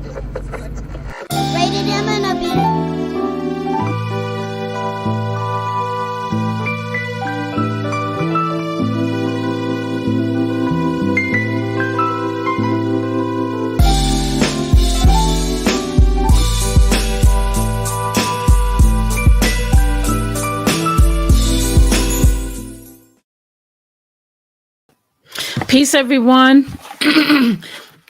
Rated M and a B. Peace, everyone.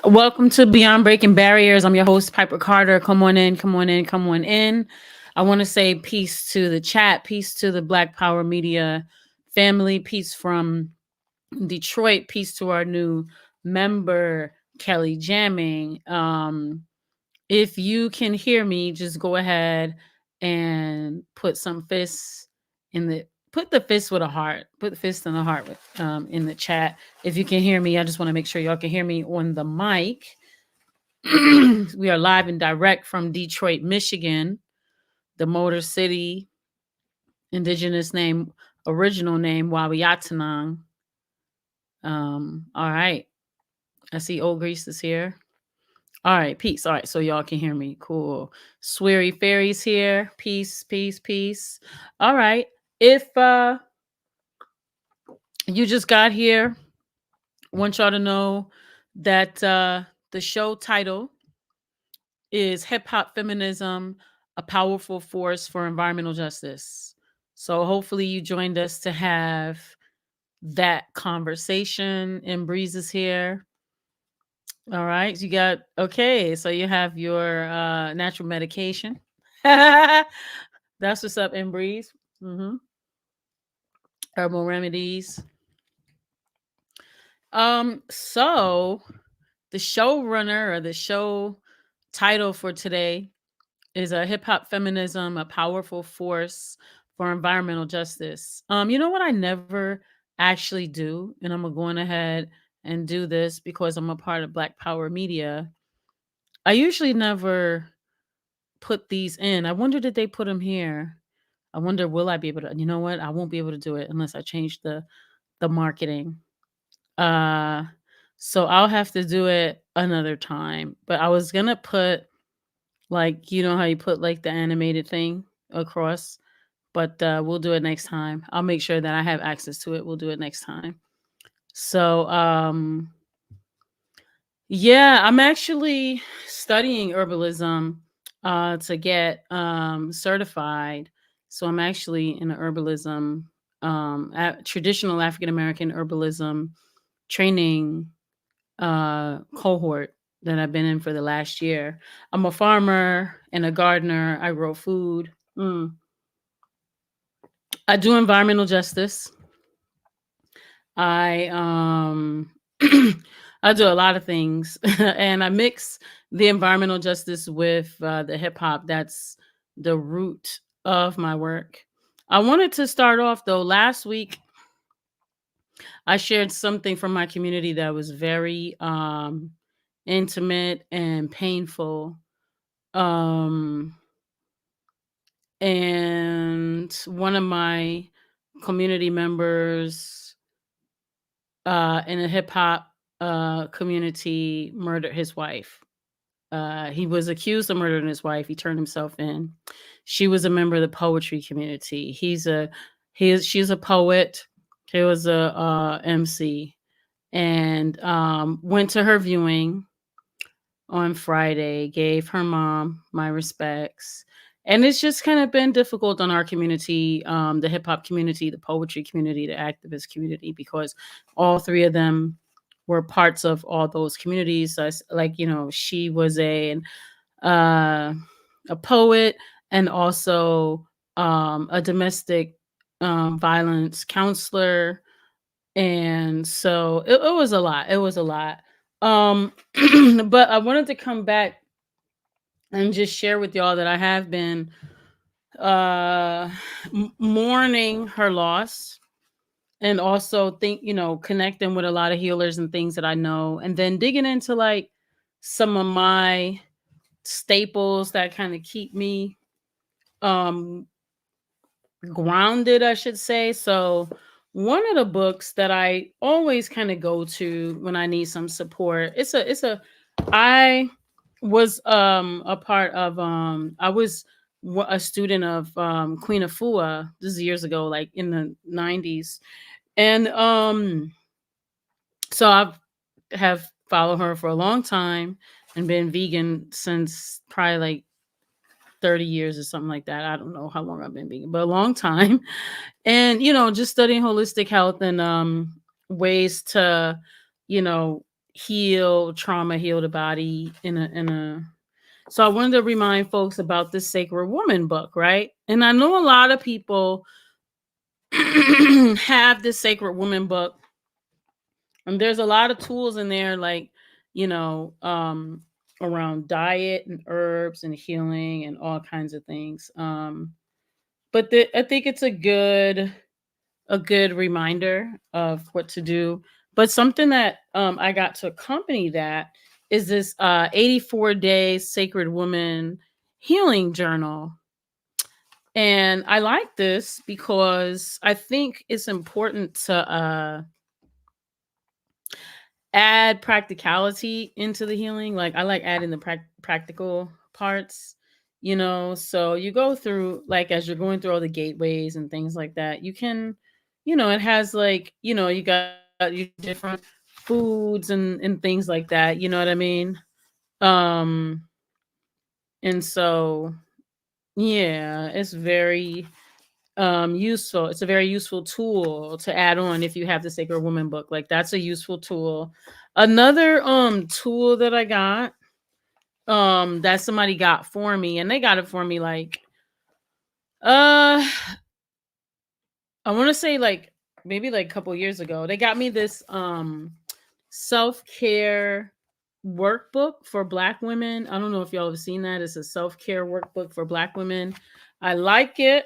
Welcome to Beyond Breaking Barriers. I'm your host, Piper Carter. Come on in, come on in, come on in. I want to say peace to the chat, peace to the Black Power Media family, peace from Detroit, peace to our new member, Kelly Jamming. If you can hear me, just go ahead and put some fists in the put the fist with a heart. Put the fist in the heart with in the chat. If you can hear me, I just want to make sure y'all can hear me on the mic. We are live and direct from Detroit, Michigan, the Motor City, indigenous name, original name, Wawiatanang. All right. I see Old Grease is here. All right, peace. All right, so y'all can hear me. Cool. Sweary Fairy's here. Peace, peace, peace. All right. If you just got here, I want y'all to know that the show title is Hip Hop Feminism, a powerful force for environmental justice. So hopefully you joined us to have that conversation. And Breeze is here. All right, you got okay. So you have your natural medication. That's what's up, in Breeze. Herbal remedies. So the showrunner or the show title for today is a Hip Hop Feminism, a powerful force for environmental justice. You know what I never actually do, and I'm going ahead and do this because I'm a part of Black Power Media. I usually never put these in. I wonder did they put them here? I wonder will I be able to? You know what? I won't be able to do it unless I change the marketing. So I'll have to do it another time. But I was gonna put like you know how you put like the animated thing across, but we'll do it next time. I'll make sure that I have access to it. We'll do it next time. So yeah, I'm actually studying herbalism to get certified. So I'm actually in a herbalism, traditional African American herbalism training cohort that I've been in for the last year. I'm a farmer and a gardener. I grow food. I do environmental justice. I I do a lot of things, and I mix the environmental justice with the hip hop. That's the root of my work. I wanted to start off though. Last week, I shared something from my community that was very intimate and painful. And one of my community members in a hip hop community murdered his wife. He was accused of murdering his wife. He turned himself in. She was a member of the poetry community. She's a poet. He was a MC, and went to her viewing on Friday. Gave her mom my respects. And it's just kind of been difficult on our community, the hip hop community, the poetry community, the activist community, because all three of them were parts of all those communities. Like, you know, she was a poet and also a domestic violence counselor. And so it was a lot. It was a lot. But I wanted to come back and just share with y'all that I have been mourning her loss, and also connecting with a lot of healers and things that I know, and then digging into like some of my staples that kind of keep me grounded, I should say. So one of the books that I always kind of go to when I need some support, I was a part of I was a student of Queen Afua. This is years ago, like in the 90s. And so I've have followed her for a long time and been vegan since probably like 30 years or something like that. I don't know how long I've been vegan, but a long time. And just studying holistic health and ways to, you know, heal trauma, heal the body in a so I wanted to remind folks about this Sacred Woman book, right? And I know a lot of people have this Sacred Woman book, and there's a lot of tools in there, like, you know, around diet and herbs and healing and all kinds of things. But I think it's a good reminder of what to do. But something that I got to accompany that is this 84-day Sacred Woman healing journal. And I like this because I think it's important to add practicality into the healing. Like I like adding the practical parts, So you go through, like, as you're going through all the gateways and things like that, you can, it has, like, you got your different foods and things like that. You know what I mean? Um, and so yeah, it's very useful. It's a very useful tool to add on if you have the Sacred Woman book. Like that's a useful tool. Another tool that I got that somebody got for me, and they got it for me like uh I want to say like maybe like a couple years ago. They got me this self-care workbook for Black women. I don't know if y'all have seen that. It's a self-care workbook for Black women. I like it.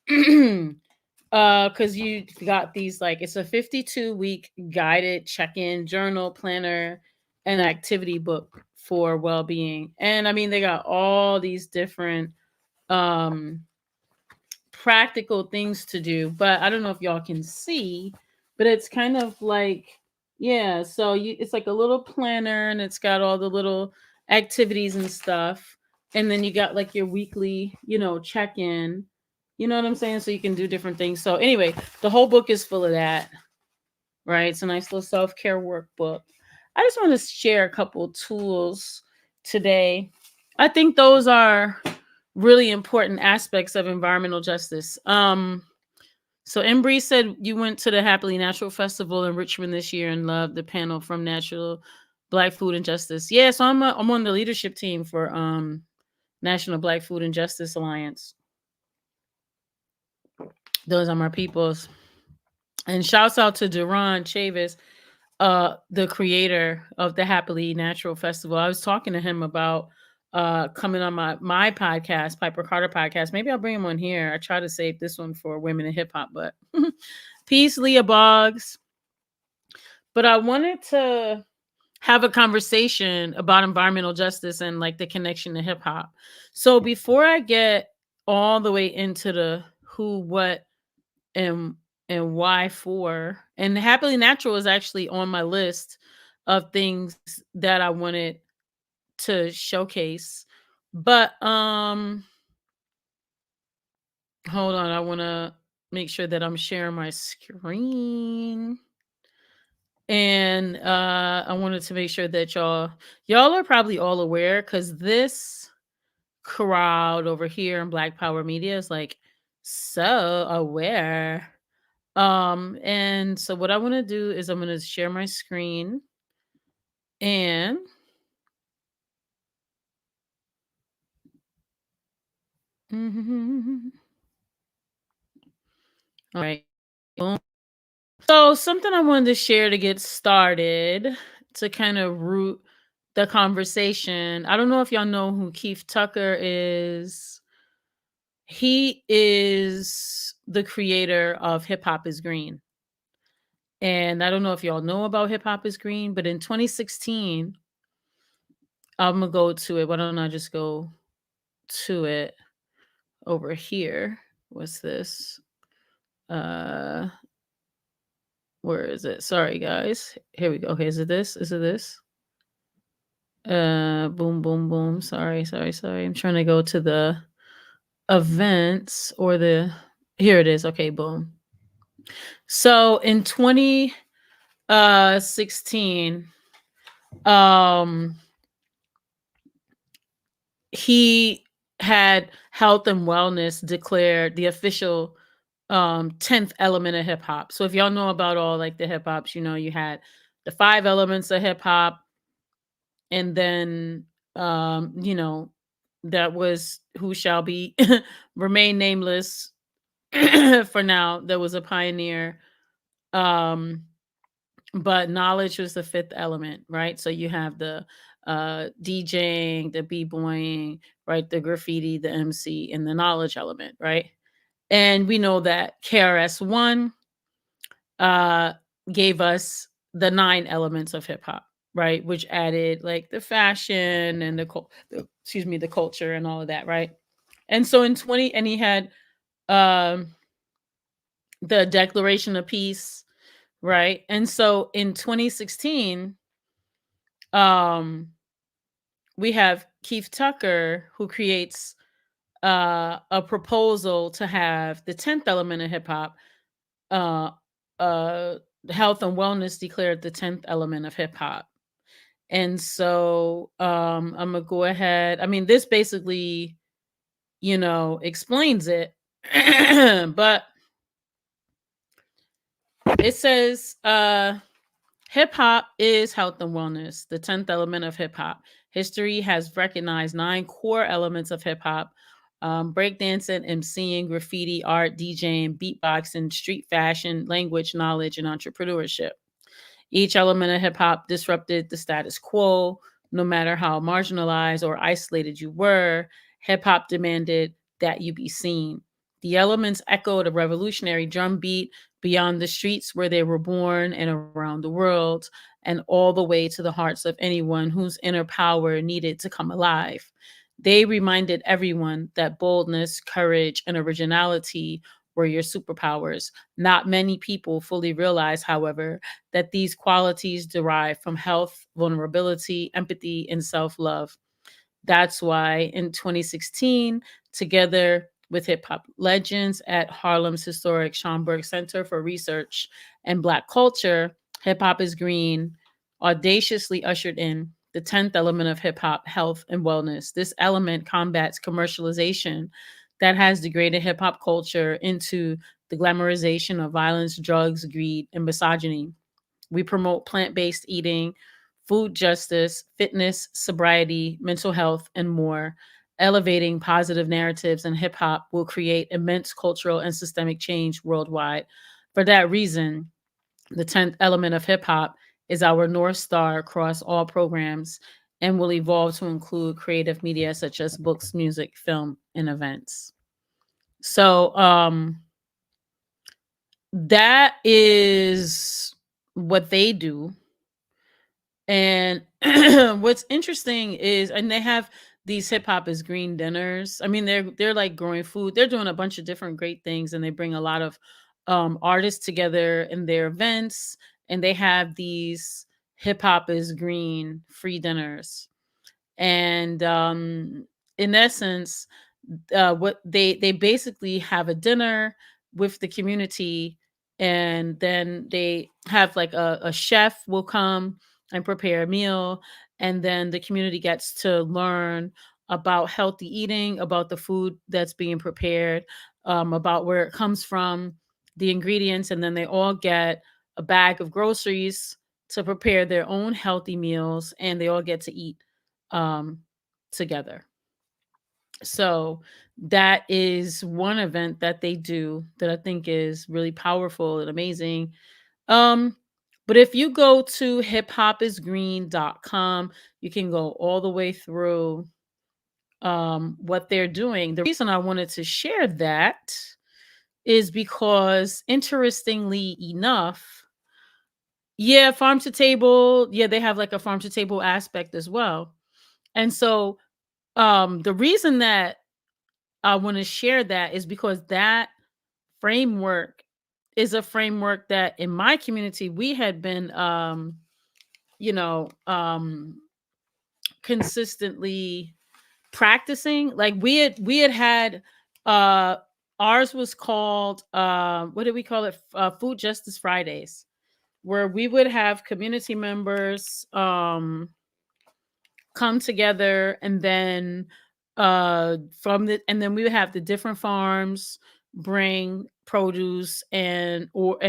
Because you got these, like, it's a 52-week guided check-in journal planner and activity book for well-being. And I mean, they got all these different um practical things to do, but I don't know if y'all can see, but it's kind of like, yeah, so it's like a little planner, and it's got all the little activities and stuff. And then you got like your weekly, check-in. You know what I'm saying? So you can do different things. So anyway, the whole book is full of that, right? It's a nice little self-care workbook. I just want to share a couple tools today. I think those are really important aspects of environmental justice. So Embry said you went to the Happily Natural Festival in Richmond this year and loved the panel from Natural Black Food and Justice. Yeah, so I'm on the leadership team for National Black Food and Justice Alliance. Those are my peoples. And shouts out to Duran Chavis, the creator of the Happily Natural Festival. I was talking to him about coming on my podcast, Piper Carter podcast. Maybe I'll bring him on here. I try to save this one for women in hip hop, but peace, Leah Boggs. But I wanted to have a conversation about environmental justice and like the connection to hip hop. So before I get all the way into the who, what, and why for, and Happily Natural is actually on my list of things that I wanted to showcase. But hold on, I want to make sure that I'm sharing my screen. And I wanted to make sure that y'all are probably all aware, because this crowd over here in Black Power Media is like so aware. And so what I want to do is I'm going to share my screen, and all right. Boom. So something I wanted to share to get started, to kind of root the conversation. I don't know if y'all know who Keith Tucker is. He is the creator of Hip Hop is Green. And I don't know if y'all know about Hip Hop is Green, but in 2016, I'm going to go to it. Why don't I just go to it over here? What's this? Uh where is it? Sorry guys. Here we go. Okay, is it this? Is it this? Boom, boom, boom. Sorry. I'm trying to go to the events or the here it is. Okay, boom. So in 2016, um he had health and wellness declared the official 10th element of hip hop. So if y'all know about all like the hip hops, you had the five elements of hip hop, and then that was who shall be remain nameless for now. There was a pioneer, um but knowledge was the fifth element, right? So you have the DJing, the b-boying, right, the graffiti, the MC, and the knowledge element, right? And we know that KRS-One uh gave us the nine elements of hip hop, right? Which added like the fashion and the culture and all of that, right? And so in 20 and he had um the Declaration of Peace, right? And so in 2016, um we have Keith Tucker, who creates a proposal to have the 10th element of hip hop, uh uh health and wellness declared the 10th element of hip hop. And so I'm gonna go ahead. I mean, this basically, explains it. But it says hip hop is health and wellness, the 10th element of hip hop. History has recognized nine core elements of hip hop: breakdancing, MCing, graffiti, art, DJing, beatboxing, street fashion, language, knowledge, and entrepreneurship. Each element of hip hop disrupted the status quo. No matter how marginalized or isolated you were, hip hop demanded that you be seen. The elements echoed a revolutionary drum beat beyond the streets where they were born and around the world, and all the way to the hearts of anyone whose inner power needed to come alive. They reminded everyone that boldness, courage, and originality were your superpowers. Not many people fully realize, however, that these qualities derive from health, vulnerability, empathy, and self love. That's why in 2016, together with hip hop legends at Harlem's historic Schomburg Center for Research and Black Culture, Hip Hop is Green audaciously ushered in the 10th element of hip hop, health and wellness. This element combats commercialization that has degraded hip hop culture into the glamorization of violence, drugs, greed, and misogyny. We promote plant based eating, food justice, fitness, sobriety, mental health, and more. Elevating positive narratives in hip hop will create immense cultural and systemic change worldwide. For that reason, the 10th element of hip hop is our North Star across all programs and will evolve to include creative media such as books, music, film, and events. So, that is what they do. And what's interesting is, and they have these hip hop is green dinners. I mean, they're like growing food. They're doing a bunch of different great things, and they bring a lot of artists together in their events. And they have these hip hop is green free dinners. And in essence, what they basically have a dinner with the community, and then they have like a chef will come and prepare a meal, and then the community gets to learn about healthy eating, about the food that's being prepared, about where it comes from, the ingredients, and then they all get a bag of groceries to prepare their own healthy meals, and they all get to eat um, together. So that is one event that they do that I think is really powerful and amazing. Um, but if you go to hiphopisgreen.com, you can go all the way through what they're doing. The reason I wanted to share that is because, interestingly enough, yeah, farm to table, yeah, they have like a farm to table aspect as well. And so the reason that I want to share that is because that framework is a framework that in my community we had been you know um consistently practicing. Like we had uh ours was called what did we call it, Food Justice Fridays, where we would have community members come together, and then and then we would have the different farms bring produce, and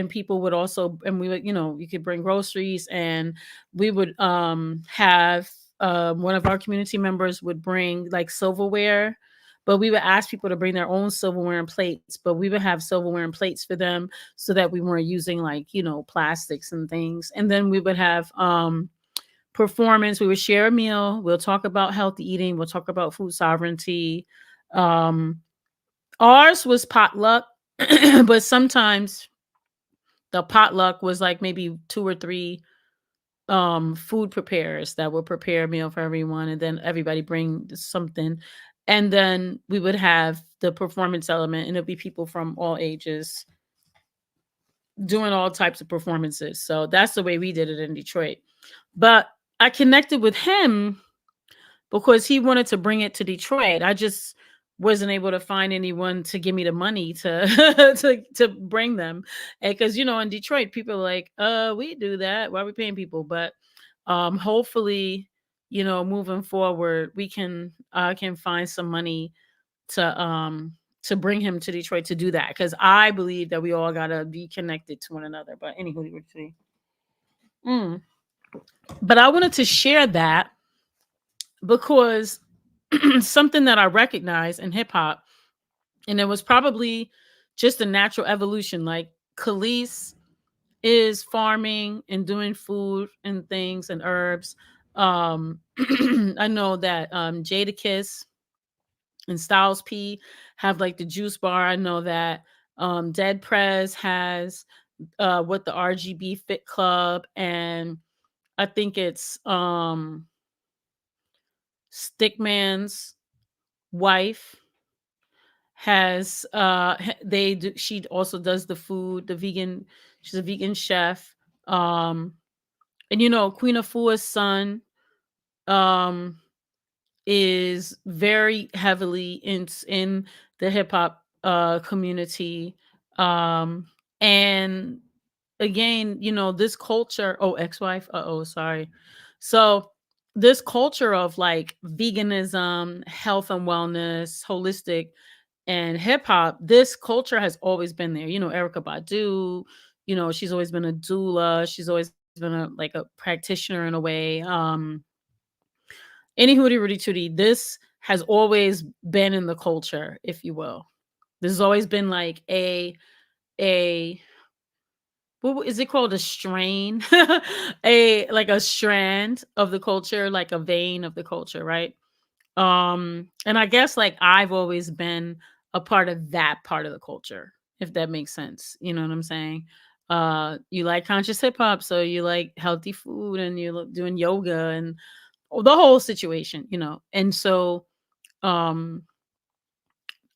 people would also, and we would, you could bring groceries, and we would have one of our community members would bring like silverware, but we would ask people to bring their own silverware and plates, but we would have silverware and plates for them, so that we weren't using like, plastics and things. And then we would have performance. We would share a meal. We'll talk about healthy eating. We'll talk about food sovereignty. Um, Ours was potluck, but sometimes the potluck was like maybe two or three food preparers that would prepare a meal for everyone, and then everybody bring something. And then we would have the performance element, and it'd be people from all ages doing all types of performances. So that's the way we did it in Detroit. But I connected with him because he wanted to bring it to Detroit. I just wasn't able to find anyone to give me the money to to bring them. And because in Detroit, people are like, we do that. Why are we paying people? But hopefully, moving forward, we can find some money to bring him to Detroit to do that. Because I believe that we all gotta be connected to one another. But anywho, mm. But I wanted to share that because something that I recognize in hip hop, and it was probably just a natural evolution. Like Khalees is farming and doing food and things and herbs. I know that Jadakiss and Styles P have like the juice bar. I know that Dead Prez has what the RGB Fit Club, and I think it's Stickman's wife has she also does the food, the vegan, she's a vegan chef. And Queen Afua's son um is very heavily in the hip hop community. And again, this culture, oh, ex-wife, sorry. So this culture of like veganism, health and wellness, holistic, and hip hop, this culture has always been there. Erica Badu, she's always been a doula. She's always been like a practitioner in a way. Any hootie rooty tootie, this has always been in the culture, if you will. This has always been like a what is it called? A strain, a like a strand of the culture, like a vein of the culture, right? And I guess like I've always been a part of that part of the culture, if that makes sense. You know what I'm saying? You like conscious hip hop, so you like healthy food, and you're doing yoga and the whole situation, And so um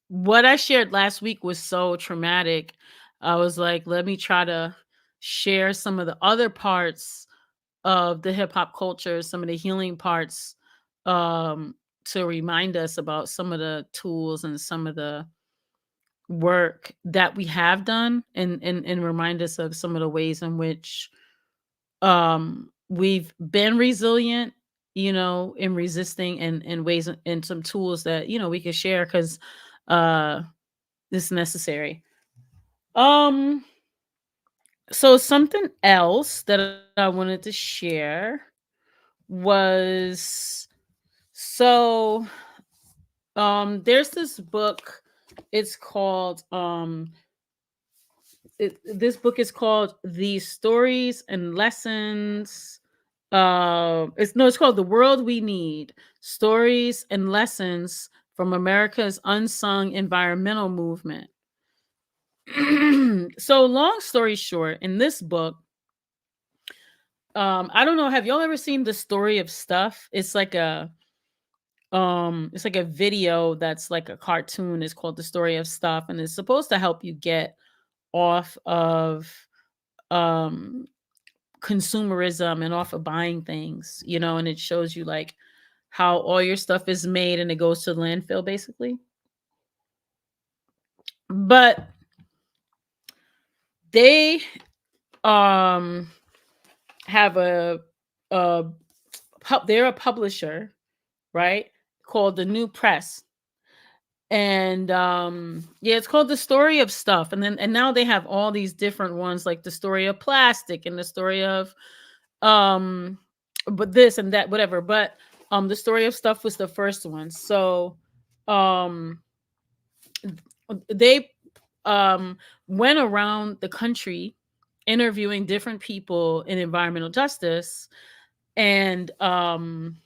what I shared last week was so traumatic. I was like, let me try to share some of the other parts of the hip hop culture, some of the healing parts, um, to remind us about some of the tools and some of the work that we have done, and remind us of some of the ways in which we've been resilient, in resisting, and ways and some tools that we can share, because uh it's necessary. um so something else that I wanted to share was, so there's this book. It's called this book is called The Stories and Lessons. It's called The World We Need: Stories and Lessons from America's Unsung Environmental Movement. So long story short, in this book, I don't know, have y'all ever seen The Story of Stuff? It's like a video that's like a cartoon. It's called The Story of Stuff, and it's supposed to help you get off of um consumerism and off of buying things, and it shows you like how all your stuff is made and it goes to the landfill basically. But they have a they're a publisher, right? Called the New Press. And yeah, it's called The Story of Stuff. And now they have all these different ones, like the story of plastic and the story of um but this and that, whatever. But the story of stuff was the first one. So um they went around the country interviewing different people in environmental justice. And long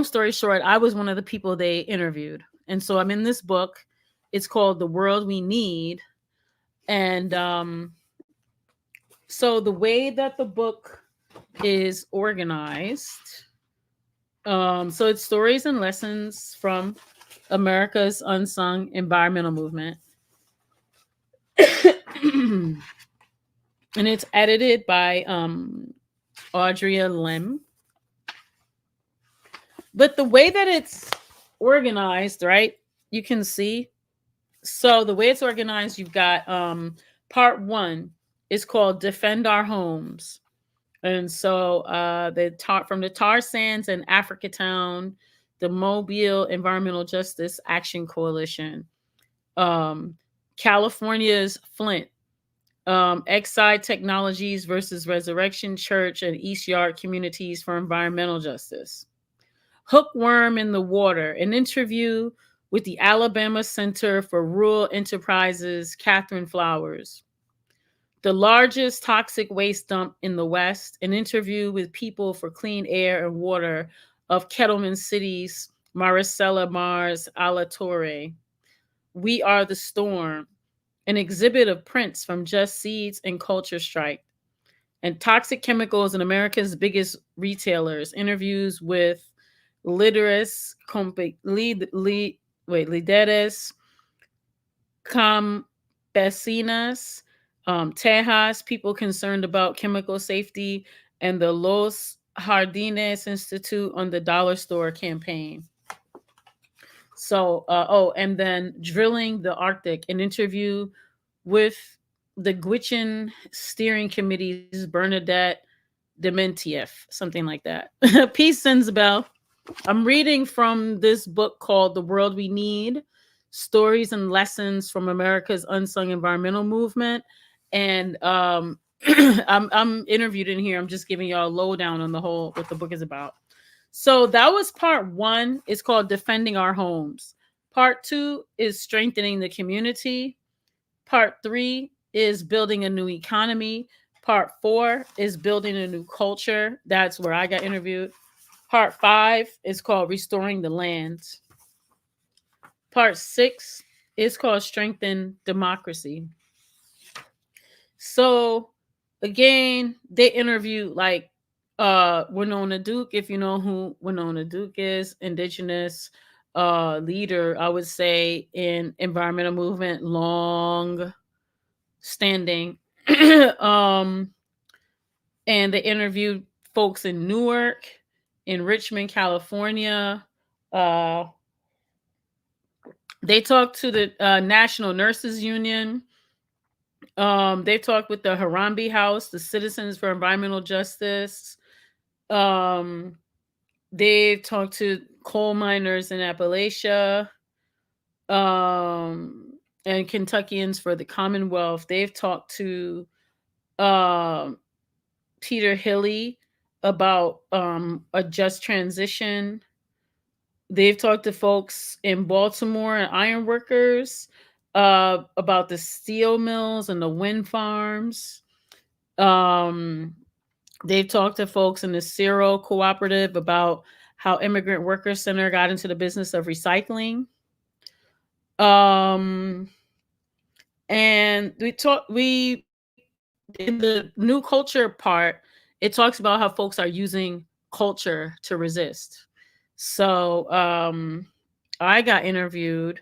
story short, I was one of the people they interviewed. And so I'm in this book. It's called The World We Need. And so the way that the book is organized, so it's stories and lessons from America's unsung environmental movement. And it's edited by Audrey Lim. But the way that it's organized, right? You can see. So the way it's organized, you've got part one is called Defend Our Homes. And so from the tar sands in Africatown, the Mobile Environmental Justice Action Coalition, California's Flint, Exide Technologies versus Resurrection Church and East Yard Communities for Environmental Justice. Hookworm in the Water, an interview with the Alabama Center for Rural Enterprises, Catherine Flowers. The largest toxic waste dump in the West, an interview with people for clean air and water of Kettleman City's Maricela Mars Alatorre. We Are the Storm, an exhibit of prints from Just Seeds and Culture Strike. And Toxic Chemicals in America's Biggest Retailers, interviews with Lideres Campesinas, Tejas, people concerned about chemical safety, and the Los Jardines Institute on the Dollar Store campaign. So, and then Drilling the Arctic, an interview with the Gwich'in Steering Committee's Bernadette Dementieff, something like that. Peace, Senzabel. I'm reading from this book called The World We Need, Stories and Lessons from America's Unsung Environmental Movement. And I'm interviewed in here. I'm just giving y'all a lowdown on the whole, what the book is about. So that was part one. It's called Defending Our Homes. Part two is Strengthening the Community. Part three is Building a New Economy. Part four is Building a New Culture. That's where I got interviewed. Part five is called Restoring the Land. Part six is called Strengthen Democracy. So again, they interview like Winona Duke, if you know who Winona Duke is, indigenous leader, I would say, in environmental movement, long standing. And they interviewed folks in Newark, in Richmond, California. They talked to the National Nurses Union. They've talked with the Harambe House, the Citizens for Environmental Justice. They've talked to coal miners in Appalachia, and Kentuckians for the Commonwealth. They've talked to Peter Hilley about a just transition. They've talked to folks in Baltimore and iron workers about the steel mills and the wind farms. They've talked to folks in the Ciro Cooperative about how Immigrant Workers Center got into the business of recycling. And we in the new culture part, it talks about how folks are using culture to resist. So I got interviewed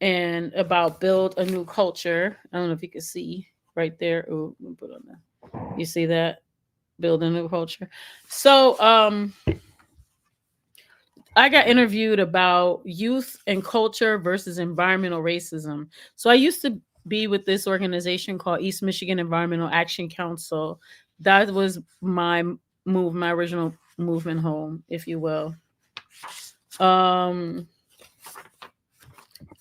and about build a new culture. I don't know if you can see right there. Oh, put on that. You see that? Build a new culture. So I got interviewed about youth and culture versus environmental racism. So I used to be with this organization called East Michigan Environmental Action Council. That was my original movement home, if you will. Um,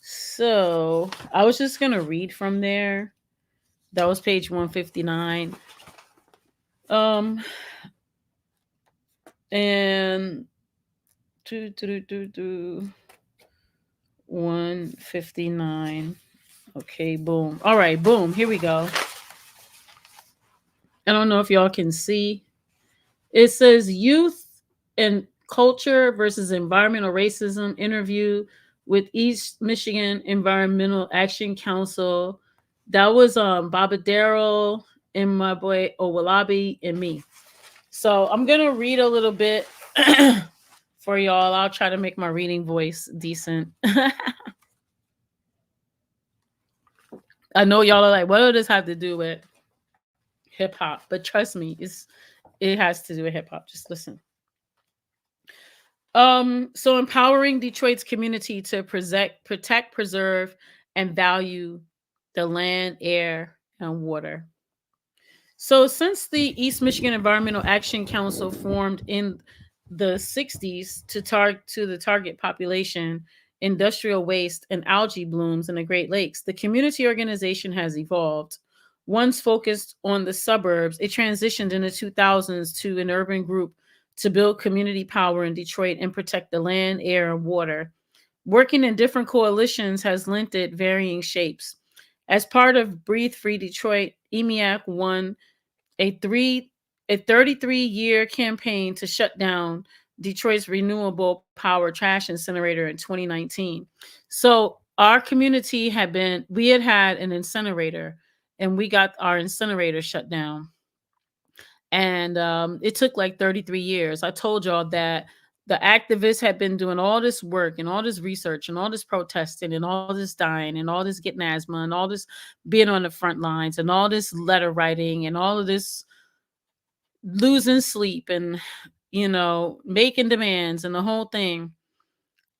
so I was just gonna read from there. That was page 159. Um, and 159. Okay, boom. All right, boom. Here we go. I don't know if y'all can see. It says youth and culture versus environmental racism interview with East Michigan Environmental Action Council. That was Baba Darrell and my boy Owalabi and me. So I'm gonna read a little bit for y'all. I'll try to make my reading voice decent. I know y'all are like, what does this have to do with hip hop? But trust me, it has to do with hip hop. Just listen. So empowering Detroit's community to protect, preserve, and value the land, air, and water. So since the East Michigan Environmental Action Council formed in the 60s to the target population, industrial waste, and algae blooms in the Great Lakes, the community organization has evolved. Once focused on the suburbs, it transitioned in the 2000s to an urban group to build community power in Detroit and protect the land, air, and water. Working in different coalitions has lent it varying shapes. As part of Breathe Free Detroit, EMEAC won a three a 33-year campaign to shut down Detroit's renewable power trash incinerator in 2019. So our community had an incinerator, and we got our incinerator shut down. And it took like 33 years. I told y'all that the activists had been doing all this work and all this research and all this protesting and all this dying and all this getting asthma and all this being on the front lines and all this letter writing and all of this losing sleep and making demands and the whole thing.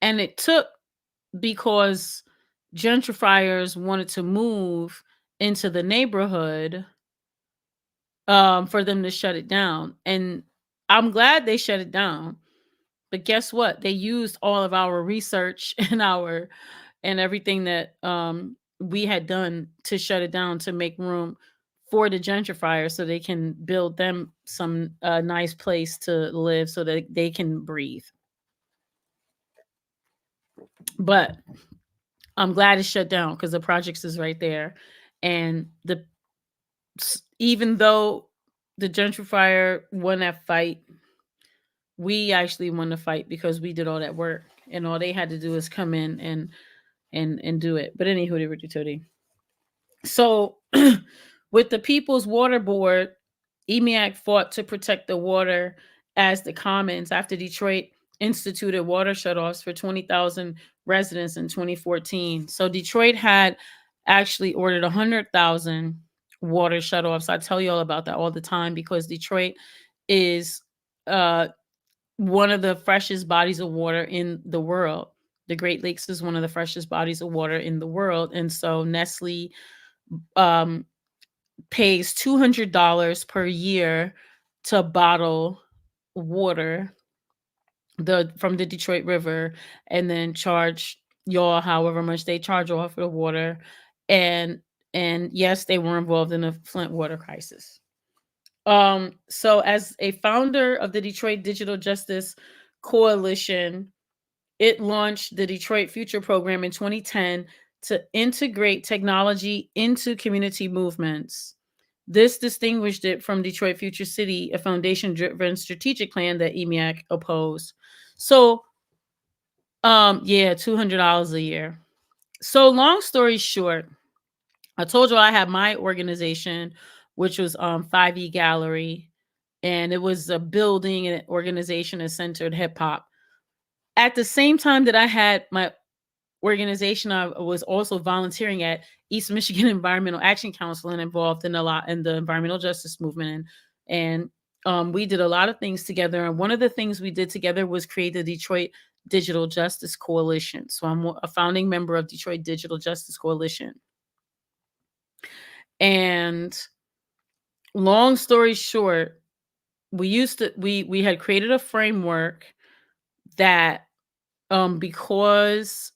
And it took because gentrifiers wanted to move into the neighborhood for them to shut it down. And I'm glad they shut it down. But guess what? They used all of our research and everything that we had done to shut it down to make room for the gentrifiers so they can build them some nice place to live so that they can breathe. But I'm glad it's shut down because the projects is right there, and even though the gentrifier won that fight, we actually won the fight because we did all that work, and all they had to do is come in and do it. But any hootie rooty tootie. So with the People's Water Board, EMEAC fought to protect the water as the commons after Detroit instituted water shutoffs for 20,000 residents in 2014. So Detroit had actually ordered 100,000 water shutoffs. I tell you all about that all the time because Detroit is one of the freshest bodies of water in the world. The Great Lakes is one of the freshest bodies of water in the world. And so Nestle um, pays $200 per year to bottle water from the Detroit River and then charge y'all however much they charge y'all for the water. And yes, they were involved in the Flint water crisis. So as a founder of the Detroit Digital Justice Coalition, it launched the Detroit Future Program in 2010 to integrate technology into community movements. This distinguished it from Detroit Future City, a foundation-driven strategic plan that EMEAC opposed. So, yeah, $200 a year. So, long story short, I told you I had my organization, which was 5E Gallery, and it was a building and organization that centered hip hop. At the same time that I had my organization, I was also volunteering at East Michigan Environmental Action Council and involved in a lot in the environmental justice movement. And we did a lot of things together. And one of the things we did together was create the Detroit Digital Justice Coalition. So I'm a founding member of Detroit Digital Justice Coalition. And long story short, we had created a framework that because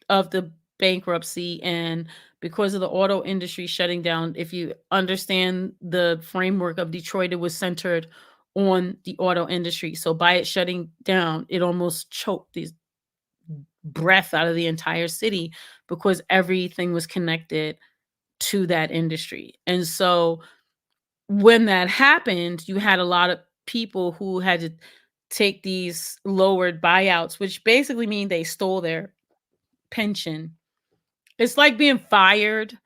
of the bankruptcy and because of the auto industry shutting down, if you understand the framework of Detroit, it was centered on the auto industry. So by it shutting down, it almost choked the breath out of the entire city because everything was connected to that industry. And so when that happened, you had a lot of people who had to take these lowered buyouts, which basically mean they stole their pension. It's like being fired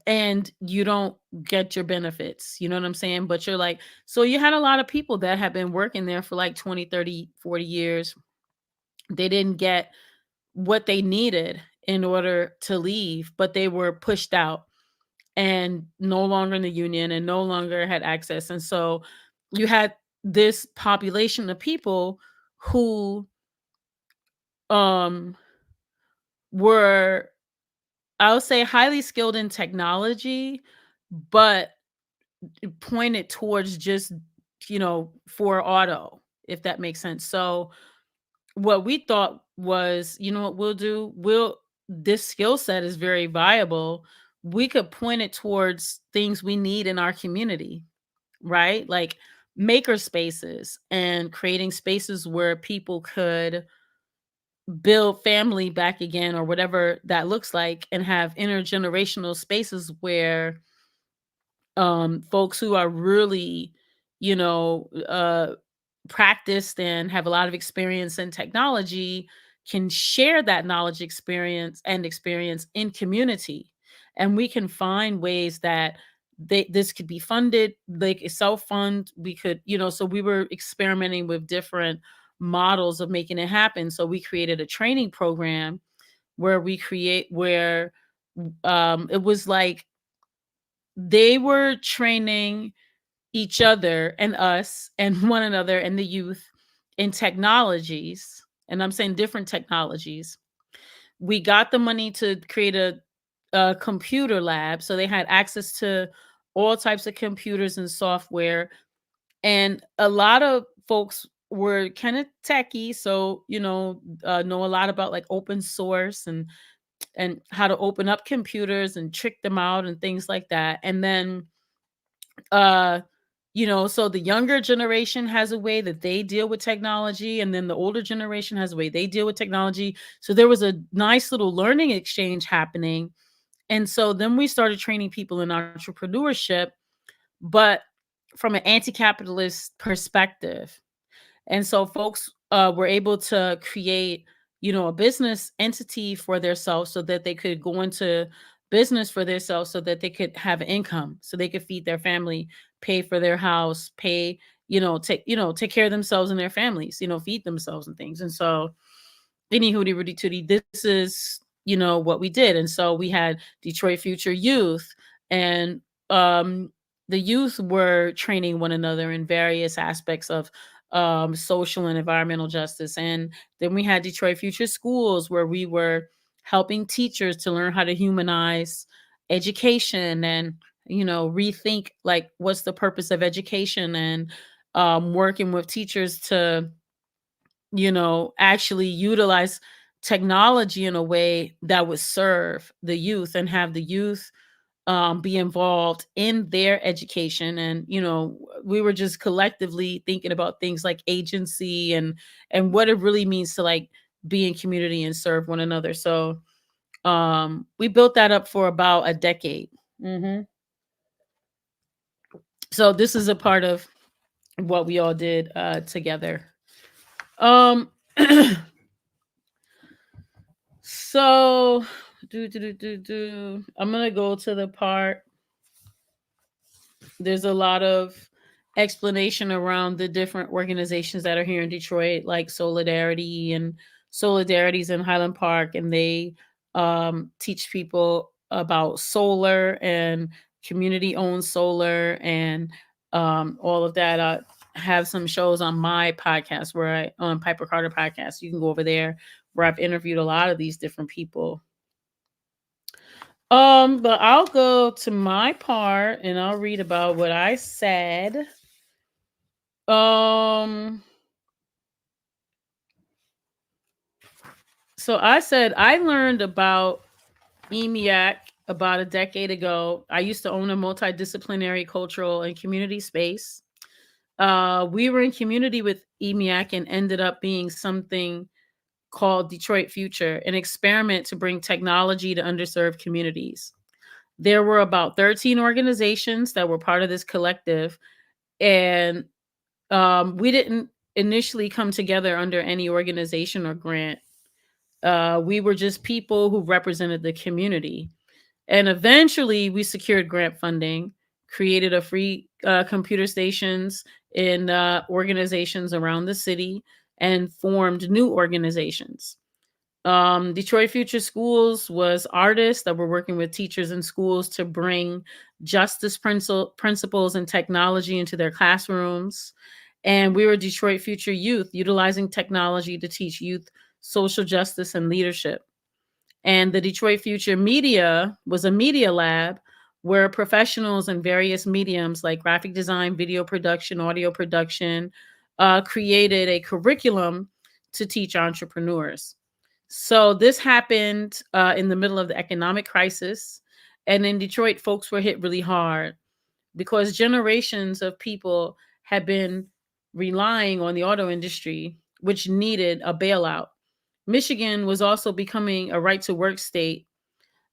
and you don't get your benefits. You know what I'm saying? But you're like, so you had a lot of people that have been working there for like 20, 30, 40 years. They didn't get what they needed in order to leave, but they were pushed out and no longer in the union and no longer had access. And so you had this population of people who um were, I would say, highly skilled in technology, but pointed towards just, for auto, if that makes sense. So what we thought was, you know what we'll do? This skill set is very viable. We could point it towards things we need in our community, right? Like maker spaces and creating spaces where people could build family back again or whatever that looks like, and have intergenerational spaces where folks who are really, you know, practiced and have a lot of experience in technology can share that knowledge experience in community. And we can find ways that this could be funded, like self-fund. We could, so we were experimenting with different models of making it happen. So we created a training program where it was like they were training each other and us and one another and the youth in technologies. And I'm saying different technologies. We got the money to create a computer lab. So they had access to all types of computers and software. And a lot of folks were kind of techie. So, know a lot about like open source and how to open up computers and trick them out and things like that. And then uh so the younger generation has a way that they deal with technology, and then the older generation has a way they deal with technology. So there was a nice little learning exchange happening. And so then we started training people in entrepreneurship, but from an anti-capitalist perspective. And so folks were able to create, a business entity for themselves so that they could go into business for themselves so that they could have income, so they could feed their family, pay for their house, pay, take care of themselves and their families, feed themselves and things. And so any hootie rooty tootie, this is, what we did. And so we had Detroit Future Youth, and um, the youth were training one another in various aspects of social and environmental justice. And then we had Detroit Future Schools, where we were helping teachers to learn how to humanize education and, rethink like what's the purpose of education, and working with teachers to actually utilize technology in a way that would serve the youth and have the youth be involved in their education. And we were just collectively thinking about things like agency and what it really means to like be in community and serve one another. So we built that up for about a decade. hmm So this is a part of what we all did together. um So, I'm gonna go to the part. There's a lot of explanation around the different organizations that are here in Detroit, like Solidarity and Solidarities in Highland Park, and they teach people about solar and community-owned solar and all of that. have some shows on my podcast where I on Piper Carter podcast. You can go over there where I've interviewed a lot of these different people. But I'll go to my part and I'll read about what I said. Um, so I said I learned about EMEAC about a decade ago. I used to own a multidisciplinary cultural and community space. We were in community with EMEAC and ended up being something called Detroit Future, an experiment to bring technology to underserved communities. There were about 13 organizations that were part of this collective, and we didn't initially come together under any organization or grant. We were just people who represented the community. And eventually, we secured grant funding, created a free computer stations in organizations around the city, and formed new organizations. Detroit Future Schools was artists that were working with teachers in schools to bring justice principles and technology into their classrooms. And we were Detroit Future Youth, utilizing technology to teach youth social justice and leadership. And the Detroit Future Media was a media lab where professionals in various mediums like graphic design, video production, audio production created a curriculum to teach entrepreneurs. So this happened in the middle of the economic crisis. And in Detroit, folks were hit really hard because generations of people had been relying on the auto industry, which needed a bailout. Michigan was also becoming a right to work state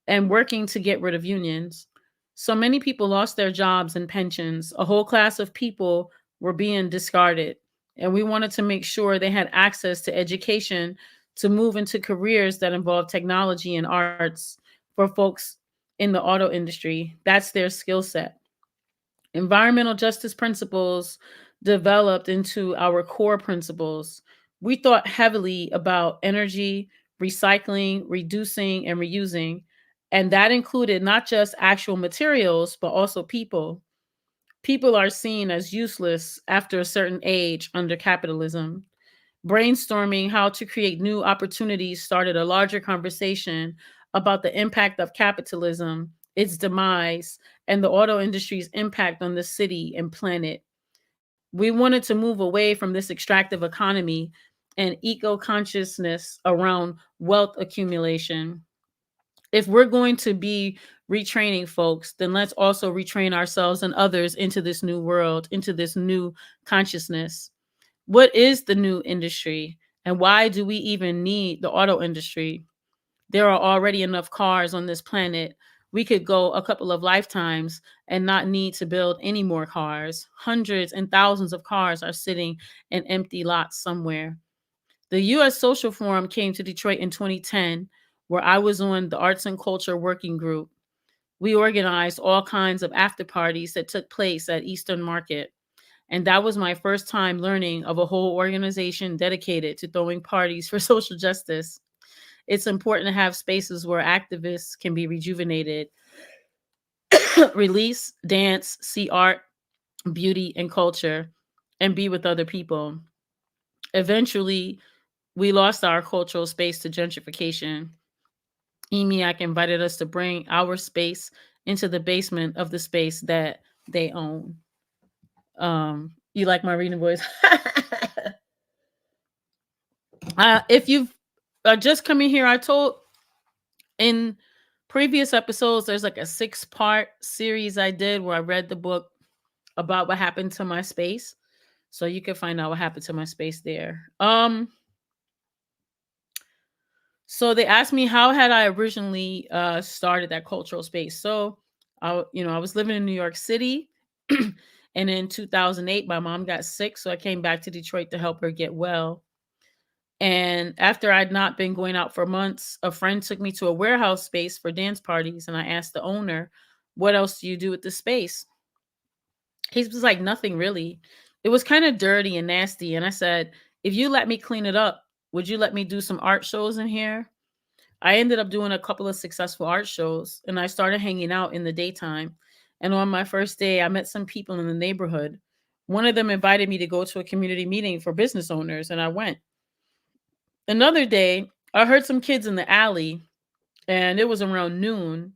and working to get rid of unions. So many people lost their jobs and pensions. A whole class of people were being discarded. And we wanted to make sure they had access to education to move into careers that involve technology and arts for folks in the auto industry. That's their skill set. Environmental justice principles developed into our core principles. We thought heavily about energy, recycling, reducing, and reusing. And that included not just actual materials, but also people. People are seen as useless after a certain age under capitalism. Brainstorming how to create new opportunities started a larger conversation about the impact of capitalism, its demise, and the auto industry's impact on the city and planet. We wanted to move away from this extractive economy and eco consciousness around wealth accumulation. If we're going to be retraining folks, then let's also retrain ourselves and others into this new world, into this new consciousness. What is the new industry? And why do we even need the auto industry? There are already enough cars on this planet. We could go a couple of lifetimes and not need to build any more cars. Hundreds and thousands of cars are sitting in empty lots somewhere. The US Social Forum came to Detroit in 2010, where I was on the Arts and Culture Working Group. We organized all kinds of after parties that took place at Eastern Market. And that was my first time learning of a whole organization dedicated to throwing parties for social justice. It's important to have spaces where activists can be rejuvenated, release, dance, see art, beauty, and culture, and be with other people. Eventually, we lost our cultural space to gentrification. EMEAC invited us to bring our space into the basement of the space that they own. You like my reading voice? If you've just coming here, I told in previous episodes there's like a 6-part series I did where I read the book about what happened to my space. So you can find out what happened to my space there. So they asked me how had I originally started that cultural space. So I was living in New York City. And in 2008 my mom got sick, so I came back to Detroit to help her get well. And after I'd not been going out for months, a friend took me to a warehouse space for dance parties. And I asked the owner, "What else do you do with the space?" He was like, "Nothing really." It was kind of dirty and nasty. And I said, "If you let me clean it up, would you let me do some art shows in here?" I ended up doing a couple of successful art shows and I started hanging out in the daytime. And on my first day, I met some people in the neighborhood. One of them invited me to go to a community meeting for business owners, and I went. Another day, I heard some kids in the alley, and it was around noon.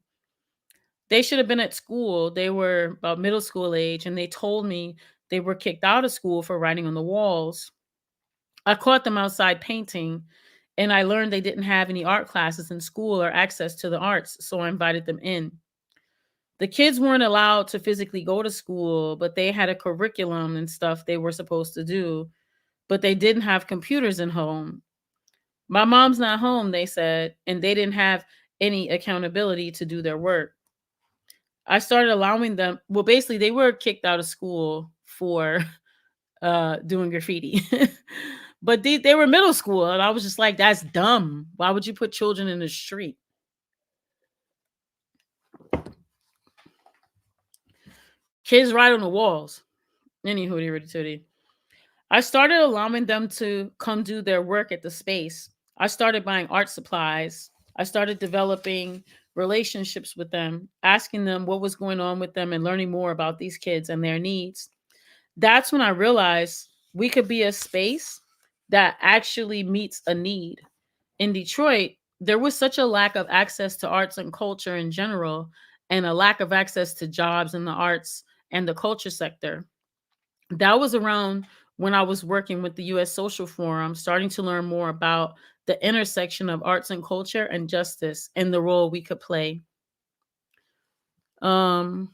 They should have been at school. They were about middle school age, and they told me they were kicked out of school for writing on the walls. I caught them outside painting, and I learned they didn't have any art classes in school or access to the arts, so I invited them in. The kids weren't allowed to physically go to school, but they had a curriculum and stuff they were supposed to do, but they didn't have computers in home. My mom's not home, they said, and they didn't have any accountability to do their work. I started allowing them, well, basically, they were kicked out of school for doing graffiti. But they were middle school, and I was just like, that's dumb. Why would you put children in the street? Kids write on the walls. Any hootie ritty tootie. I started allowing them to come do their work at the space. I started buying art supplies. I started developing relationships with them, asking them what was going on with them and learning more about these kids and their needs. That's when I realized we could be a space that actually meets a need. In Detroit, there was such a lack of access to arts and culture in general, and a lack of access to jobs in the arts and the culture sector. That was around when I was working with the US Social Forum, starting to learn more about the intersection of arts and culture and justice and the role we could play. Um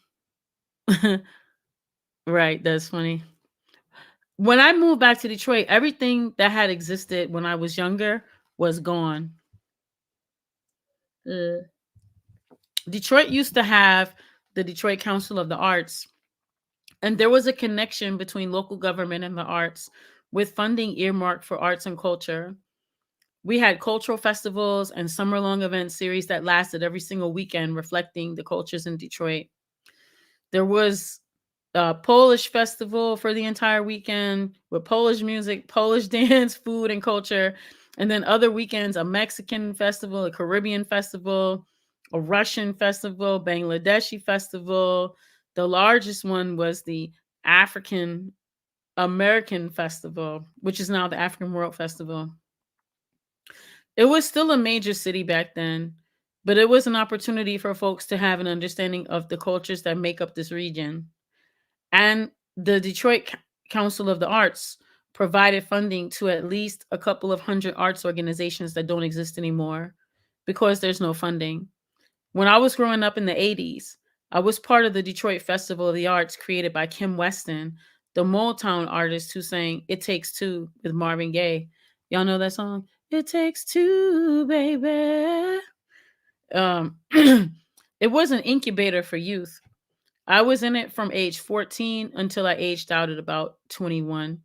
right, that's funny. When I moved back to Detroit, everything that had existed when I was younger was gone. Uh, Detroit used to have the Detroit Council of the Arts, and there was a connection between local government and the arts with funding earmarked for arts and culture. We had cultural festivals and summer long event series that lasted every single weekend, reflecting the cultures in Detroit. There was a Polish festival for the entire weekend with Polish music, Polish dance, food, and culture. And then other weekends, a Mexican festival, a Caribbean festival, a Russian festival, Bangladeshi festival. The largest one was the African American Festival, which is now the African World Festival. It was still a major city back then, but it was an opportunity for folks to have an understanding of the cultures that make up this region. And the Detroit Council of the Arts provided funding to at least a couple of hundred arts organizations that don't exist anymore because there's no funding. When I was growing up in the 80s, I was part of the Detroit Festival of the Arts created by Kim Weston, the Motown artist who sang It Takes Two with Marvin Gaye. Y'all know that song? It takes two, baby. Um, it was an incubator for youth. I was in it from age 14 until I aged out at about 21.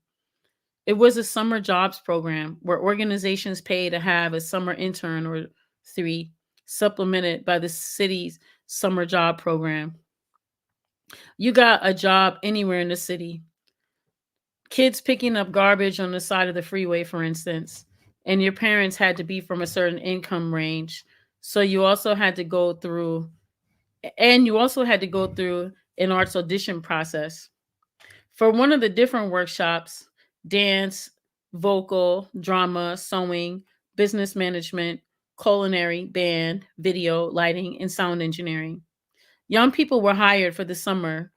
It was a summer jobs program where organizations pay to have a summer intern or three, supplemented by the city's summer job program. You got a job anywhere in the city. Kids picking up garbage on the side of the freeway, for instance, and your parents had to be from a certain income range. So you also had to go through an arts audition process. For one of the different workshops, dance, vocal, drama, sewing, business management, culinary, band, video, lighting, and sound engineering. Young people were hired for the summer,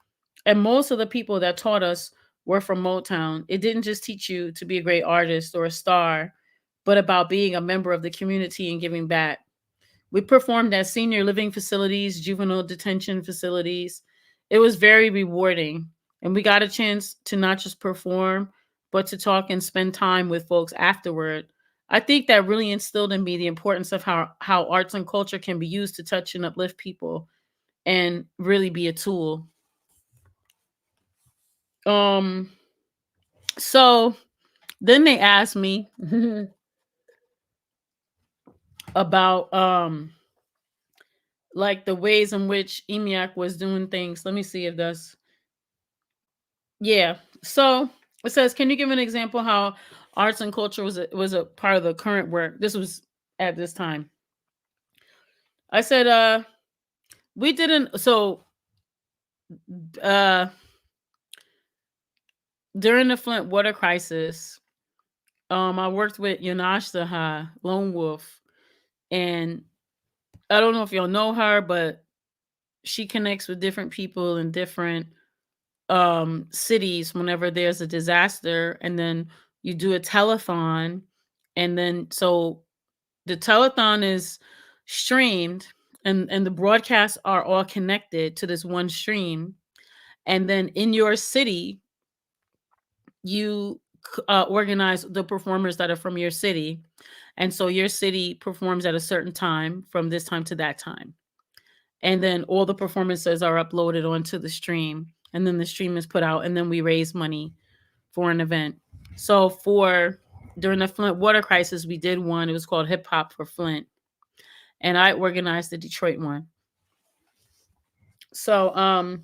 and most of the people that taught us were from Motown. It didn't just teach you to be a great artist or a star, but about being a member of the community and giving back. We performed at senior living facilities, juvenile detention facilities. It was very rewarding. And we got a chance to not just perform, but to talk and spend time with folks afterward. I think that really instilled in me the importance of how arts and culture can be used to touch and uplift people and really be a tool. Um, so then they asked me about like the ways in which EMIAC was doing things. Let me see if that's yeah. So it says, can you give an example how arts and culture was a part of the current work? This was at this time. I said, we didn't. So, uh, during the Flint water crisis, I worked with Yanashtaha Lone Wolf, and I don't know if y'all know her, but she connects with different people in different cities whenever there's a disaster, and then you do a telethon, and then so the telethon is streamed, and the broadcasts are all connected to this one stream, and then in your city you organize the performers that are from your city, and so your city performs at a certain time from this time to that time, and then all the performances are uploaded onto the stream, and then the stream is put out, and then we raise money for an event. So for during the Flint water crisis, we did one. It was called Hip Hop for Flint, and I organized the Detroit one. So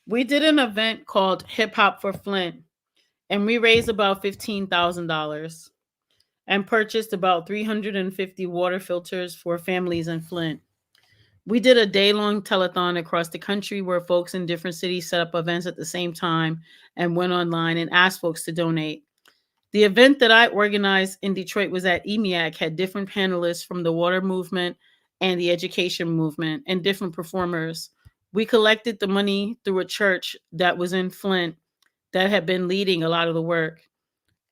we did an event called Hip Hop for Flint, and we raised about $15,000 and purchased about 350 water filters for families in Flint. We did a day-long telethon across the country where folks in different cities set up events at the same time and went online and asked folks to donate. The event that I organized in Detroit was at EMEAC, had different panelists from the water movement and the education movement and different performers. We collected the money through a church that was in Flint that had been leading a lot of the work,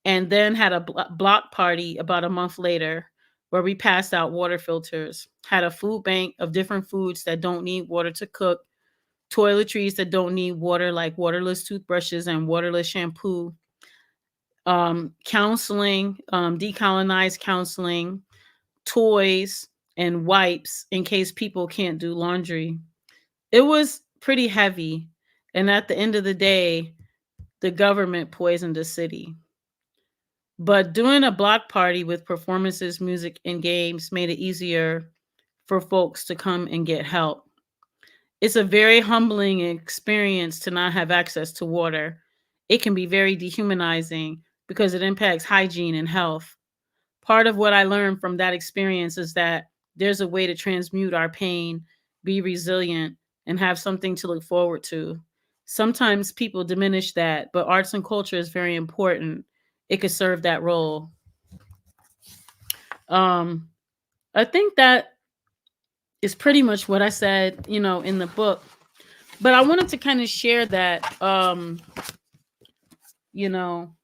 and then had a block party about a month later where we passed out water filters, had a food bank of different foods that don't need water to cook, toiletries that don't need water, like waterless toothbrushes and waterless shampoo, counseling, decolonized counseling, toys, and wipes in case people can't do laundry. It was pretty heavy. And at the end of the day, the government poisoned the city. But doing a block party with performances, music, and games made it easier for folks to come and get help. It's a very humbling experience to not have access to water. It can be very dehumanizing because it impacts hygiene and health. Part of what I learned from that experience is that there's a way to transmute our pain, be resilient, and have something to look forward to. Sometimes people diminish that, but arts and culture is very important. It could serve that role. Um, I think that is pretty much what I said, in the book. But I wanted to kind of share that, you know,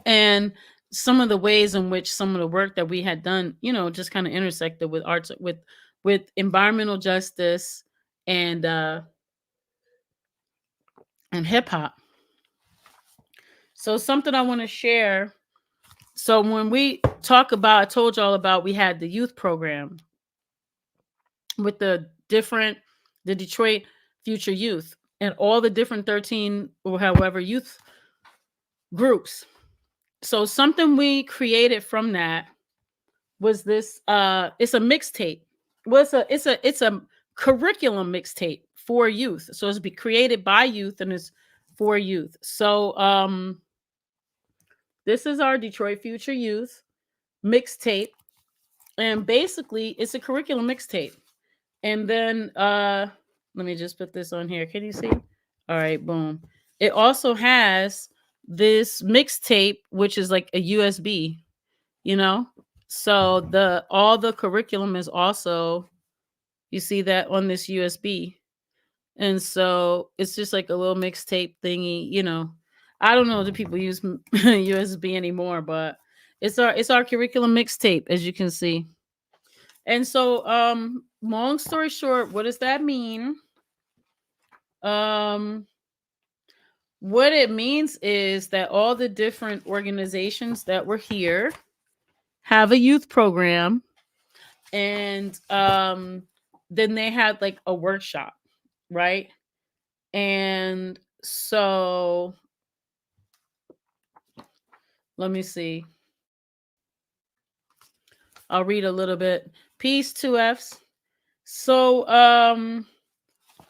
and some of the ways in which some of the work that we had done, just kind of intersected with arts, with environmental justice and and hip hop. So something I want to share. So when we talk about, I told y'all about, we had the youth program with the Detroit Future Youth and all the different 13 or however youth groups. So something we created from that was this it's a mixtape. Well, it's a curriculum mixtape for youth. So it's be created by youth and it's for youth. So this is our Detroit Future Youth mixtape, and basically it's a curriculum mixtape. And then let me just put this on here. Can you see? All right, boom. It also has this mixtape, which is like a USB, you know? So the all the curriculum is also, you see that on this USB. And so it's just like a little mixtape thingy. I don't know if people use USB anymore, but it's our curriculum mixtape, as you can see. And so long story short, what does that mean? Um what it means is that all the different organizations that were here have a youth program, and then they had like a workshop, right? And so let me see. I'll read a little bit. Peace, 2Fs. So I'm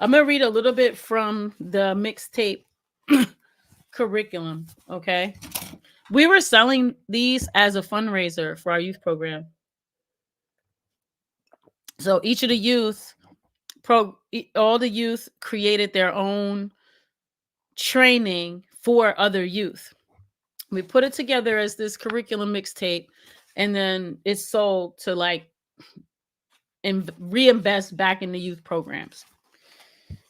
gonna read a little bit from the mixtape curriculum. Okay. We were selling these as a fundraiser for our youth program. So each of the youth all the youth created their own training for other youth. We put it together as this curriculum mixtape, and then it's sold to like reinvest back in the youth programs.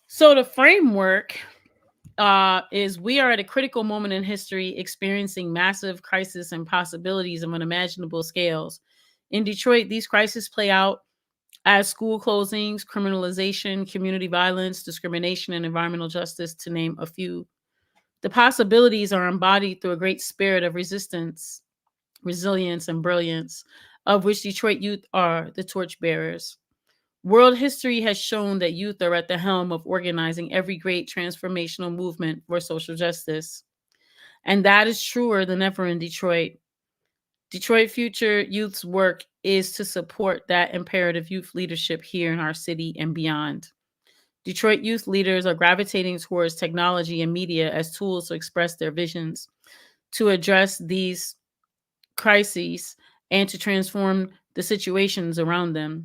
So the framework is we are at a critical moment in history, experiencing massive crisis and possibilities of unimaginable scales. In Detroit, these crises play out as school closings, criminalization, community violence, discrimination, and environmental justice, to name a few. The possibilities are embodied through a great spirit of resistance, resilience, and brilliance, of which Detroit youth are the torchbearers. World history has shown that youth are at the helm of organizing every great transformational movement for social justice. And that is truer than ever in Detroit. Detroit Future Youth's work is to support that imperative youth leadership here in our city and beyond. Detroit youth leaders are gravitating towards technology and media as tools to express their visions, to address these crises, and to transform the situations around them.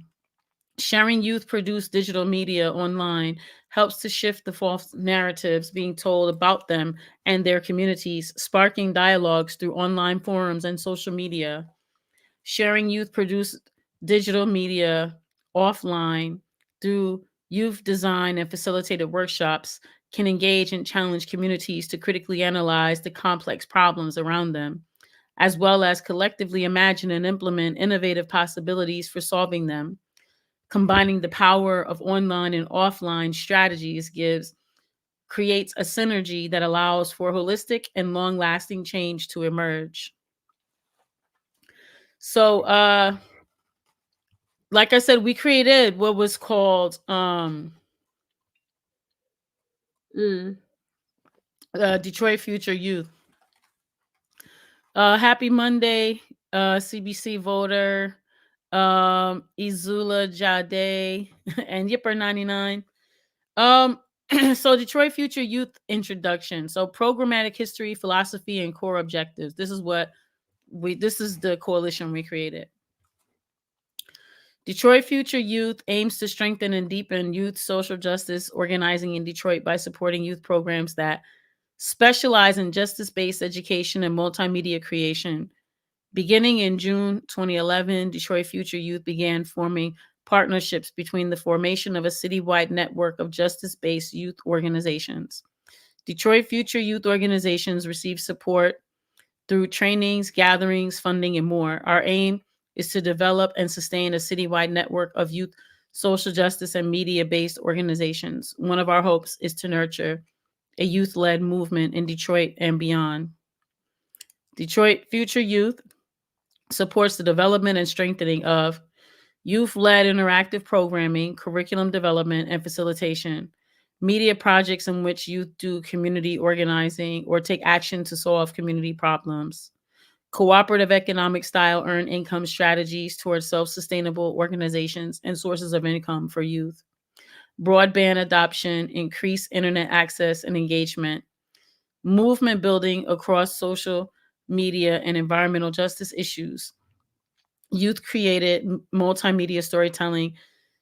Sharing youth produced digital media online helps to shift the false narratives being told about them and their communities, sparking dialogues through online forums and social media. Sharing youth produced digital media offline through youth design and facilitated workshops can engage and challenge communities to critically analyze the complex problems around them, as well as collectively imagine and implement innovative possibilities for solving them. Combining the power of online and offline strategies creates a synergy that allows for holistic and long-lasting change to emerge. So like I said, we created what was called mm, Detroit Future Youth. Happy Monday, CBC voter, Izula Jade, and Yipper99. Um, so Detroit Future Youth introduction. So programmatic history, philosophy, and core objectives. This is the coalition we created. Detroit Future Youth aims to strengthen and deepen youth social justice organizing in Detroit by supporting youth programs that specialize in justice-based education and multimedia creation. Beginning in June 2011, Detroit Future Youth began forming partnerships between the formation of a citywide network of justice-based youth organizations. Detroit Future Youth organizations receive support through trainings, gatherings, funding, and more. Our aim is to develop and sustain a citywide network of youth social justice and media-based organizations. One of our hopes is to nurture a youth-led movement in Detroit and beyond. Detroit Future Youth supports the development and strengthening of youth-led interactive programming, curriculum development, and facilitation, media projects in which youth do community organizing or take action to solve community problems, cooperative economic style earned income strategies towards self-sustainable organizations and sources of income for youth, broadband adoption, increased internet access and engagement, movement building across social media and environmental justice issues, youth created multimedia storytelling,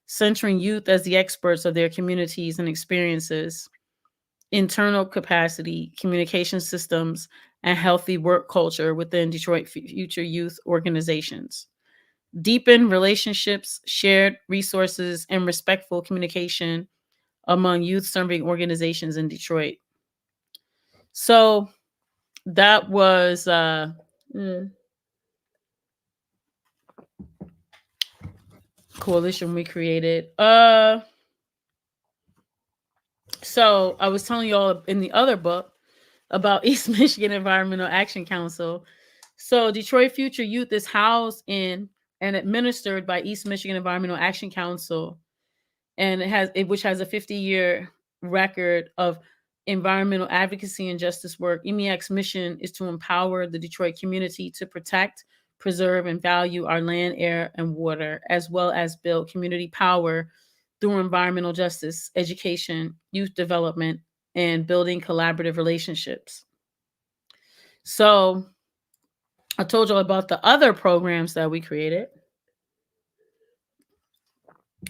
centering youth as the experts of their communities and experiences, internal capacity, communication systems, and healthy work culture within Detroit Future Youth organizations. Deepen relationships, shared resources, and respectful communication among youth serving organizations in Detroit. So that was coalition we created. So I was telling y'all in the other book about East Michigan Environmental Action Council. So Detroit Future Youth is housed in and administered by East Michigan Environmental Action Council, and which has a 50-year record of environmental advocacy and justice work. EMEAC's mission is to empower the Detroit community to protect, preserve, and value our land, air, and water, as well as build community power through environmental justice, education, youth development, and building collaborative relationships. So I told you about the other programs that we created,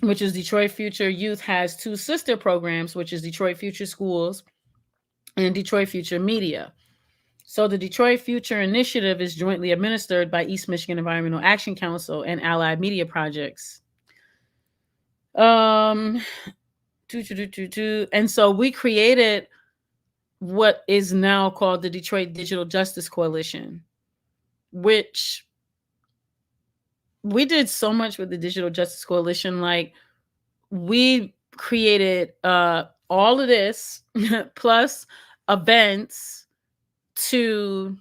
which is Detroit Future Youth has two sister programs, which is Detroit Future Schools and Detroit Future Media. So the Detroit Future Initiative is jointly administered by East Michigan Environmental Action Council and Allied Media Projects. Um, and so we created what is now called the Detroit Digital Justice Coalition, which we did so much with the Digital Justice Coalition. Like, we created all of this plus events to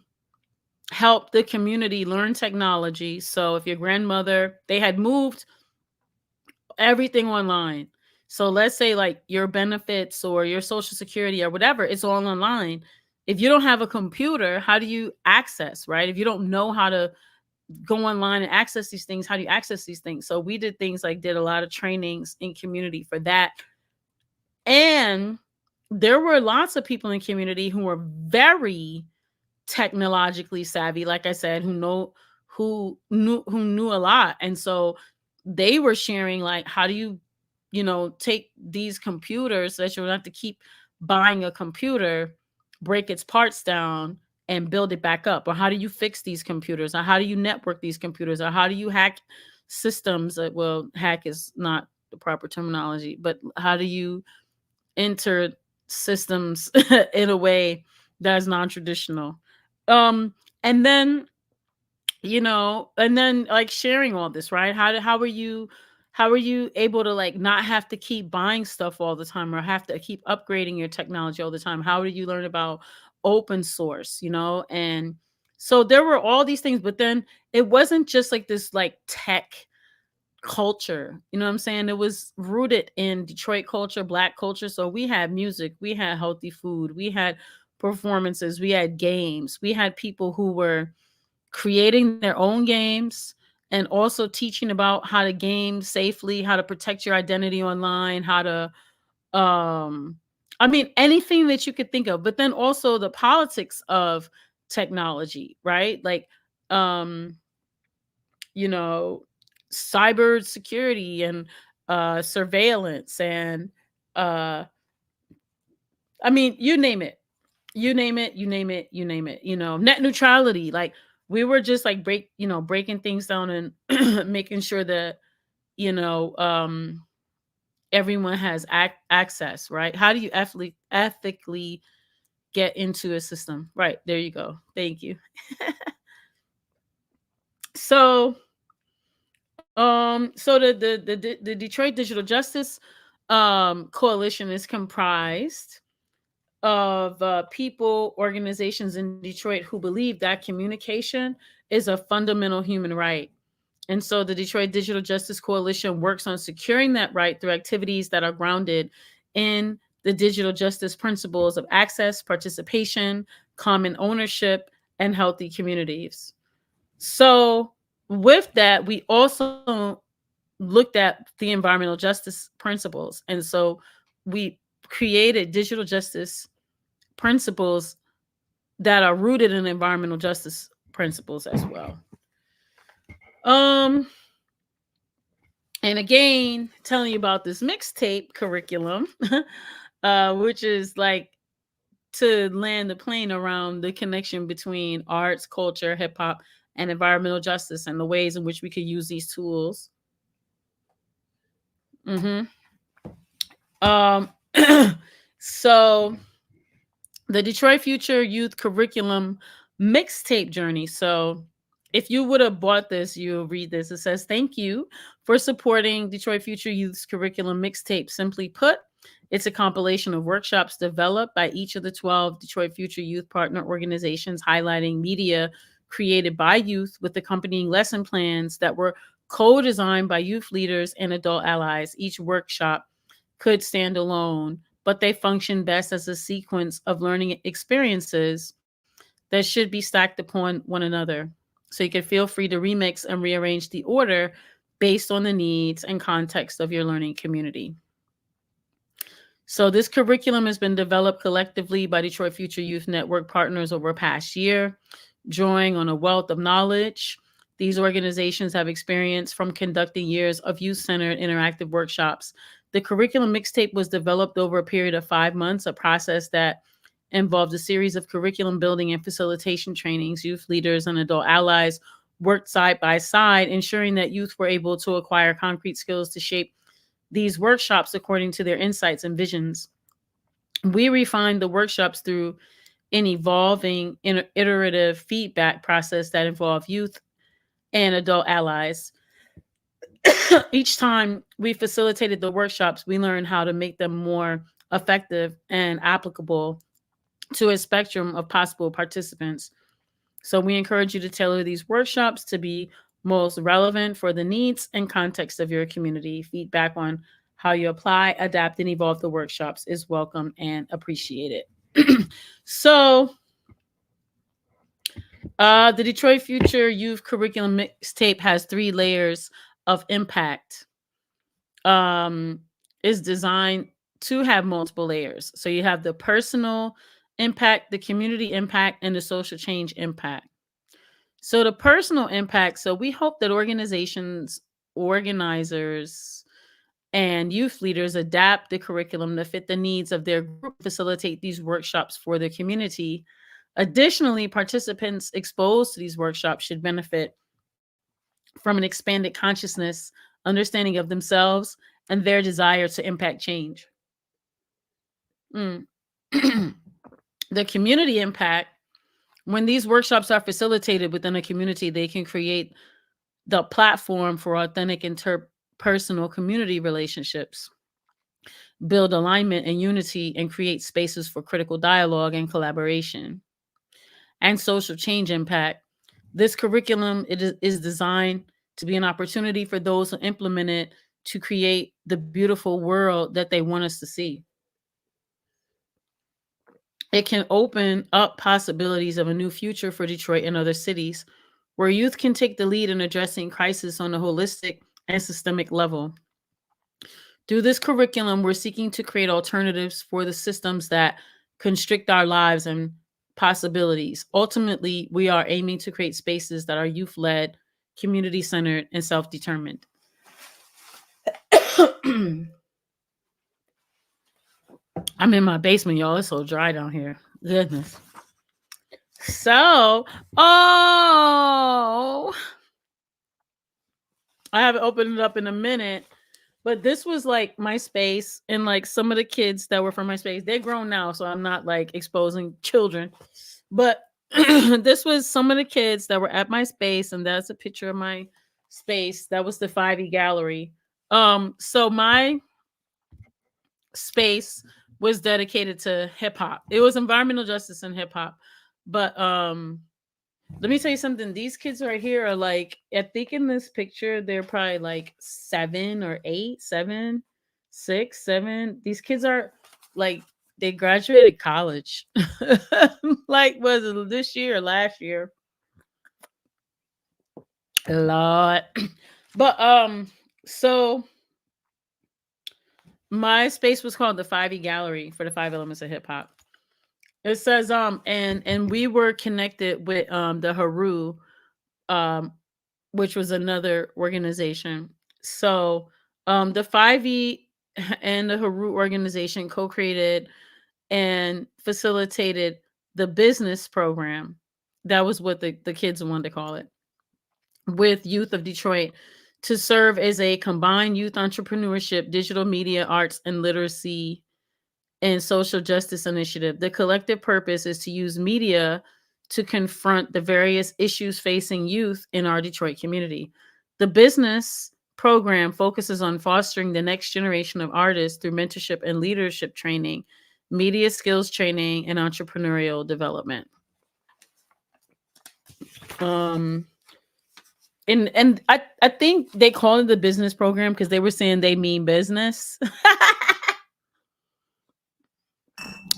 help the community learn technology. So if your grandmother, they had moved everything online. So let's say like your benefits or your social security or whatever, it's all online. If you don't have a computer, how do you access, right? If you don't know how to go online and access these things, how do you access these things? So we did things like did a lot of trainings in community for that. And there were lots of people in community who were very technologically savvy, like I said, who knew a lot. And so they were sharing like, how do you, take these computers so that you don't have to keep buying a computer, break its parts down and build it back up? Or how do you fix these computers? Or how do you network these computers? Or how do you hack systems? Well, hack is not the proper terminology, but how do you enter systems in a way that is non-traditional? um and then like sharing all this, right? How are you able to like not have to keep buying stuff all the time or have to keep upgrading your technology all the time? How do you learn about open source, and so there were all these things, but then it wasn't just like this like tech culture, you know what I'm saying? It was rooted in Detroit culture, black culture. So we had music, we had healthy food, we had performances, we had games, we had people who were creating their own games and also teaching about how to game safely, how to protect your identity online, how to I mean anything that you could think of, but then also the politics of technology, right? Like um you know, cyber security and surveillance and uh, I mean, you name it, you name it, you name it, you name it. Net neutrality. Like we were just like breaking things down and making sure that you know um, everyone has access. Right? How do you ethically get into a system? Right there, you go. Thank you. So so the Detroit Digital Justice Coalition is comprised of people, organizations in Detroit who believe that communication is a fundamental human right. And so the Detroit Digital Justice Coalition works on securing that right through activities that are grounded in the digital justice principles of access, participation, common ownership, and healthy communities. So, with that, we also looked at the environmental justice principles. And so we created digital justice principles that are rooted in environmental justice principles as well. Um, and again, telling you about this mixtape curriculum, which is like to land the plane around the connection between arts, culture, hip hop, and environmental justice and the ways in which we could use these tools. Mm-hmm. Um, so the Detroit Future Youth Curriculum Mixtape Journey. So if you would have bought this, you'll read this. It says, "Thank you for supporting Detroit Future Youth's curriculum mixtape. Simply put, it's a compilation of workshops developed by each of the 12 Detroit Future Youth partner organizations, highlighting media created by youth with accompanying lesson plans that were co-designed by youth leaders and adult allies. Each workshop could stand alone, but they function best as a sequence of learning experiences that should be stacked upon one another. So you can feel free to remix and rearrange the order based on the needs and context of your learning community." So this curriculum has been developed collectively by Detroit Future Youth Network partners over the past year, drawing on a wealth of knowledge these organizations have experienced from conducting years of youth-centered interactive workshops. The curriculum mixtape was developed over a period of 5 months, a process that involved a series of curriculum building and facilitation trainings. Youth leaders and adult allies worked side by side, ensuring that youth were able to acquire concrete skills to shape these workshops according to their insights and visions. We refined the workshops through an evolving iterative feedback process that involved youth and adult allies. Each time we facilitated the workshops, we learned how to make them more effective and applicable to a spectrum of possible participants. So we encourage you to tailor these workshops to be most relevant for the needs and context of your community. Feedback on how you apply, adapt, and evolve the workshops is welcome and appreciated. So, the Detroit Future Youth Curriculum Mixtape has 3 layers of impact. Is designed to have multiple layers. So you have the personal impact, the community impact, and the social change impact. So the personal impact, so we hope that organizations, organizers, and youth leaders adapt the curriculum to fit the needs of their group, facilitate these workshops for their community. Additionally, participants exposed to these workshops should benefit from an expanded consciousness, understanding of themselves, and their desire to impact change. Mm. The community impact, when these workshops are facilitated within a community, they can create the platform for authentic interpersonal community relationships, build alignment and unity, and create spaces for critical dialogue and collaboration. And social change impact. This curriculum is designed to be an opportunity for those who implement it to create the beautiful world that they want us to see. It can open up possibilities of a new future for Detroit and other cities where youth can take the lead in addressing crisis on a holistic and systemic level. Through this curriculum, we're seeking to create alternatives for the systems that constrict our lives and possibilities. Ultimately, we are aiming to create spaces that are youth led, community centered, and self determined. I'm in my basement, y'all. It's so dry down here. Goodness. So, I haven't opened it up in a minute, but this was like my space, and like some of the kids that were from my space, they're grown now, so I'm not like exposing children. But this was some of the kids that were at my space, and that's a picture of my space. That was the 5E gallery. So my space was dedicated to hip hop. It was environmental justice and hip hop. But let me tell you something. These kids right here are like, I think in this picture, they're probably like 7 or 8, 7, 6, 7. These kids are like, they graduated college. Like, was it this year or last year? A lot. But so my space was called the 5E Gallery for the 5 elements of hip hop. It says and we were connected with the Haru, which was another organization. So the 5E and the Haru organization co-created and facilitated the business program. That was what the kids wanted to call it, with Youth of Detroit, to serve as a combined youth entrepreneurship, digital media, arts, and literacy and social justice initiative. The collective purpose is to use media to confront the various issues facing youth in our Detroit community. The business program focuses on fostering the next generation of artists through mentorship and leadership training, media skills training, and entrepreneurial development. And I think they call it the business program because they were saying they mean business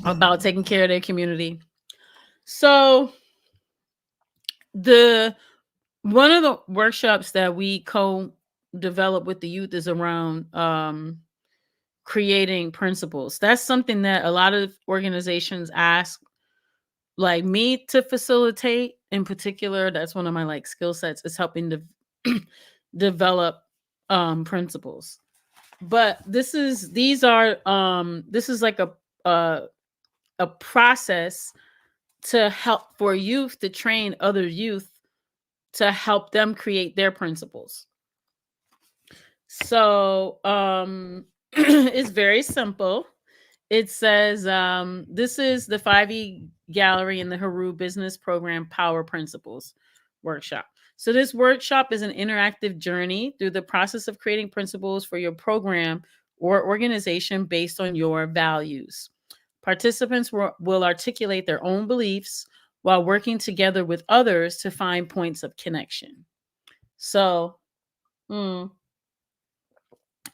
about taking care of their community. So the one of the workshops that we co-develop with the youth is around creating principles. That's something that a lot of organizations ask like me to facilitate. In particular, that's one of my like skill sets, is helping to develop principles. But this is like a a process to help for youth to train other youth to help them create their principles. So it's very simple. It says this is the 5E Gallery in the Haru Business Program Power Principles workshop. So this workshop is an interactive journey through the process of creating principles for your program or organization based on your values. Participants will articulate their own beliefs while working together with others to find points of connection. So,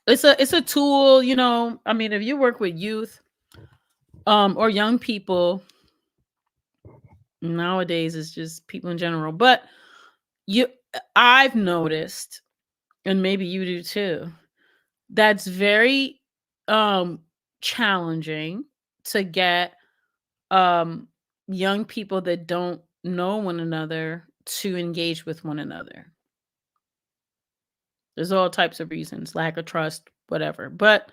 it's a tool, you know. I mean, if you work with youth or young people, nowadays it's just people in general, but you I've noticed, and maybe you do too, that's very challenging to get um young people that don't know one another to engage with one another. There's all types of reasons, lack of trust, whatever. But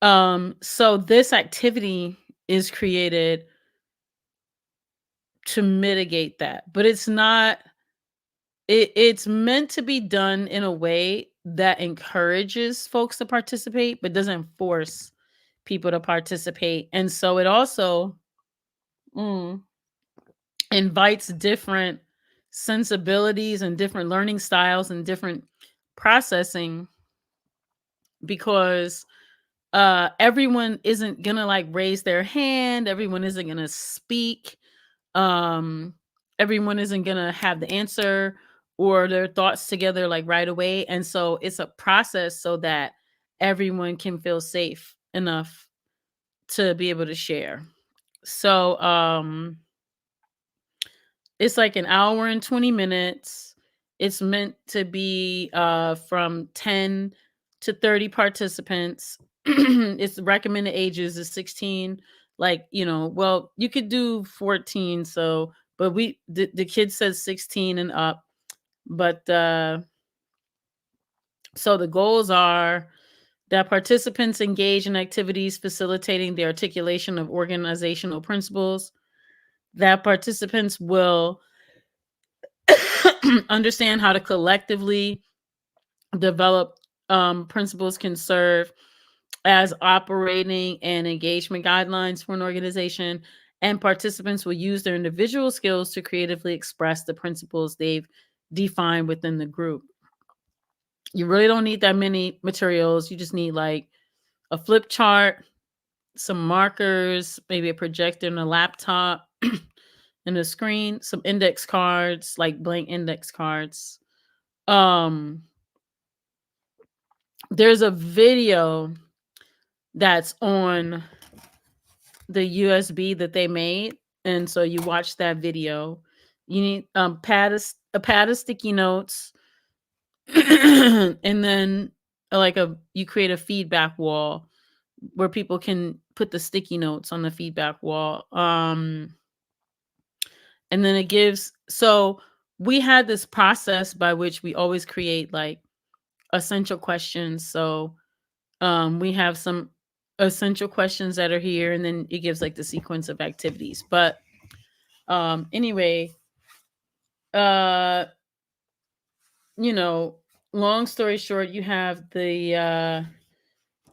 so this activity is created to mitigate that. But it's meant to be done in a way that encourages folks to participate but doesn't force people to participate. And so it also mm, invites different sensibilities and different learning styles and different processing, because everyone isn't gonna like raise their hand, everyone isn't gonna speak, um everyone isn't gonna have the answer or their thoughts together like right away. And so it's a process so that everyone can feel safe enough to be able to share. So it's like an hour and 20 minutes. It's meant to be from 10 to 30 participants. Its recommended ages is 16. Like, you know, well, you could do 14. So, but the kid says 16 and up. But so the goals are that participants engage in activities facilitating the articulation of organizational principles, that participants will understand how to collectively develop principles can serve as operating and engagement guidelines for an organization, and participants will use their individual skills to creatively express the principles they've defined within the group. You really don't need that many materials. You just need like a flip chart, some markers, maybe a projector and a laptop and a screen, some index cards, like blank index cards. Um there's a video that's on the USB that they made, and so you watch that video. You need a pad of sticky notes, and then you create a feedback wall where people can put the sticky notes on the feedback wall. And then it gives, so we had this process by which we always create like essential questions. So we have some essential questions that are here, and then it gives like the sequence of activities. But anyway, uh, you know, long story short, you have the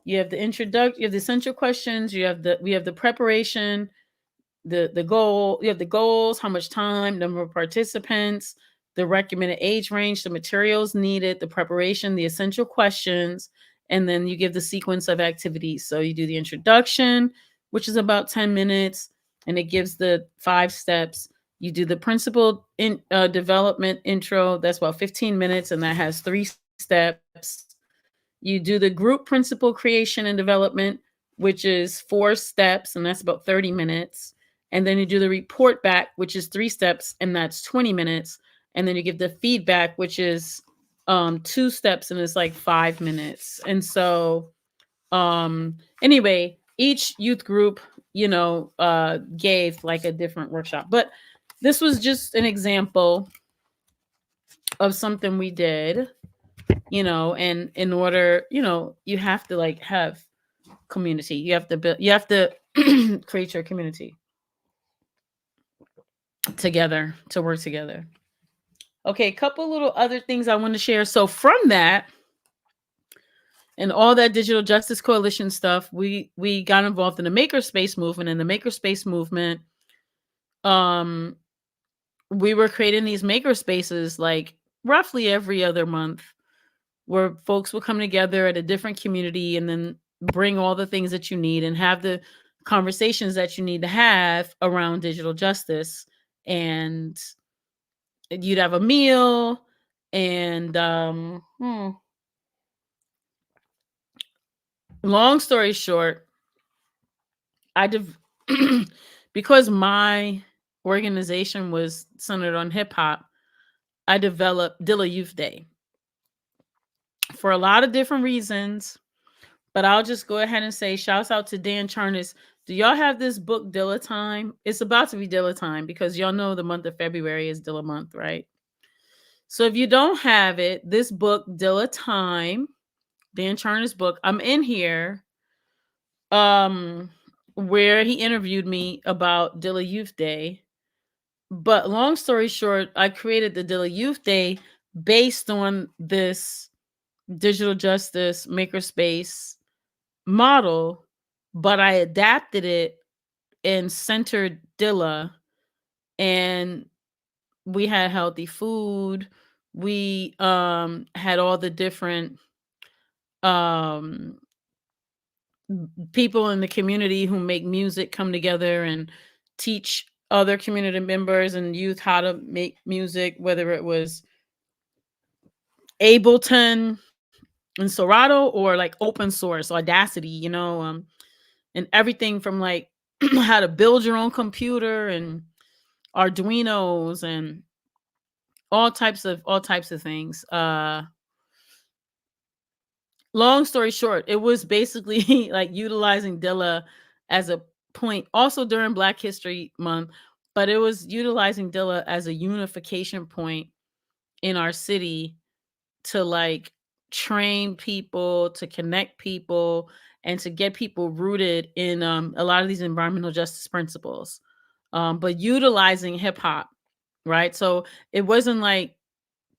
introduction, you have the essential questions, we have the preparation, the goal, you have the goals, how much time, number of participants, the recommended age range, the materials needed, the preparation, the essential questions, and then you give the sequence of activities. So you do the introduction, which is about 10 minutes, and it gives the 5 steps. You do the principal development intro, that's about 15 minutes, and that has 3 steps. You do the group principle creation and development, which is 4 steps, and that's about 30 minutes. And then you do the report back, which is 3 steps, and that's 20 minutes. And then you give the feedback, which is 2 steps, and it's like 5 minutes. And so anyway, each youth group, gave like a different workshop. But this was just an example of something we did, and in order, you have to like have community. You have to build, you have to create your community. together to work together. Okay, a couple little other things I want to share. So from that and all that digital justice coalition stuff, we got involved in the makerspace movement. And the makerspace movement, um, we were creating these makerspaces like roughly every other month, where folks will come together at a different community and then bring all the things that you need and have the conversations that you need to have around digital justice. And you'd have a meal and long story short, I div- because my organization was centered on hip hop, I developed Dilla Youth Day for a lot of different reasons. But I'll just go ahead and say, shouts out to Dan Charnas. Do y'all have this book, Dilla Time? It's about to be Dilla Time because y'all know the month of February is Dilla month, right? So if you don't have it, this book, Dilla Time, Dan Charnas' book, I'm in here, um, where he interviewed me about Dilla Youth Day. But long story short, I created the Dilla Youth Day based on this digital justice makerspace model, but I adapted it and centered Dilla, and we had healthy food. We had all the different um people in the community who make music come together and teach other community members and youth how to make music, whether it was Ableton and Serato or like open source Audacity, and everything from like how to build your own computer and Arduinos and all types of things. Long story short, it was basically like utilizing Dilla as a point, also during Black History Month, but it was utilizing Dilla as a unification point in our city to like train people, to connect people, and to get people rooted in a lot of these environmental justice principles, but utilizing hip hop, right? So it wasn't like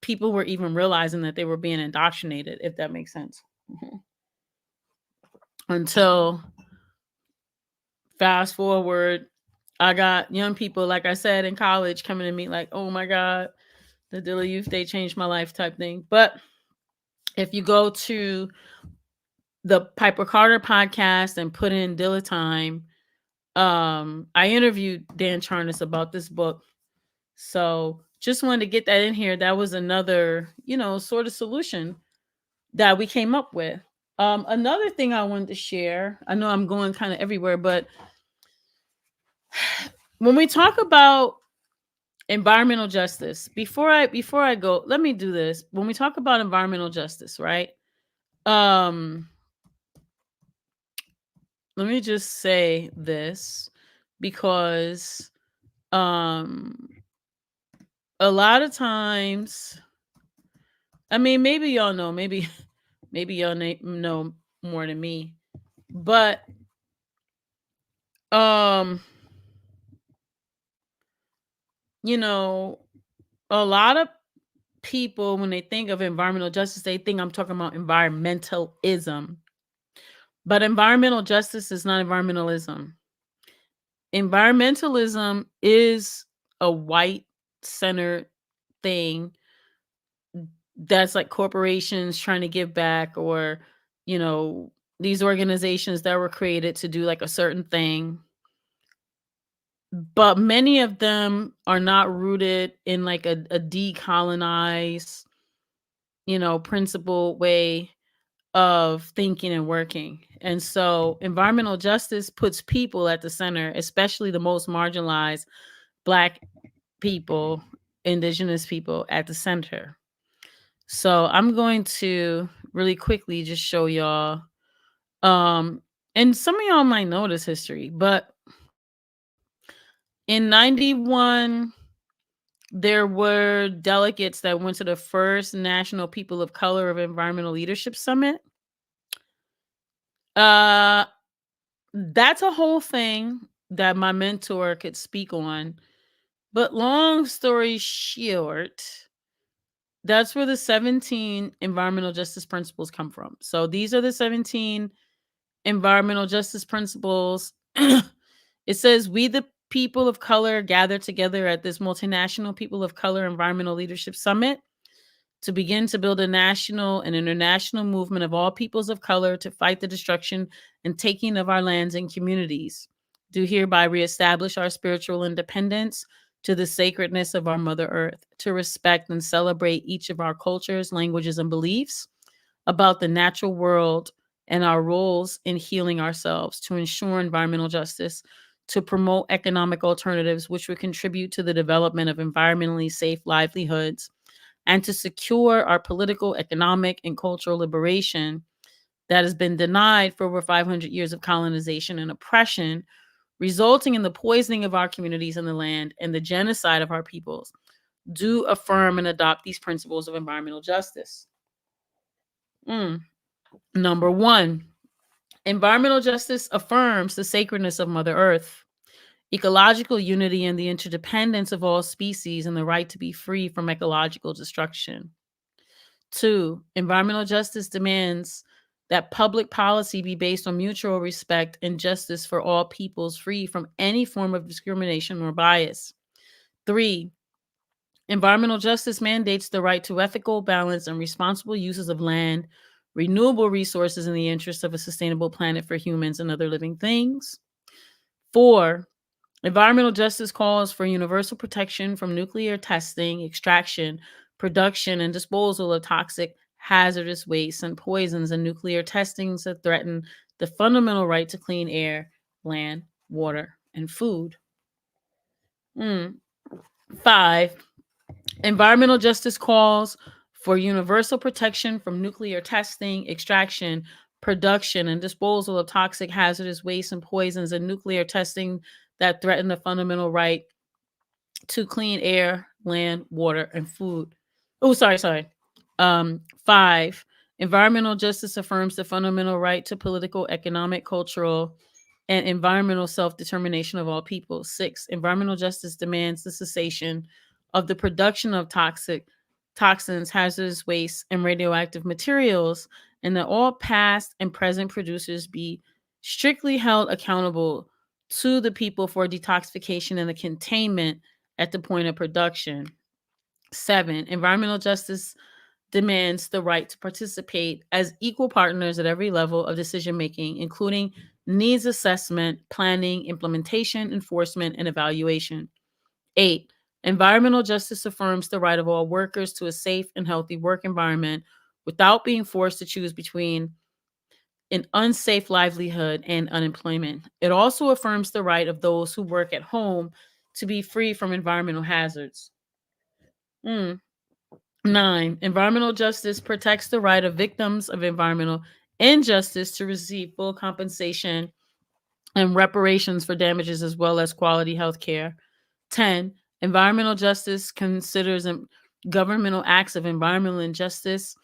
people were even realizing that they were being indoctrinated, if that makes sense. Mhm. Until fast forward, I got young people, like I said, in college coming to me like, oh my God, the Dilla Youth Day changed my life type thing. But if you go to the Piper Carter podcast and put in Dilla Time, I interviewed Dan Charnas about this book. So just wanted to get that in here. That was another, sort of solution that we came up with. Another thing I wanted to share, I know I'm going kind of everywhere, but when we talk about environmental justice, before I go, let me do this. When we talk about environmental justice, right? Um, let me just say this because um a lot of times, I mean, maybe y'all know, maybe y'all know more than me, but um you know a lot of people, when they think of environmental justice, they think I'm talking about environmentalism. But environmental justice is not environmentalism. Environmentalism is a white centered thing that's like corporations trying to give back, or you know these organizations that were created to do like a certain thing, but many of them are not rooted in like a decolonized, principled way of thinking and working. And so environmental justice puts people at the center, especially the most marginalized Black people, indigenous people at the center. So I'm going to really quickly just show y'all, and some of y'all might know this history, but in 91 there were delegates that went to the first National People of Color of Environmental Leadership Summit. uh that's a whole thing that my mentor could speak on, But long story short, that's where the 17 environmental justice principles come from. So these are the 17 environmental justice principles. It says, we, the people of color, gather together at this multinational People of Color Environmental Leadership Summit to begin to build a national and international movement of all peoples of color to fight the destruction and taking of our lands and communities. Do hereby reestablish our spiritual independence to the sacredness of our Mother Earth, to respect and celebrate each of our cultures, languages, and beliefs about the natural world and our roles in healing ourselves, to ensure environmental justice, to promote economic alternatives which would contribute to the development of environmentally safe livelihoods, and to secure our political, economic, and cultural liberation that has been denied for over 500 years of colonization and oppression, resulting in the poisoning of our communities and the land and the genocide of our peoples. Do affirm and adopt these principles of environmental justice. Number one, environmental justice affirms the sacredness of Mother Earth, ecological unity and the interdependence of all species, and the right to be free from ecological destruction. Two, environmental justice demands that public policy be based on mutual respect and justice for all peoples, free from any form of discrimination or bias. Three, environmental justice mandates the right to ethical, balanced, and responsible uses of land, renewable resources in the interest of a sustainable planet for humans and other living things. Four, environmental justice calls for universal protection from nuclear testing, extraction, production, and disposal of toxic, hazardous wastes and poisons, and nuclear testings that threaten the fundamental right to clean air, land, water, and food. 5. Environmental justice calls for universal protection from nuclear testing, extraction, production, and disposal of toxic, hazardous wastes and poisons, and nuclear testing that threaten the fundamental right to clean air, land, water, and food. Oh, sorry. 5. Environmental justice affirms the fundamental right to political, economic, cultural, and environmental self-determination of all people. 6. Environmental justice demands the cessation of the production of toxins, hazardous waste, and radioactive materials, and that all past and present producers be strictly held accountable to the people for detoxification and the containment at the point of production. 7. Environmental justice demands the right to participate as equal partners at every level of decision making, including needs assessment, planning, implementation, enforcement, and evaluation. 8. Environmental justice affirms the right of all workers to a safe and healthy work environment without being forced to choose between an unsafe livelihood and unemployment. It also affirms the right of those who work at home to be free from environmental hazards. 9. Environmental justice protects the right of victims of environmental injustice to receive full compensation and reparations for damages as well as quality health care. 10. Environmental justice considers governmental acts of environmental injustice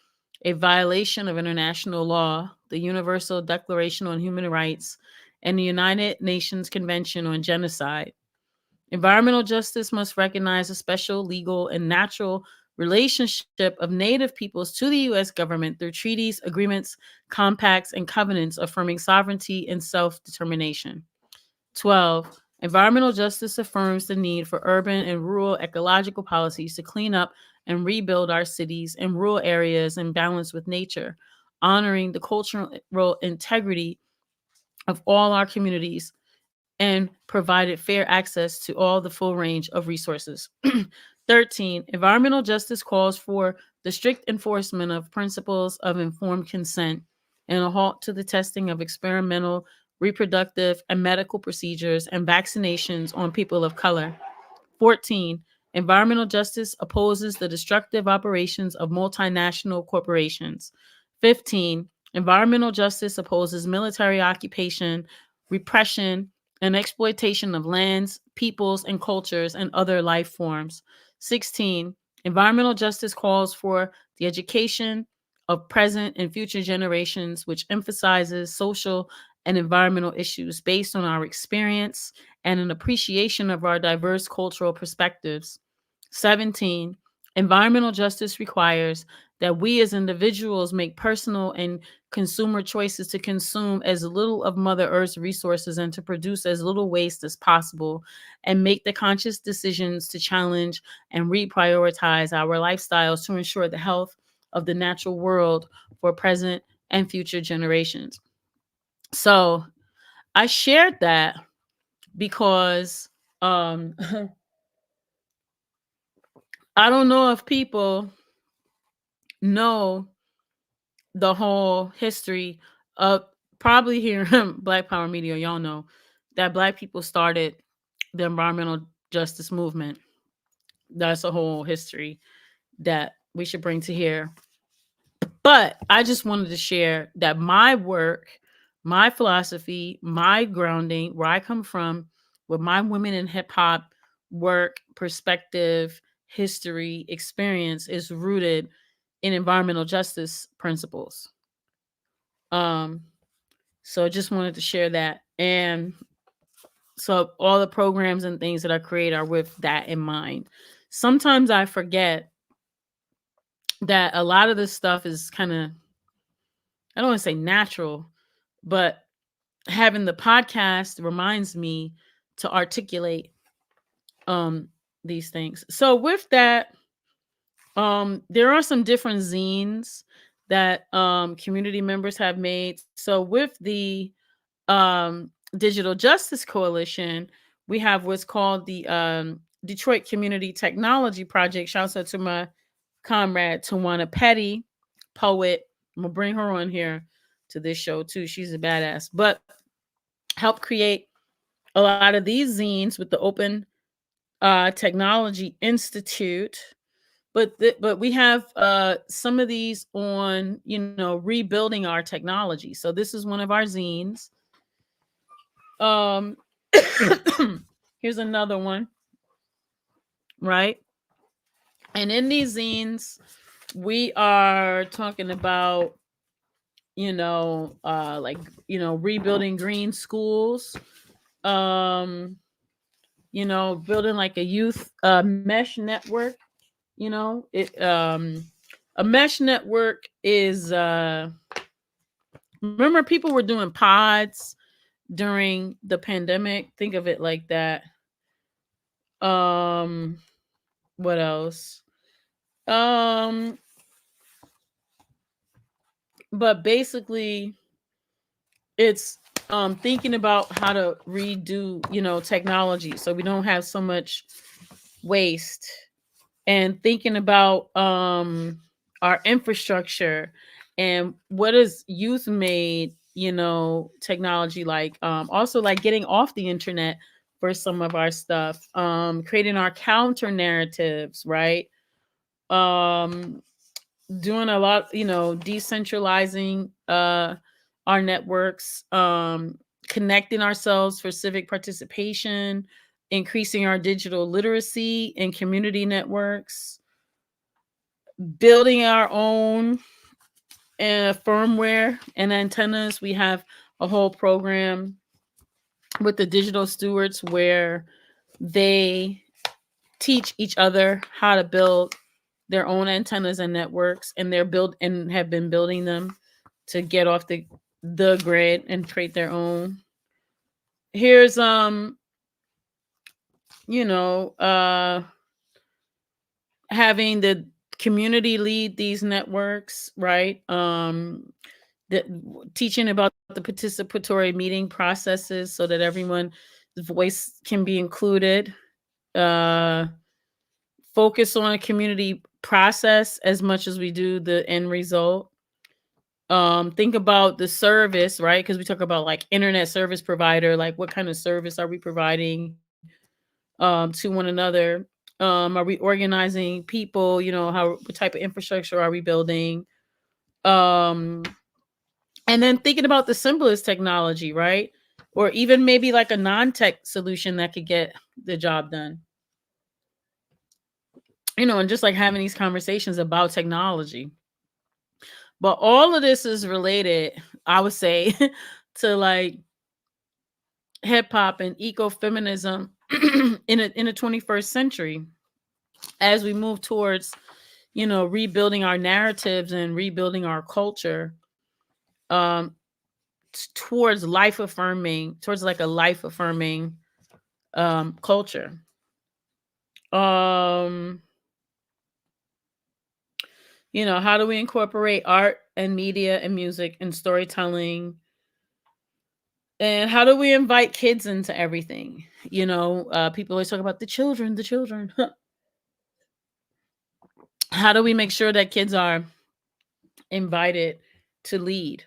a violation of international law, the Universal Declaration on Human Rights, and the United Nations Convention on Genocide. Environmental justice must recognize a special legal and natural relationship of Native peoples to the U.S. government through treaties, agreements, compacts, and covenants affirming sovereignty and self-determination. 12. Environmental justice affirms the need for urban and rural ecological policies to clean up and rebuild our cities and rural areas in balance with nature, honoring the cultural integrity of all our communities and provided fair access to all the full range of resources. 13. Environmental justice calls for the strict enforcement of principles of informed consent and a halt to the testing of experimental, reproductive, and medical procedures and vaccinations on people of color. 14. Environmental justice opposes the destructive operations of multinational corporations. 15. Environmental justice opposes military occupation, repression, and exploitation of lands, peoples, and cultures and other life forms. 16. Environmental justice calls for the education of present and future generations, which emphasizes social and environmental issues based on our experience and an appreciation of our diverse cultural perspectives. 17, environmental justice requires that we as individuals make personal and consumer choices to consume as little of Mother Earth's resources and to produce as little waste as possible, and make the conscious decisions to challenge and reprioritize our lifestyles to ensure the health of the natural world for present and future generations. So I shared that because I don't know if people know the whole history of, probably here in Black Power Media, y'all know that Black people started the environmental justice movement. That's a whole history that we should bring to here. But I just wanted to share that my work, my philosophy, my grounding, where I come from, with my women in hip hop work, perspective, history, experience is rooted in environmental justice principles. Um, so I just wanted to share that. And so all the programs and things that I create are with that in mind. Sometimes I forget that a lot of this stuff is kind of, I don't want to say natural, but having the podcast reminds me to articulate um these things. So with that, there are some different zines that community members have made. So with the Digital Justice Coalition, we have what's called the Detroit Community Technology Project. Shouts out to my comrade Tawana Petty, poet. I'm gonna bring her on here to this show too. She's a badass. But help create a lot of these zines with the Open Technology Institute. But we have some of these on, rebuilding our technology. So this is one of our zines. Um, here's another one, right? And in these zines, we are talking about, rebuilding green schools, um, building like a youth mesh network. A mesh network is remember people were doing pods during the pandemic. Think of it like that. Um, what else? Um, but basically, it's thinking about how to redo, technology so we don't have so much waste, and thinking about our infrastructure and what is youth made, technology, like also like getting off the internet for some of our stuff, creating our counter narratives, right? um Doing a lot, decentralizing our networks, connecting ourselves for civic participation, increasing our digital literacy and community networks, building our own firmware and antennas. We have a whole program with the digital stewards where they teach each other how to build their own antennas and networks, and they're built and have been building them to get off the grid and create their own. Here's you know having the community lead these networks, right? The, teaching about the participatory meeting processes so that everyone's voice can be included. uh Focus on a community process as much as we do the end result. Think about the service, right? Because we talk about like internet service provider, like what kind of service are we providing to one another? Are we organizing people? What type of infrastructure are we building? um and then thinking about the simplest technology, right? Or even maybe like a non-tech solution that could get the job done. And just like having these conversations about technology. But all of this is related, I would say, to like hip hop and ecofeminism in the 21st century as we move towards, rebuilding our narratives and rebuilding our culture, um towards life affirming, towards like a life affirming culture. um how do we incorporate art and media and music and storytelling, and how do we invite kids into everything? People always talk about the children. How do we make sure that kids are invited to lead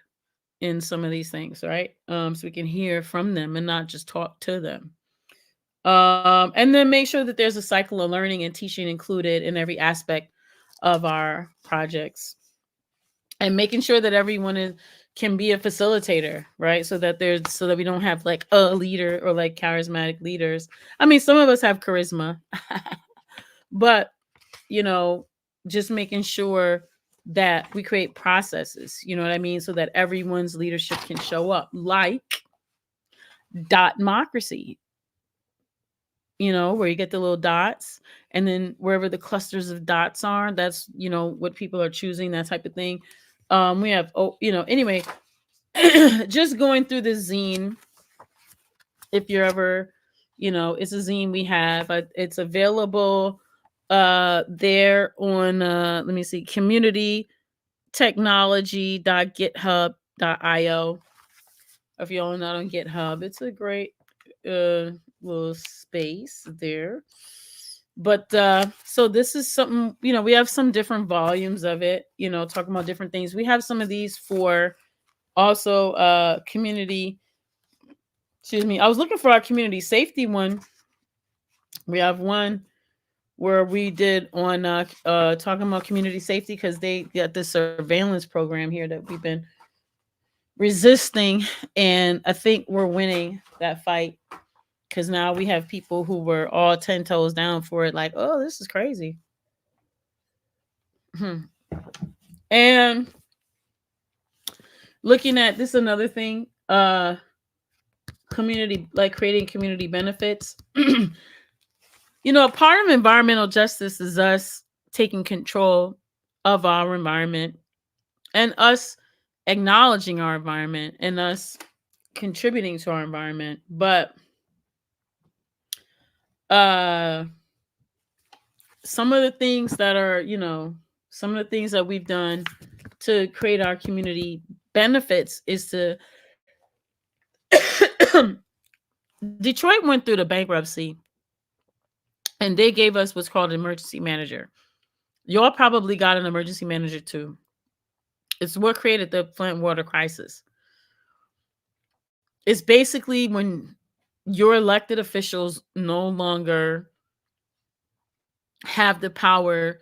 in some of these things, right? So we can hear from them and not just talk to them. And then make sure that there's a cycle of learning and teaching included in every aspect of our projects, and making sure that everyone can be a facilitator, right? So that we don't have like a leader or like charismatic leaders. I mean, some of us have charisma, but you know, just making sure that we create processes, you know what I mean, so that everyone's leadership can show up, like dot democracy, where you get the little dots, and then wherever the clusters of dots are, that's what people are choosing, that type of thing. We have, anyway, just going through the zine. If you're ever, it's a zine we have. It's available there on let me see, community technology.github.io. If y'all not on GitHub, it's a great little space there. But so this is something, we have some different volumes of it, talking about different things. We have some of these for also community, excuse me, I was looking for our community safety one. We have one where we did on talking about community safety, because they got this surveillance program here that we've been resisting, and I think we're winning that fight, because now we have people who were all 10 toes down for it, like, oh, this is crazy. And looking at this, another thing, community, like creating community benefits. A part of environmental justice is us taking control of our environment, and us acknowledging our environment, and us contributing to our environment. But uh some of the things that are, some of the things that we've done to create our community benefits is to Detroit went through the bankruptcy, and they gave us what's called an emergency manager. Y'all probably got an emergency manager too. It's what created the Flint water crisis. It's basically when your elected officials no longer have the power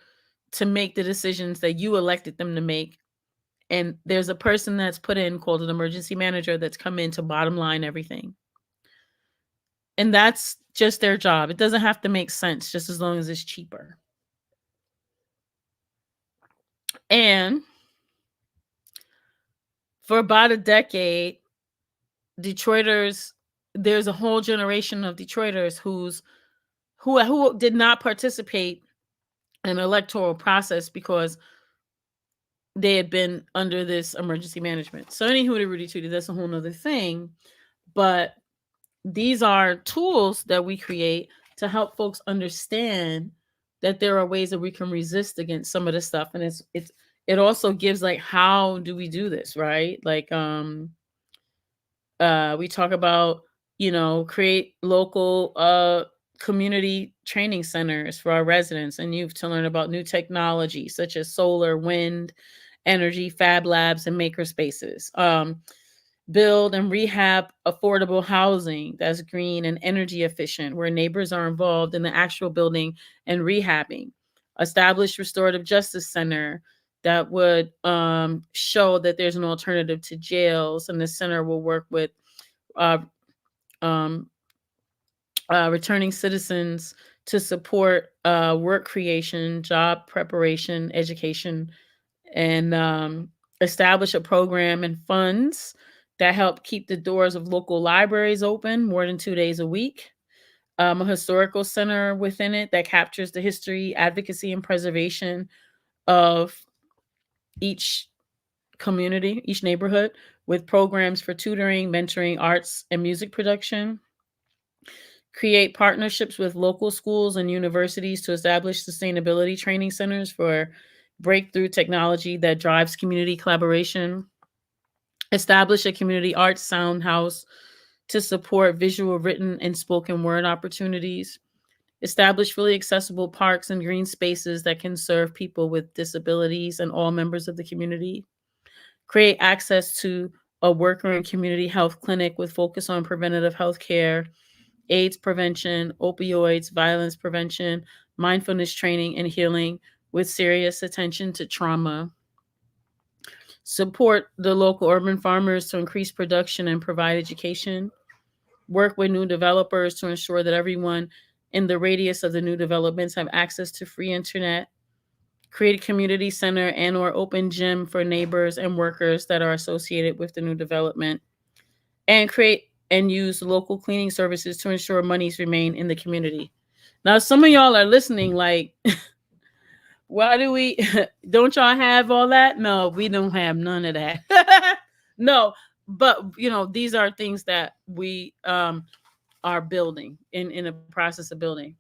to make the decisions that you elected them to make. And there's a person that's put in called an emergency manager that's come in to bottom line everything. And that's just their job. It doesn't have to make sense, just as long as it's cheaper. And for about a decade, Detroiters, there's a whole generation of Detroiters who did not participate in the electoral process because they had been under this emergency management. So anywho, the Rudy Tootie, that's a whole nother thing. But these are tools that we create to help folks understand that there are ways that we can resist against some of this stuff. And it also gives, like, how do we do this, right? Like we talk about, create local community training centers for our residents and youth to learn about new technology such as solar, wind, energy, fab labs, and maker spaces. Build and rehab affordable housing that's green and energy efficient, where neighbors are involved in the actual building and rehabbing. Establish restorative justice center that would show that there's an alternative to jails, and the center will work with uh, um, returning citizens to support work creation, job preparation, education, and establish a program and funds that help keep the doors of local libraries open more than 2 days a week. A historical center within it that captures the history, advocacy, and preservation of each community, each neighborhood, with programs for tutoring, mentoring, arts, and music production. Create partnerships with local schools and universities to establish sustainability training centers for breakthrough technology that drives community collaboration. Establish a community arts sound house to support visual, written, and spoken word opportunities. Establish fully accessible parks and green spaces that can serve people with disabilities and all members of the community. Create access to a worker and community health clinic with focus on preventative health care, AIDS prevention, opioids, violence prevention, mindfulness training, and healing with serious attention to trauma. Support the local urban farmers to increase production and provide education. Work with new developers to ensure that everyone in the radius of the new developments have access to free internet. Create a community center and or open gym for neighbors and workers that are associated with the new development. And create and use local cleaning services to ensure monies remain in the community. Now, some of y'all are listening like, why do we, don't y'all have all that? No, we don't have none of that. No, but these are things that we are building in a process of building.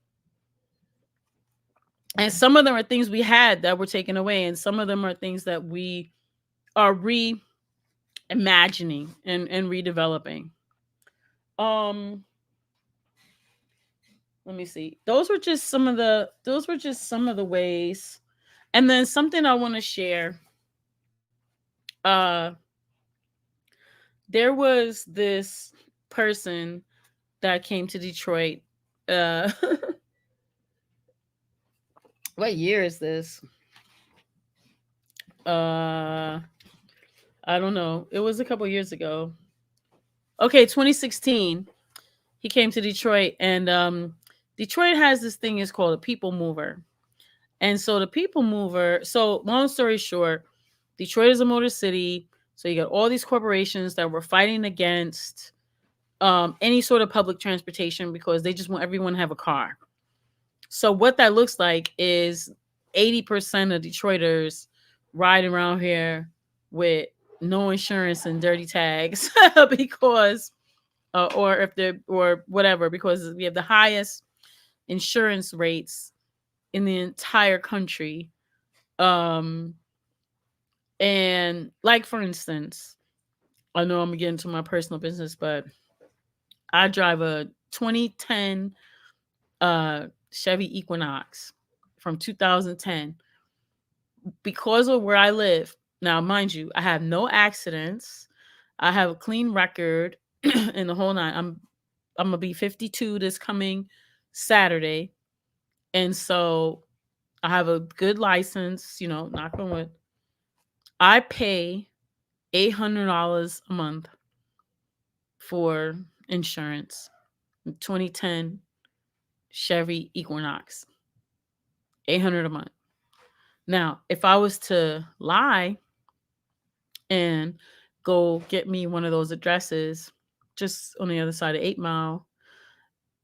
And some of them are things we had that were taken away, and some of them are things that we are reimagining and redeveloping. Um, Let me see. Those were just some of the ways. And then something I want to share. Uh there was this person that came to Detroit. Uh what year is this? Uh I don't know. It was a couple years ago. Okay, 2016. He came to Detroit, and Detroit has this thing is called a people mover. And so the people mover, so long story short, Detroit is a motor city. So you got all these corporations that were fighting against any sort of public transportation because they just want everyone to have a car. So what that looks like is 80% of Detroiters riding around here with no insurance and dirty tags because or if they're or whatever, because we have the highest insurance rates in the entire country. Um, and like for instance, I know I'm gonna get into my personal business, but I drive a 2010 Chevy Equinox from 2010 because of where I live. Now, mind you, I have no accidents. I have a clean record in the whole nine. I'm gonna be 52 this coming Saturday, and so I have a good license. Knock on wood. I pay $800 a month for insurance. 2010 Chevy Equinox, 800 a month. Now, if I was to lie and go get me one of those addresses just on the other side of 8 Mile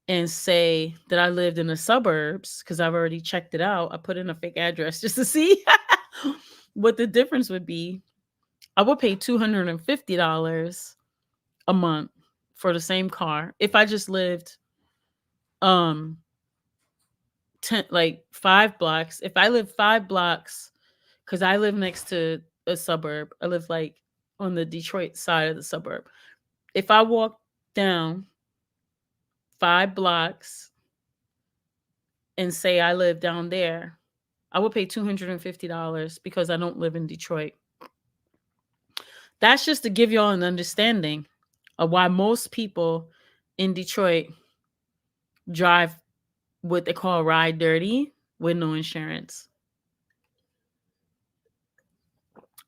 and say that I lived in the suburbs, because I've already checked it out, I put in a fake address just to see what the difference would be. I would pay $250 a month for the same car if I just lived 10, like 5 blocks. If I live 5 blocks, because I live next to a suburb, I live like on the Detroit side of the suburb. If I walk down 5 blocks and say I live down there, I would pay $250 because I don't live in Detroit. That's just to give y'all an understanding of why most people in Detroit drive what they call ride dirty with no insurance.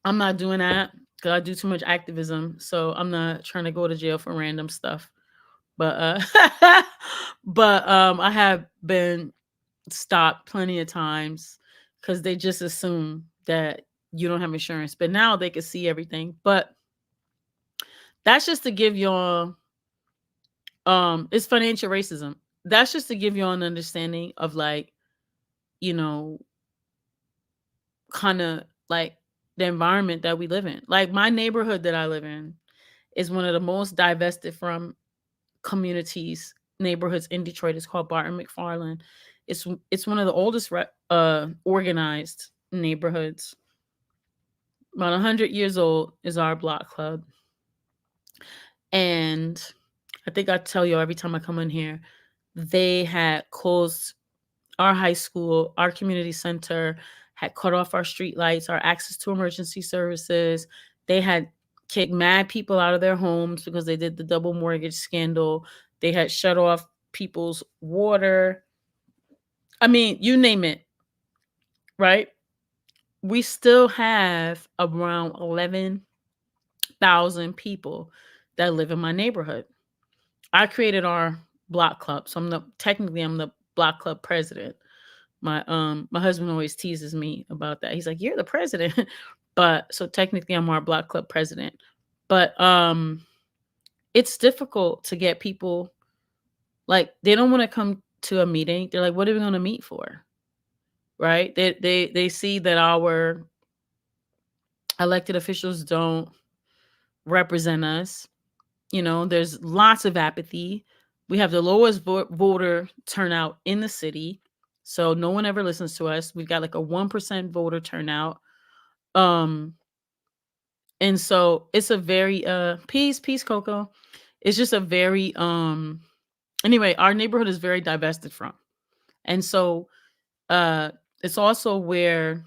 I'm not doing that because I do too much activism. So I'm not trying to go to jail for random stuff. But I have been stopped plenty of times because they just assume that you don't have insurance. But now they can see everything. But That's just to give y'all it's financial racism. That's just to give you an understanding of like, you know, kind of like the environment that we live in. Like my neighborhood that I live in is one of the most divested from communities, neighborhoods in Detroit. It's called Barton McFarland. It's one of the oldest organized neighborhoods. About 100 years old is our block club. And I think I tell you every time I come in here, they had closed our high school, our community center, had cut off our street lights, our access to emergency services. They had kicked mad people out of their homes because they did the double mortgage scandal. They had shut off people's water. I mean, you name it, right? We still have around 11,000 people that live in my neighborhood. I created our block club. So I'm the block club president. My husband always teases me about that. He's like, "You're the president." But so technically I'm our block club president. But it's difficult to get people, like, they don't want to come to a meeting. They're like, "What are we going to meet for?" Right? They see that our elected officials don't represent us. There's lots of apathy. We have the lowest voter turnout in the city. So no one ever listens to us. We've got like a 1% voter turnout. Um and so it's a very peace Coco. It's just a very anyway, our neighborhood is very divested from. And so it's also where,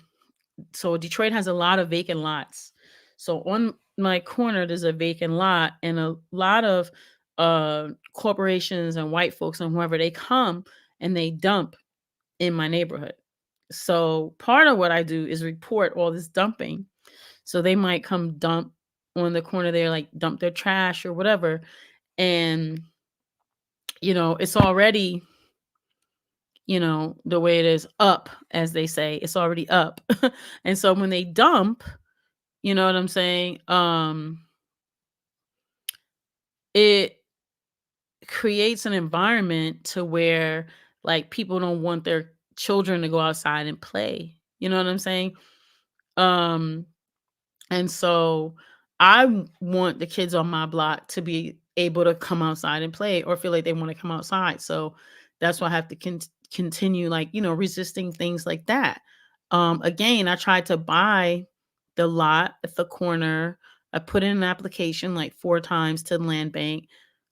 so Detroit has a lot of vacant lots. So on my corner, there's a vacant lot, and a lot of corporations and white folks and whoever, they come and they dump in my neighborhood. So part of what I do is report all this dumping. So they might come dump on the corner there, like dump their trash or whatever. And, it's already, the way it is up, as they say, it's already up. And so when they dump, you know what I'm saying? It creates an environment to where like people don't want their children to go outside and play. You know what I'm saying? Um and so want the kids on my block to be able to come outside and play or feel like they want to come outside. So that's why I have to continue, like, resisting things like that. Again, I tried to buy the lot at the corner. I put in an application like 4 times to the land bank.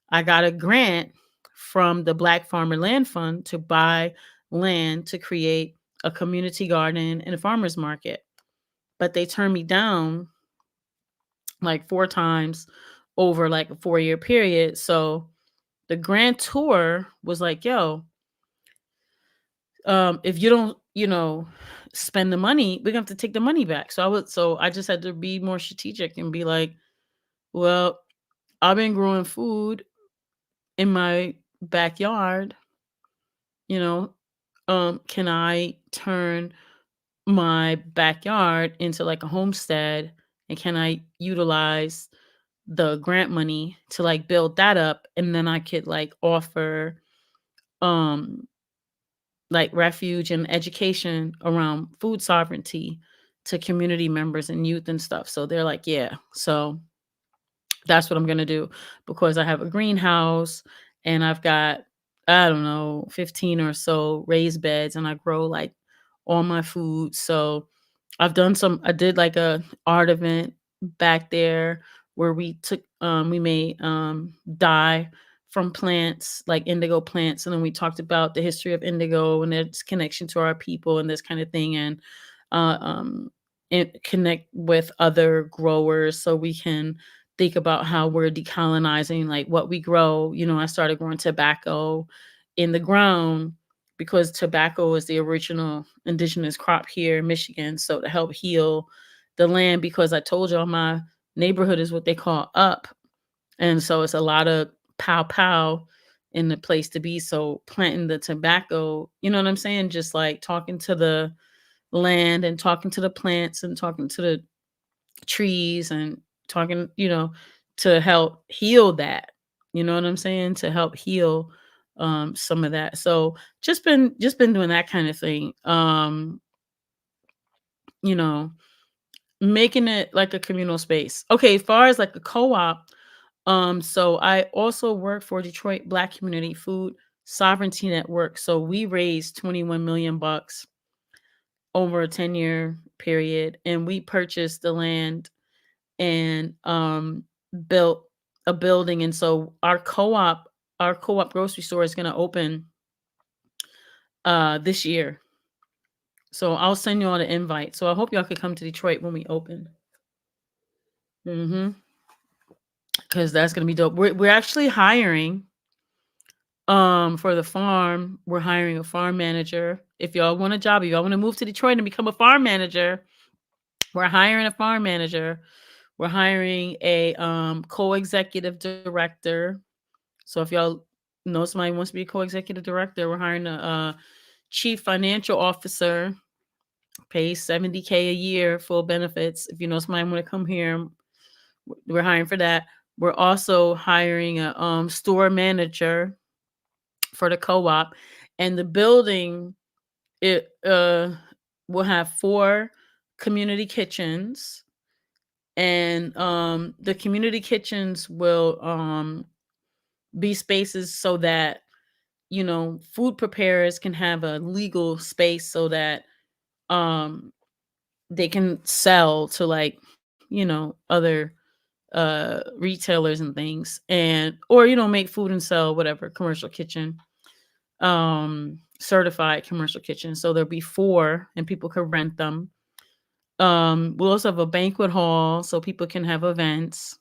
I got a grant from the Black Farmer Land Fund to buy land to create a community garden and a farmer's market. But they turned me down like 4 times over like a 4-year period. So the grantor was like, "Yo, if you don't, spend the money, we're gonna have to take the money back." So I just had to be more strategic and be like, "Well, I've been growing food in my backyard, you know, can I turn my backyard into like a homestead, and can I utilize the grant money to like build that up, and then I could like offer um like refuge and education around food sovereignty to community members and youth and stuff." So they're like, "Yeah." So that's what I'm gonna do, because I have a greenhouse and I've got, I don't know, 15 or so raised beds, and I grow like all my food. So I did like a art event back there where we made dye from plants, like indigo plants, and then we talked about the history of indigo and its connection to our people and this kind of thing, and uh, um, connect with other growers so we can think about how we're decolonizing like what we grow. I started growing tobacco in the ground because tobacco is the original indigenous crop here in Michigan. So to help heal the land, because I told y'all my neighborhood is what they call up. And so it's a lot of pow pow in the place to be. So planting the tobacco, you know what I'm saying? Just like talking to the land and talking to the plants and talking to the trees and talking, to help heal that. You know what I'm saying? To help heal some of that. So just been doing that kind of thing. You know, making it like a communal space. Okay, as far as like a co-op, so I also work for Detroit Black Community Food Sovereignty Network. So we raised 21 million bucks over a 10-year period, and we purchased the land and built a building. And so our co-op grocery store is going to open this year. So I'll send you all the invite. So I hope y'all could come to Detroit when we open. Because that's going to be dope. We're actually hiring for the farm. We're hiring a farm manager. If y'all want a job, if y'all want to move to Detroit and become a farm manager, we're hiring a farm manager. We're hiring a co-executive director. So if y'all know somebody who wants to be a co-executive director, we're hiring a chief financial officer, pays $70K a year, full benefits. If you know somebody want to come here, we're hiring for that. We're also hiring a store manager for the co-op, and the building it will have 4 community kitchens, and the community kitchens will be spaces so that food preparers can have a legal space so that they can sell to like other retailers and things, and or make food and sell whatever commercial kitchen, certified commercial kitchen. So there'll be 4 and people could rent them. We'll also have a banquet hall so people can have events,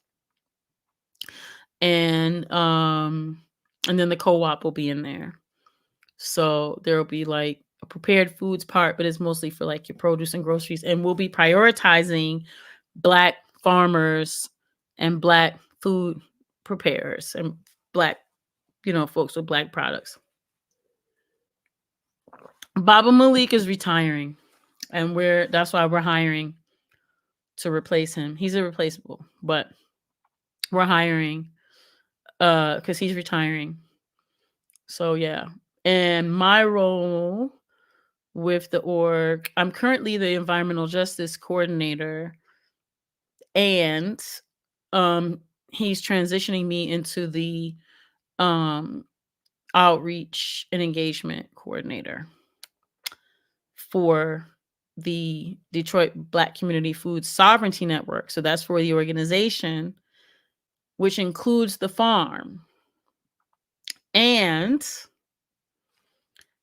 and then the co-op will be in there. So there'll be like a prepared foods part, but it's mostly for like your produce and groceries. And we'll be prioritizing Black farmers and Black food preparers and Black, folks with Black products. Baba Malik is retiring, and that's why we're hiring to replace him. He's irreplaceable, but we're hiring because he's retiring. So yeah. And my role with the org, I'm currently the environmental justice coordinator, and he's transitioning me into the outreach and engagement coordinator for the Detroit Black Community Food Sovereignty Network. So that's for the organization, which includes the farm. And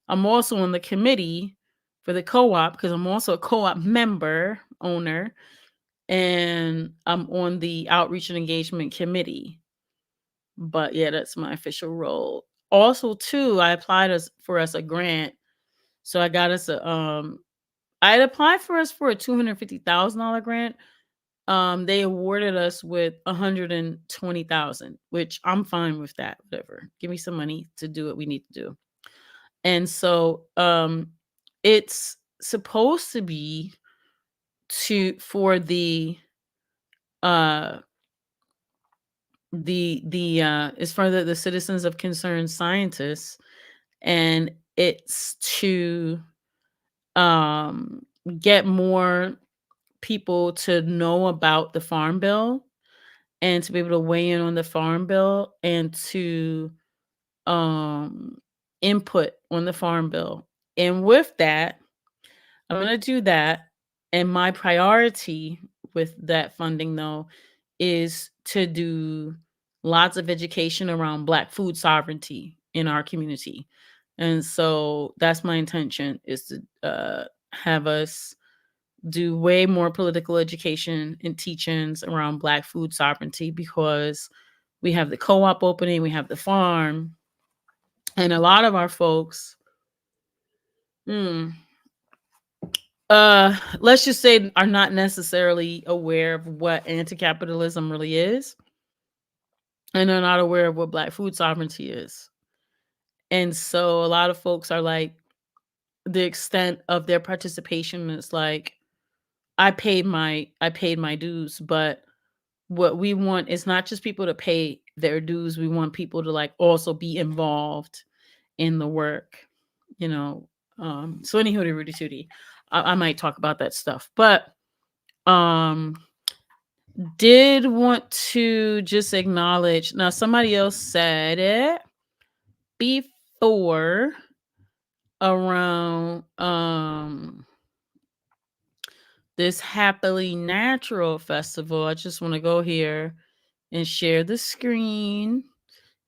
I'm also on the committee for the co-op because I'm also a co-op member, owner, and I'm on the outreach and engagement committee. But yeah, that's my official role. Also, too, I applied for us a grant. So I got us I had applied for us for a $250,000 grant. They awarded us with $120,000, which I'm fine with that. Whatever, give me some money to do what we need to do. And so, it's supposed to be for the it's for the citizens of concerned scientists, and it's to get more people to know about the farm bill and to be able to weigh in on the farm bill and to input on the farm bill. And with that, I'm going to do that. And my priority with that funding, though, is to do lots of education around Black food sovereignty in our community. And so that's my intention, is to have us do way more political education and teachings around Black food sovereignty, because we have the co-op opening, we have the farm, and a lot of our folks, let's just say, are not necessarily aware of what anti-capitalism really is, and they're not aware of what Black food sovereignty is. And so a lot of folks are like, the extent of their participation is like, I paid my dues, but what we want is not just people to pay their dues. We want people to like also be involved in the work, you know. So any hootie Rudy tootie, I might talk about that stuff, but um, did want to just acknowledge. Now, somebody else said it before around this Happily Natural Festival. I just want to go here and share the screen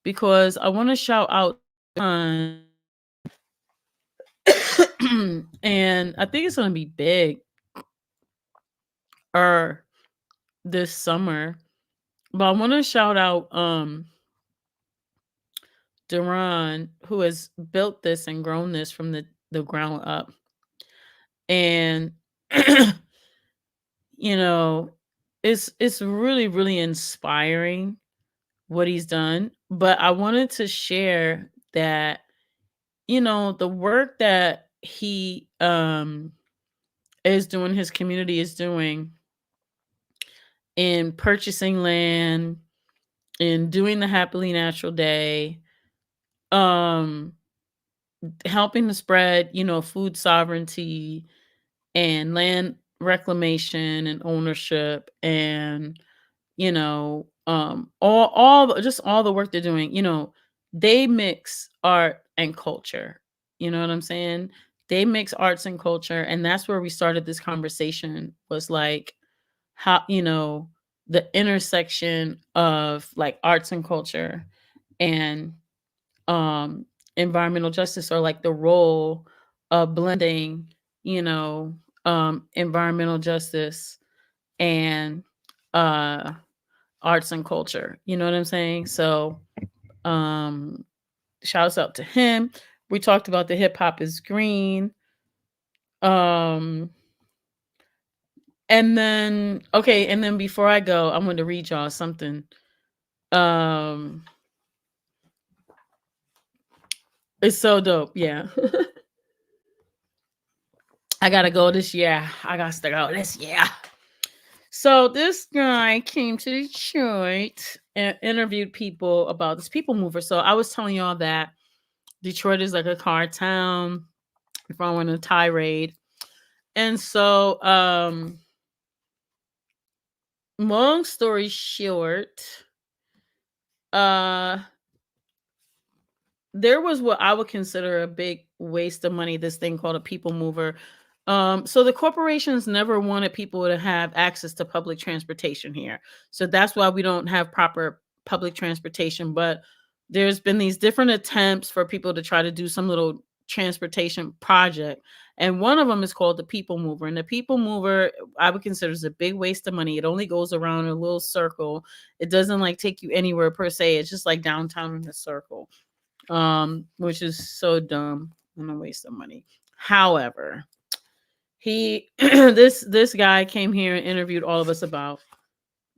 because I want to shout out on and I think it's going to be big or this summer. But I want to shout out Duran, who has built this and grown this from the ground up. And you know, it's really, really inspiring what he's done. But I wanted to share that, you know, the work that he is doing, his community is doing in purchasing land, in doing the Happily Natural Day, um, helping to spread, you know, food sovereignty and land reclamation and ownership, and you know, just all the work they're doing. You know, they mix art and culture. You know what I'm saying? They mix arts and culture, and that's where we started this conversation. Was like how, you know, the intersection of like arts and culture and um environmental justice, or like the role of blending, you know, environmental justice and uh arts and culture. You know what I'm saying? So um shouts out to him. We talked about the hip hop is green. Um and then okay, and then before I go, I'm going to read y'all something. Um it's so dope. Yeah. I gotta go this year. I got to go this year. So this guy came to Detroit and interviewed people about this people mover. So I was telling y'all that Detroit is like a car town. If I went on a tirade. And so long story short, uh there was what I would consider a big waste of money, this thing called a people mover. So the corporations never wanted people to have access to public transportation here. So that's why we don't have proper public transportation. But there's been these different attempts for people to try to do some little transportation project. And one of them is called the people mover. And the people mover, I would consider is a big waste of money. It only goes around in a little circle. It doesn't like take you anywhere per se. It's just like downtown in a circle, which is so dumb and a waste of money. However, he this guy came here and interviewed all of us about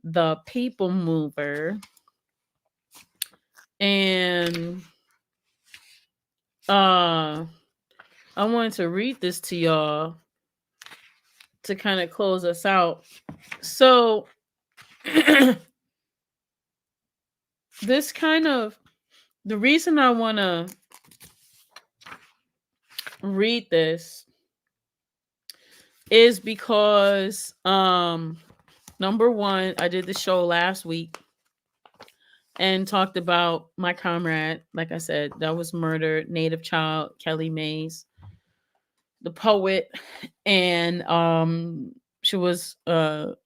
the people mover, and I wanted to read this to y'all to kind of close us out. So this kind of the reason I want to read this is because number one, I did the show last week and talked about my comrade, like I said, that was murdered, Native child Kelly Mays, the poet, and she was her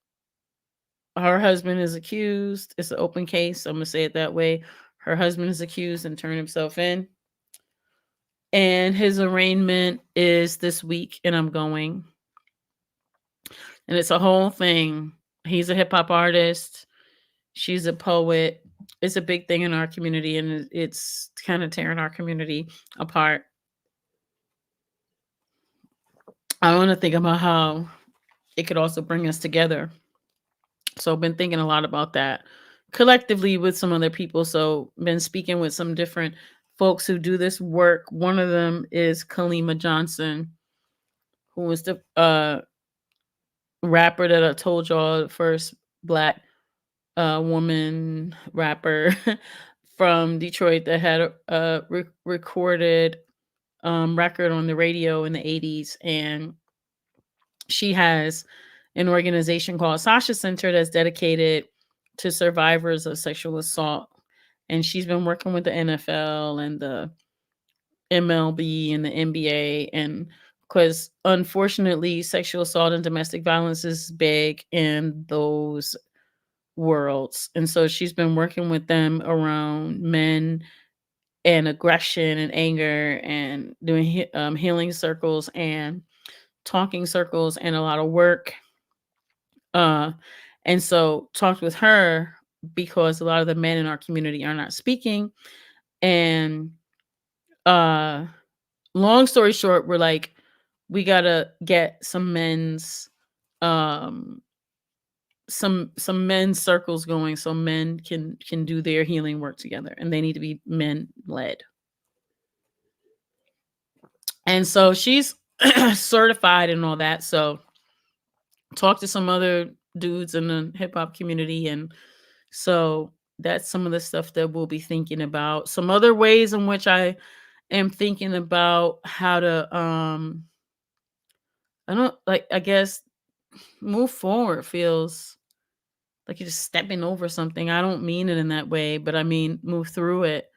husband is accused. It's an open case, so I'm gonna say it that way. Her husband is accused and turned himself in, and his arraignment is this week, and I'm going. And it's a whole thing. He's a hip hop artist. She's a poet. It's a big thing in our community, and it's kind of tearing our community apart. I want to think about how it could also bring us together. So I've been thinking a lot about that collectively with some other people. So been speaking with some different folks who do this work. One of them is Kalima Johnson, who was the rapper that I told y'all, the first black a woman rapper from Detroit that had a recorded record on the radio in the 80s. And she has an organization called Sasha Center that's dedicated to survivors of sexual assault. And she's been working with the NFL and the MLB and the NBA. And because unfortunately, sexual assault and domestic violence is big in those worlds. And so she's been working with them around men and aggression and anger and doing healing circles and talking circles and a lot of work. Uh, and so talked with her because a lot of the men in our community are not speaking. And uh, long story short, we're like, we gotta get some men's some men's circles going so men can do their healing work together, and they need to be men led. And so she's certified and all that. So talk to some other dudes in the hip hop community. And so that's some of the stuff that we'll be thinking about. Some other ways in which I am thinking about how to I don't like, I guess move forward feels like you're just stepping over something. I don't mean it in that way, but I mean move through it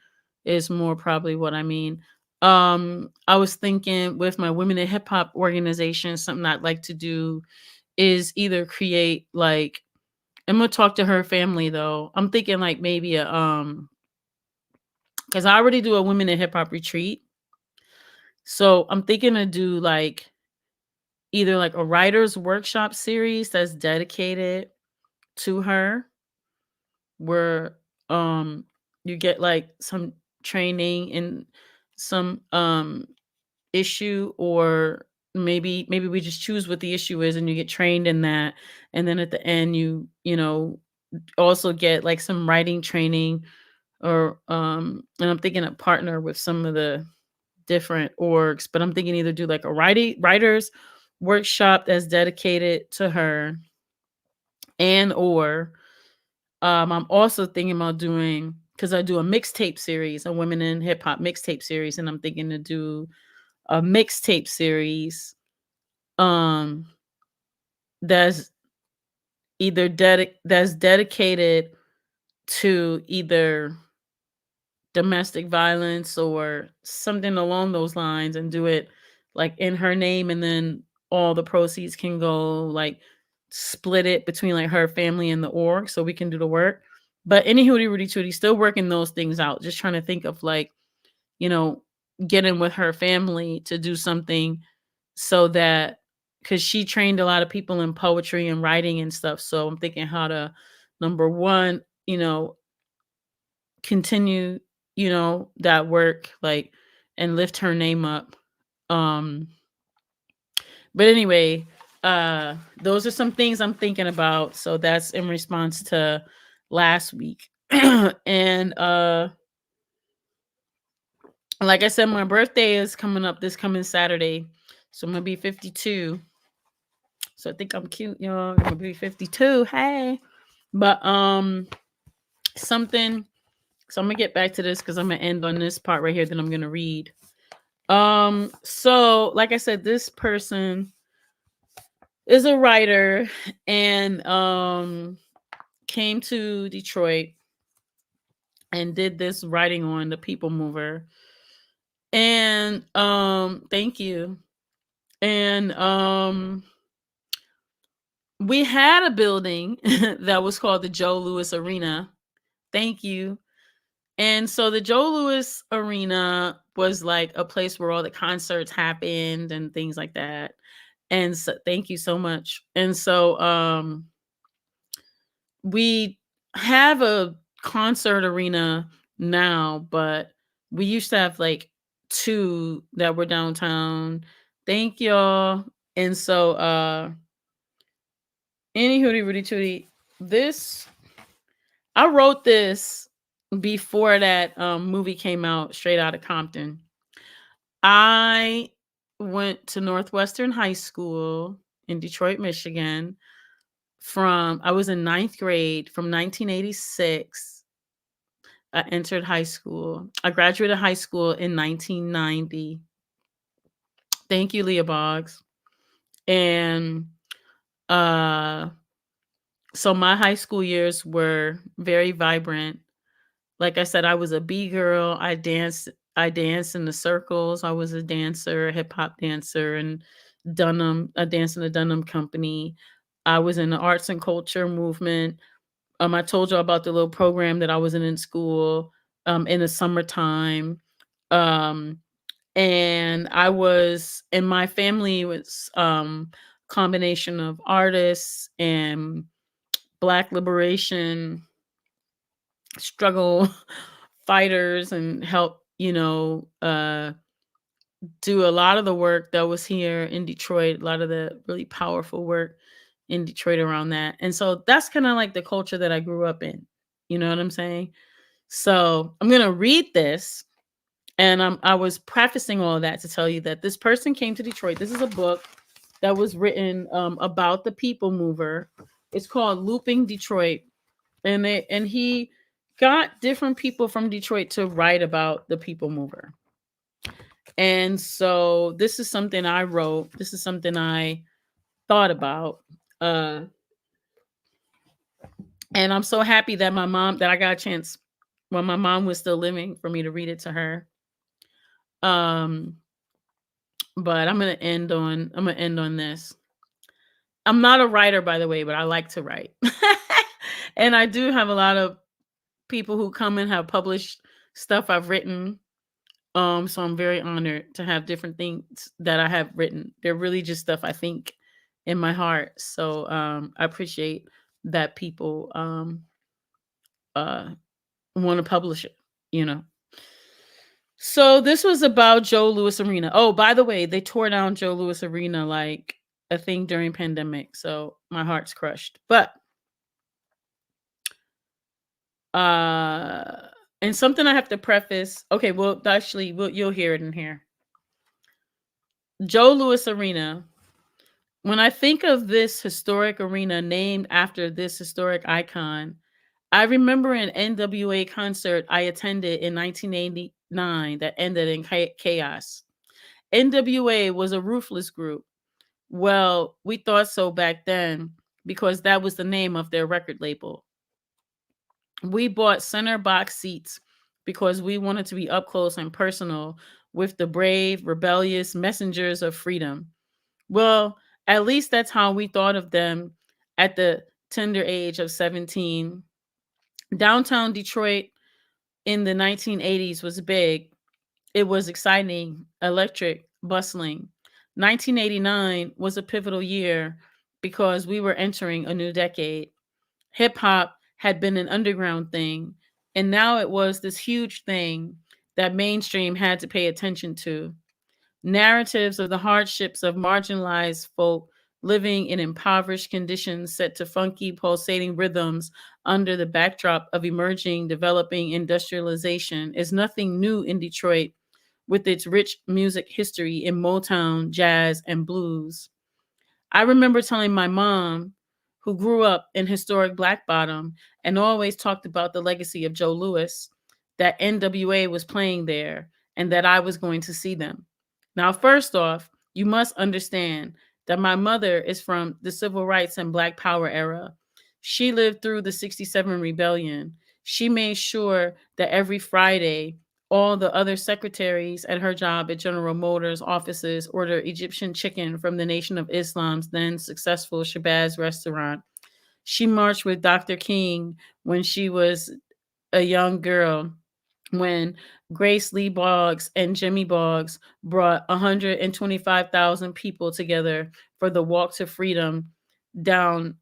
is more probably what I mean. I was thinking with my women in hip hop organization, something I'd like to do is either create like, I'm gonna talk to her family though. I'm thinking like maybe a because I already do a women in hip hop retreat. So I'm thinking to do like either like a writer's workshop series that's dedicated to her, where you get like some training in some issue, or maybe we just choose what the issue is and you get trained in that. And then at the end you know also get like some writing training, or and I'm thinking a partner with some of the different orgs, but I'm thinking either do like a writers workshop that's dedicated to her, and or I'm also thinking about doing, because I do a mixtape series, a women in hip hop mixtape series, and I'm thinking to do a mixtape series um that's that's dedicated to either domestic violence or something along those lines, and do it like in her name, and then all the proceeds can go like split it between like her family and the org so we can do the work. But any hootie Rudy tootie, still working those things out, just trying to think of like, you know, getting with her family to do something, so that, because she trained a lot of people in poetry and writing and stuff. So I'm thinking how to, number one, continue, that work, like, and lift her name up. Um, but anyway, those are some things I'm thinking about. So that's in response to last week. And like I said, my birthday is coming up this coming Saturday. So I'm gonna be 52. So I think I'm cute, y'all. I'm gonna be 52. Hey. But something, so I'm gonna get back to this because I'm gonna end on this part right here that I'm gonna read. So like I said, this person is a writer and came to Detroit and did this writing on the People Mover. And thank you. And we had a building that was called the Joe Louis Arena. Thank you. And so the Joe Louis Arena was like a place where all the concerts happened and things like that. And so thank you so much. And so we have a concert arena now, but we used to have like two that were downtown. Thank y'all. And so any hootie Rudy tootie, this, I wrote this before that movie came out, Straight Outta Compton. I went to Northwestern High School in Detroit, Michigan I was in ninth grade from 1986. I entered high school. I graduated high school in 1990. Thank you, Leah Boggs. And uh, so my high school years were very vibrant. Like I said, I was a B girl. I danced in the circles. I was a dancer, a hip hop dancer, and Dunham. I danced in the Dunham Company. I was in the arts and culture movement. I told you about the little program that I was in school in the summertime. Um, and my family was combination of artists and Black liberation struggle fighters, and help do a lot of the work that was here in Detroit, a lot of the really powerful work in Detroit around that. And so that's kind of like the culture that I grew up in. You know what I'm saying? So I'm going to read this. And I was prefacing all of that to tell you that this person came to Detroit. This is a book that was written about the people mover. It's called Looping Detroit. And he got different people from Detroit to write about the people mover. And so this is something I wrote. This is something I thought about. Uh, and I'm so happy that I got a chance when my mom was still living for me to read it to her. Um, but I'm gonna end on this. I'm not a writer, by the way, but I like to write. And I do have a lot of people who come and have published stuff I've written. So I'm very honored to have different things that I have written. They're really just stuff I think in my heart. So I appreciate that people uh want to publish it, you know. So this was about Joe Louis Arena. Oh, by the way, they tore down Joe Louis Arena like a thing during pandemic. So my heart's crushed. But and something I have to preface. Okay, well, actually, you'll hear it in here. Joe Louis Arena. When I think of this historic arena named after this historic icon, I remember an NWA concert I attended in 1989 that ended in chaos. NWA was a ruthless group. Well, we thought so back then because that was the name of their record label. We bought center box seats because we wanted to be up close and personal with the brave, rebellious messengers of freedom. Well, at least that's how we thought of them at the tender age of 17. Downtown Detroit in the 1980s was big. It was exciting, electric, bustling. 1989 was a pivotal year because we were entering a new decade. Hip hop had been an underground thing, and now it was this huge thing that mainstream had to pay attention to. Narratives of the hardships of marginalized folk living in impoverished conditions set to funky, pulsating rhythms under the backdrop of emerging, developing industrialization is nothing new in Detroit with its rich music history in Motown, jazz, and blues. I remember telling my mom, who grew up in historic Black Bottom and always talked about the legacy of Joe Louis, that NWA was playing there and that I was going to see them. Now, first off, you must understand that my mother is from the civil rights and Black Power era. She lived through the 67 rebellion. She made sure that every Friday, all the other secretaries at her job at General Motors offices order Egyptian chicken from the Nation of Islam's then successful Shabazz restaurant. She marched with Dr. King when she was a young girl, when Grace Lee Boggs and Jimmy Boggs brought 125,000 people together for the Walk to Freedom down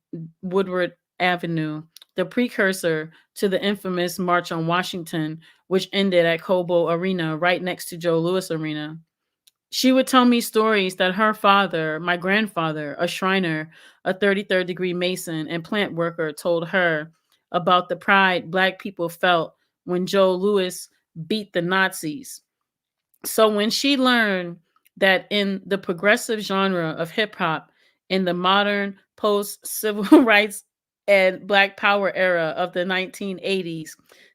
Woodward Avenue, the precursor to the infamous March on Washington, which ended at Cobo Arena right next to Joe Louis Arena. She would tell me stories that her father, my grandfather, a Shriner, a 33rd degree Mason, and plant worker, told her about the pride Black people felt when Joe Louis beat the Nazis. So when she learned that in the progressive genre of hip hop, in the modern post civil rights and Black Power era of the 1980s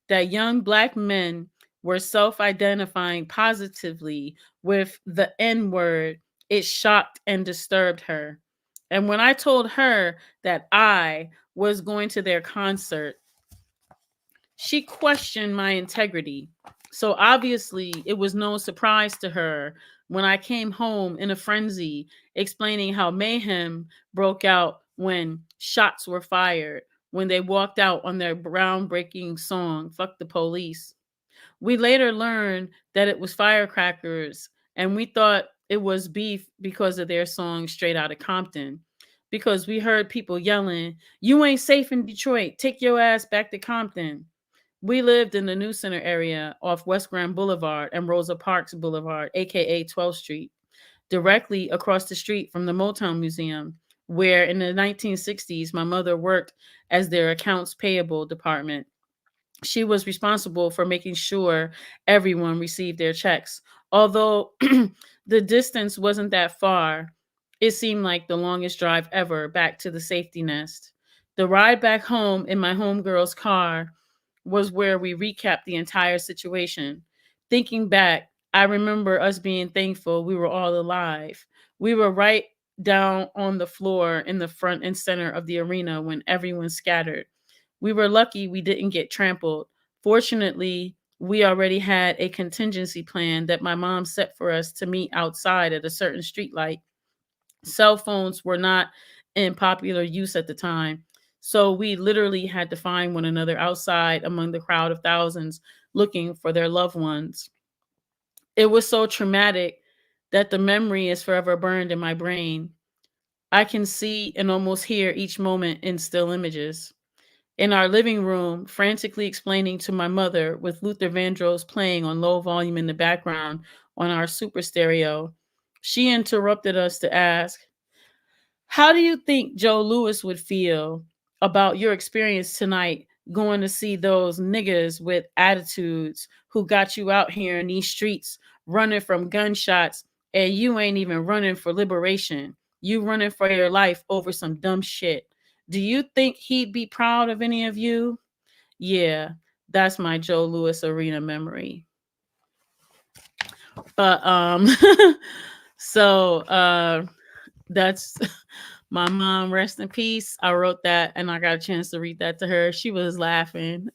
that young Black men were self identifying positively with the N word, it shocked and disturbed her. And when I told her that I was going to their concert, she questioned my integrity. So obviously, it was no surprise to her when I came home in a frenzy, explaining how mayhem broke out when shots were fired, when they walked out on their groundbreaking song, Fuck the Police. We later learned that it was firecrackers, and we thought it was beef because of their song Straight Outta Compton. Because we heard people yelling, "You ain't safe in Detroit. Take your ass back to Compton." We lived in the New Center area off West Grand Boulevard and Rosa Parks Boulevard, aka 12th Street, directly across the street from the Motown Museum, where in the 1960s my mother worked as their accounts payable department. She was responsible for making sure everyone received their checks. Although the distance wasn't that far, it seemed like the longest drive ever back to the safety nest. The ride back home in my homegirl's car was where we recapped the entire situation. Thinking back, I remember us being thankful we were all alive. We were right down on the floor in the front and center of the arena when everyone scattered. We were lucky we didn't get trampled. Fortunately, we already had a contingency plan that my mom set for us to meet outside at a certain street light. Cell phones were not in popular use at the time, so we literally had to find one another outside among the crowd of thousands looking for their loved ones. It was so traumatic that the memory is forever burned in my brain. I can see and almost hear each moment in still images. In our living room, frantically explaining to my mother with Luther Vandross playing on low volume in the background on our super stereo, she interrupted us to ask, "How do you think Joe Lewis would feel about your experience tonight going to see those niggas with attitudes who got you out here in these streets running from gunshots and you ain't even running for liberation? You running for your life over some dumb shit. Do you think he'd be proud of any of you?" Yeah, that's my Joe Lewis Arena memory. But so that's my mom, rest in peace. I wrote that and I got a chance to read that to her. She was laughing.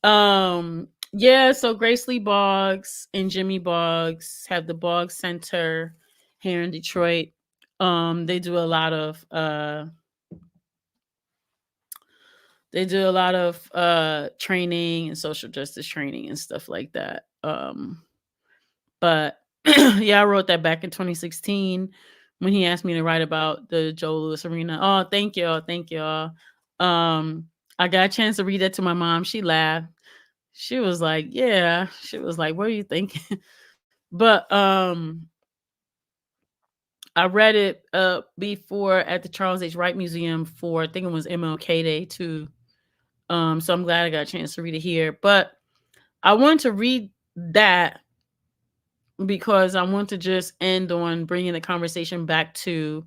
Yeah, so Grace Lee Boggs and Jimmy Boggs have the Boggs Center here in Detroit. They do a lot of training and social justice training and stuff like that. But yeah, I wrote that back in 2016 when he asked me to write about the Joe Louis Arena. Oh, thank y'all. Thank y'all. I got a chance to read that to my mom. She laughed. She was like, yeah. She was like, what are you thinking? But I read it before at the Charles H. Wright Museum for I think it was MLK Day too. So I'm glad I got a chance to read it here. But I wanted to read that because I want to just end on bringing the conversation back to,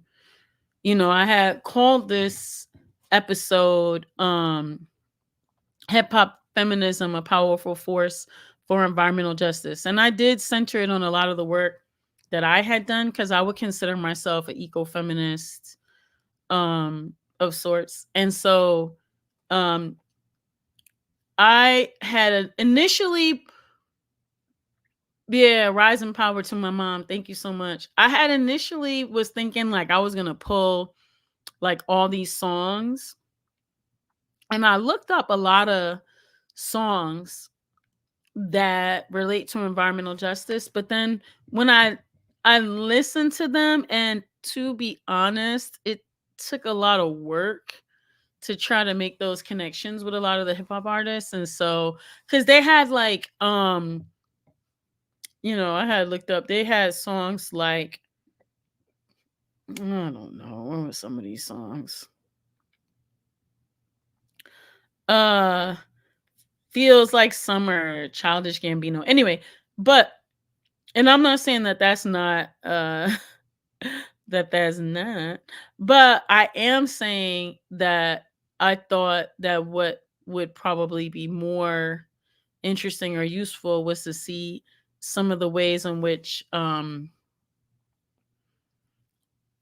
I had called this episode Hip Hop Feminism, a Powerful Force for Environmental Justice. And I did center it on a lot of the work that I had done because I would consider myself an eco-feminist of sorts. And so I had initially, yeah, rise in power to my mom. Thank you so much. I had initially was thinking like I was going to pull like all these songs. And I looked up a lot of songs that relate to environmental justice, but then when I listened to them, and to be honest, it took a lot of work to try to make those connections with a lot of the hip hop artists. And so cuz they had like I had looked up, they had songs like, I don't know, what were some of these songs? Uh Feels Like Summer, Childish Gambino. Anyway, but and I'm not saying that that's not that there's not. But I am saying that I thought that what would probably be more interesting or useful was to see some of the ways in which I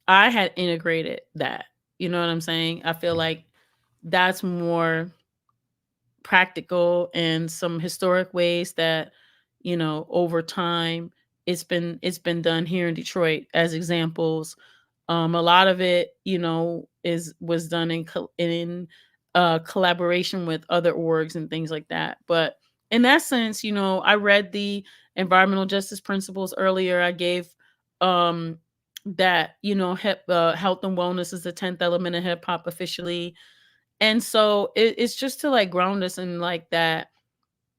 had integrated that. You know what I'm saying? I feel like that's more practical and some historic ways that, over time it's been done here in Detroit as examples. A lot of it, is was done in collaboration with other orgs and things like that. But in that sense, I read the environmental justice principles earlier. I gave um that, health and wellness is the 10th element of hip hop officially. And so it's just to like ground us in like that,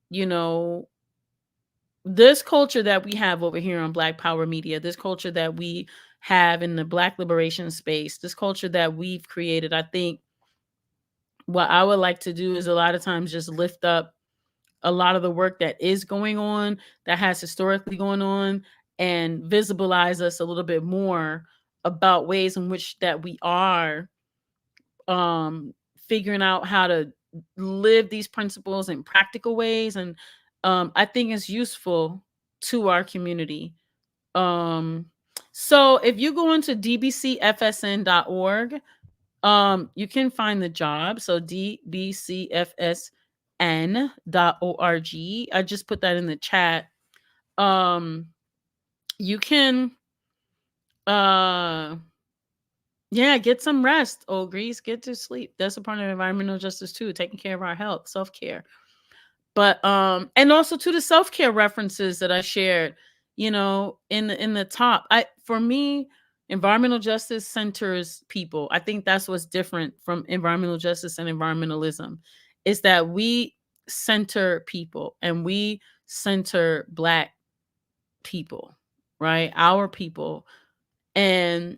you know, this culture that we have over here on Black Power Media, this culture that we have in the Black liberation space, this culture that we've created. I think what I would like to do is a lot of times just lift up a lot of the work that is going on, that has historically going on, and visibilize us a little bit more about ways in which that we are figuring out how to live these principles in practical ways. And I think it's useful to our community. um so if you go into dbcfsn.org, you can find the job. So dbcfsn.org, I just put that in the chat. um you can uh yeah, get some rest, oh Grease. Get to sleep. That's a part of environmental justice too, taking care of our health, self-care. But and also to the self-care references that I shared, in the top. I For me, environmental justice centers people. I think that's what's different from environmental justice and environmentalism, is that we center people and we center Black people, right? Our people. And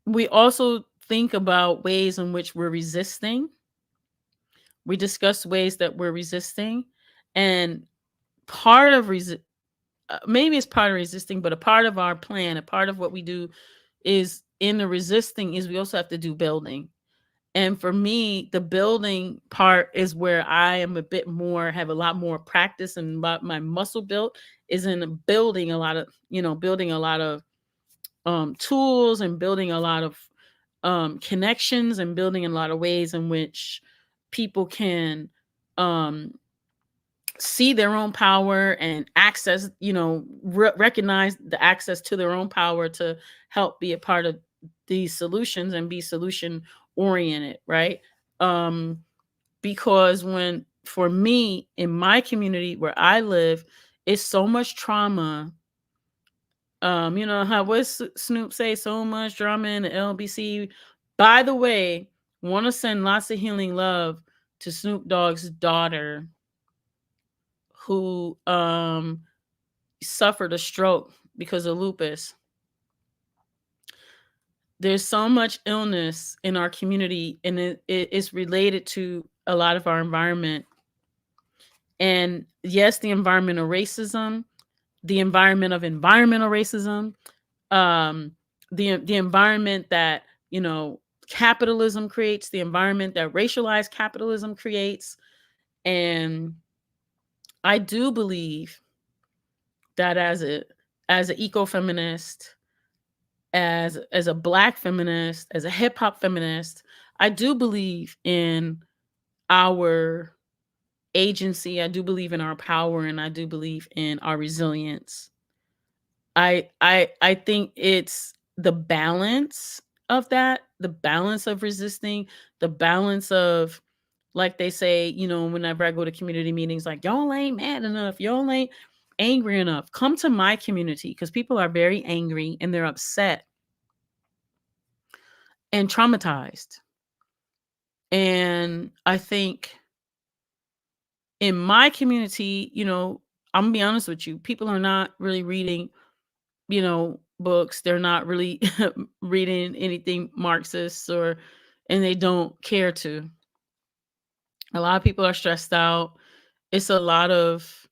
we also think about ways in which we're resisting. We discuss ways that we're resisting. And part of maybe it's part of resisting, but a part of our plan, a part of what we do is in the resisting is we also have to do building. And for me, the building part is where I am a bit more, have a lot more practice, and my muscle built is in building a lot of, building a lot of tools, and building a lot of connections, and building a lot of ways in which people can um, see their own power and access, recognize the access to their own power to help be a part of these solutions and be solution oriented, right? Um, because when, for me, in my community where I live, it's so much trauma. How what's Snoop say? So much drama in the LBC. By the way, want to send lots of healing love to Snoop Dogg's daughter, who suffered a stroke because of lupus. There's so much illness in our community, and it's related to a lot of our environment. And yes, the environmental racism, the environment of environmental racism, um, the environment that, capitalism creates, the environment that racialized capitalism creates. And I do believe that as an eco-feminist, as a Black feminist, as a hip hop feminist, I do believe in our agency. I do believe in our power, and I do believe in our resilience. I think it's the balance of that, the balance of resisting, the balance of, like they say, whenever I go to community meetings, like, y'all ain't mad enough, y'all ain't angry enough. Come to my community, because people are very angry and they're upset and traumatized. And I think in my community, I'm gonna be honest with you, people are not really reading, books. They're not really reading anything Marxist, and they don't care to. A lot of people are stressed out. It's a lot of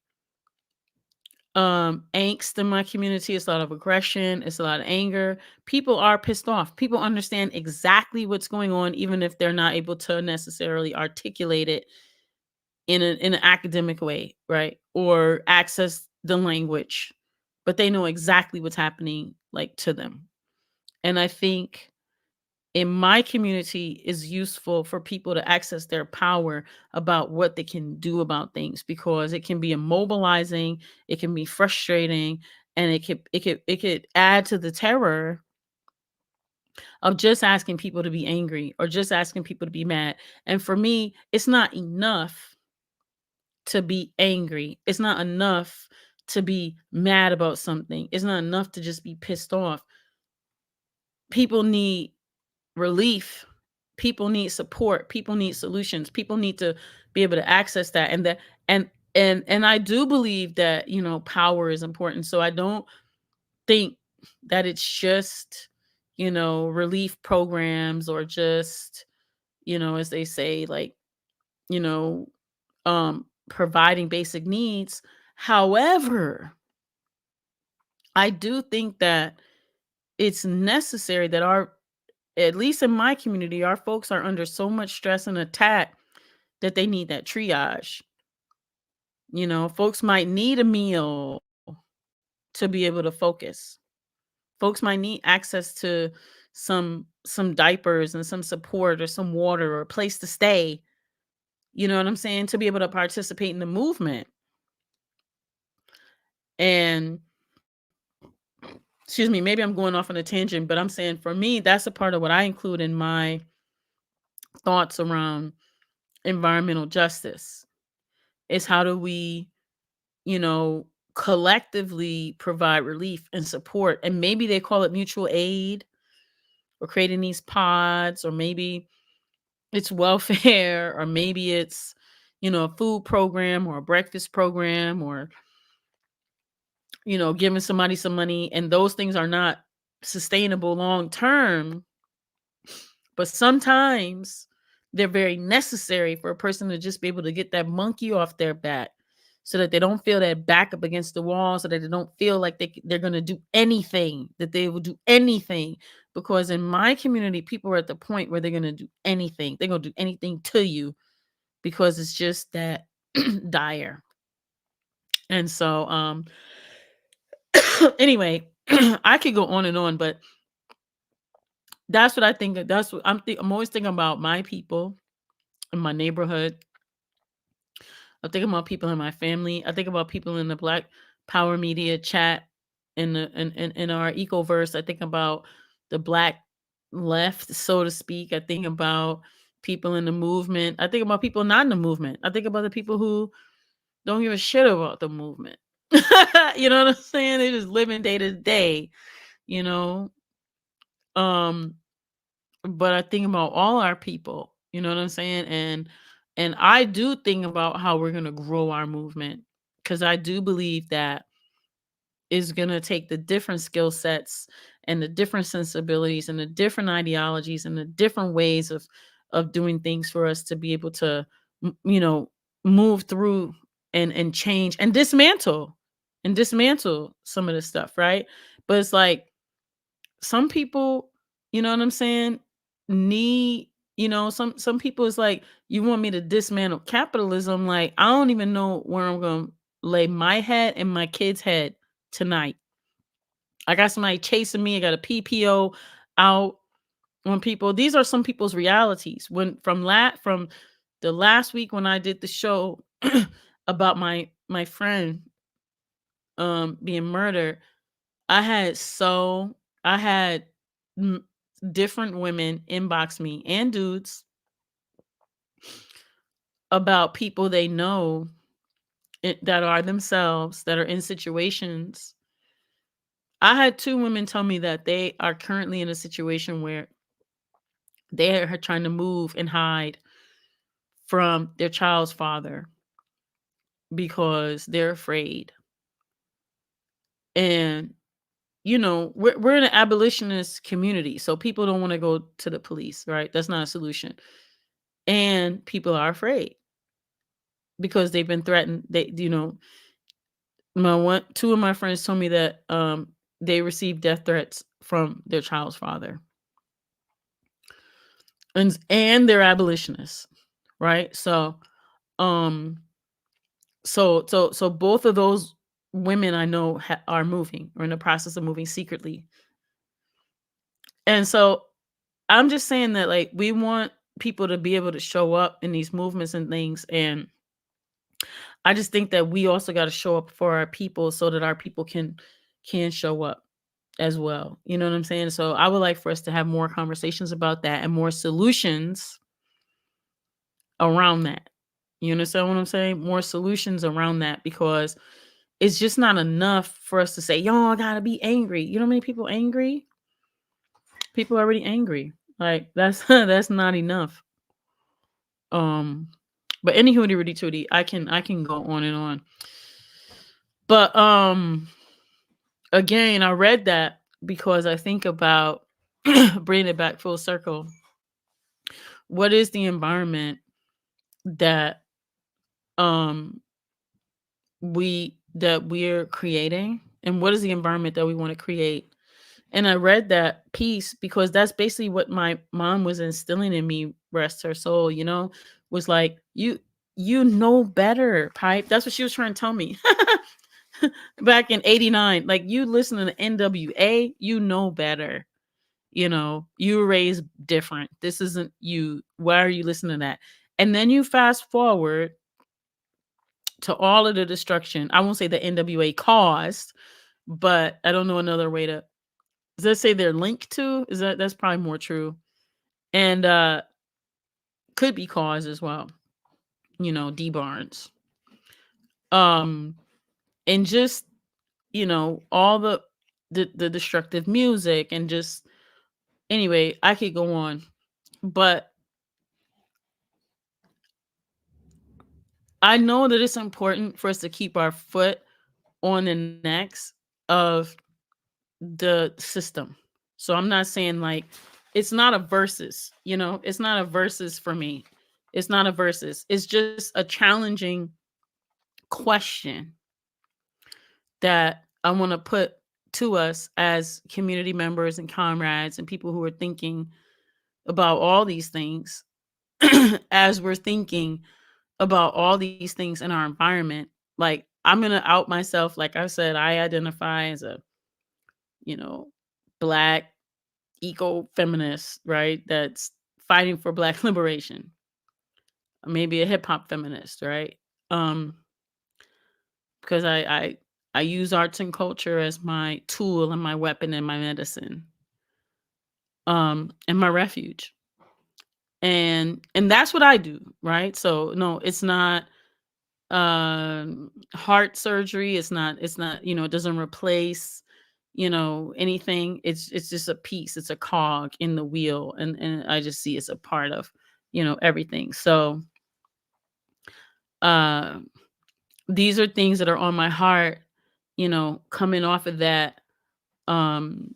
angst in my community. It's a lot of aggression. It's a lot of anger. People are pissed off. People understand exactly what's going on, even if they're not able to necessarily articulate it in an academic way, right? Or access the language, but they know exactly what's happening like to them. And I think in my community is useful for people to access their power about what they can do about things, because it can be immobilizing, it can be frustrating, and it could add to the terror of just asking people to be angry or just asking people to be mad. And for me, it's not enough to be angry. It's not enough to be mad about something. It's not enough to just be pissed off. People need relief. People need support. People need solutions. People need to be able to access that. And I do believe that, power is important. So I don't think that it's just, relief programs or just, as they say, like, you know, providing basic needs. However, I do think that it's necessary that at least in my community, our folks are under so much stress and attack that they need that triage. Folks might need a meal to be able to focus. Folks might need access to some diapers and some support or some water or a place to stay. You know what I'm saying? To be able to participate in the movement. And excuse me, maybe I'm going off on a tangent, but I'm saying for me, that's a part of what I include in my thoughts around environmental justice. Is how do we, you know, collectively provide relief and support? And maybe they call it mutual aid or creating these pods, or maybe it's welfare, or maybe it's, a food program or a breakfast program, or, giving somebody some money. And those things are not sustainable long term, but sometimes they're very necessary for a person to just be able to get that monkey off their back, so that they don't feel that back up against the wall, so that they don't feel like they're going to do anything, that they will do anything. Because in my community, people are at the point where they're going to do anything. They're going to do anything to you because it's just that dire. And so, anyway, I could go on and on, but that's what I think. That's what I'm always thinking about my people in my neighborhood. I think about people in my family. I think about people in the Black Power Media chat in our ecoverse. I think about the Black left, so to speak. I think about people in the movement. I think about people not in the movement. I think about the people who don't give a shit about the movement. You know what I'm saying? They just living day to day, you know. Um, but I think about all our people, you know what I'm saying? And I do think about how we're gonna grow our movement, because I do believe that is going to take the different skill sets and the different sensibilities and the different ideologies and the different ways of doing things for us to be able to m- you know move through and change and dismantle some of this stuff, right? But it's like some people, you know what I'm saying, need, some people is like, you want me to dismantle capitalism? Like, I don't even know where I'm going to lay my head and my kid's head tonight. I got somebody chasing me. I got a PPO out on people. These are some people's realities. When from the last week when I did the show about my friend being murdered, I had I had m- different women inbox me and dudes about people they know that are themselves, that are in situations. I had two women tell me that they are currently in a situation where they are trying to move and hide from their child's father because they're afraid. And we're in an abolitionist community, so people don't want to go to the police, right? That's not a solution. And people are afraid because they've been threatened. They Two of my friends told me that they received death threats from their child's father, and they're abolitionists, right? Um, so both of those women I know are moving or in the process of moving secretly, and so I'm just saying that like we want people to be able to show up in these movements and things, and I just think that we also got to show up for our people so that our people can show up as well. You know what I'm saying? So I would like for us to have more conversations about that and more solutions around that. You understand what I'm saying? More solutions around that, because it's just not enough for us to say, "Yo, I gotta be angry." You know how many people angry? People are already angry. Like that's that's not enough. Um, but any hootie rooty tootie, I can go on and on. But again, I read that because I think about bringing it back full circle. What is the environment that um we're creating, and what is the environment that we want to create? And I read that piece because that's basically what my mom was instilling in me, rest her soul, was like, you know better, Pipe. That's what she was trying to tell me. Back in 89, like, you listen to the NWA, you know better. You were raised different. This isn't you. Why are you listening to that? And then you fast forward to all of the destruction. I won't say the NWA caused, but I don't know another way to, does that say they're linked to? That's probably more true. And could be caused as well. D Barnes. Um and just, all the destructive music, and just, anyway, I could go on. But I know that it's important for us to keep our foot on the necks of the system. So I'm not saying like it's not a versus, it's not a versus for me. It's not a versus. It's just a challenging question that I want to put to us as community members and comrades and people who are thinking about all these things as we're thinking about all these things in our environment. Like, I'm going to out myself. Like I said, I identify as a, you know, Black eco feminist, right? That's fighting for Black liberation. Maybe a hip hop feminist, right? Um, because I use arts and culture as my tool and my weapon and my medicine, and my refuge. And that's what I do, right? So no, it's not heart surgery. It's not, it doesn't replace, anything. It's just a piece. It's a cog in the wheel, and I just see it's a part of, everything. So uh these are things that are on my heart, coming off of um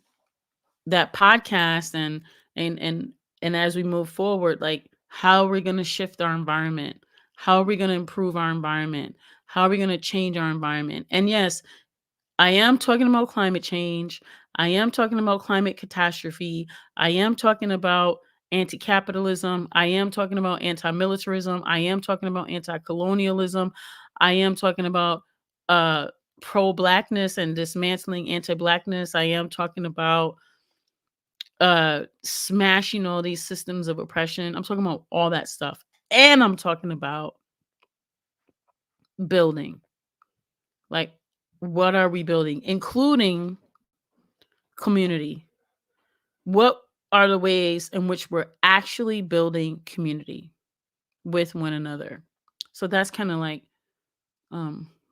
that podcast, and as we move forward, like, how are we going to shift our environment? How are we going to improve our environment? How are we going to change our environment? And yes, I am talking about climate change. I am talking about climate catastrophe. I am talking about anti-capitalism. I am talking about anti-militarism. I am talking about anti-colonialism. I am talking about uh pro-blackness and dismantling anti-blackness. I am talking about smashing all these systems of oppression. I'm talking about all that stuff. And I'm talking about building. Like, what are we building? Including community. What are the ways in which we're actually building community with one another? So that's kind of like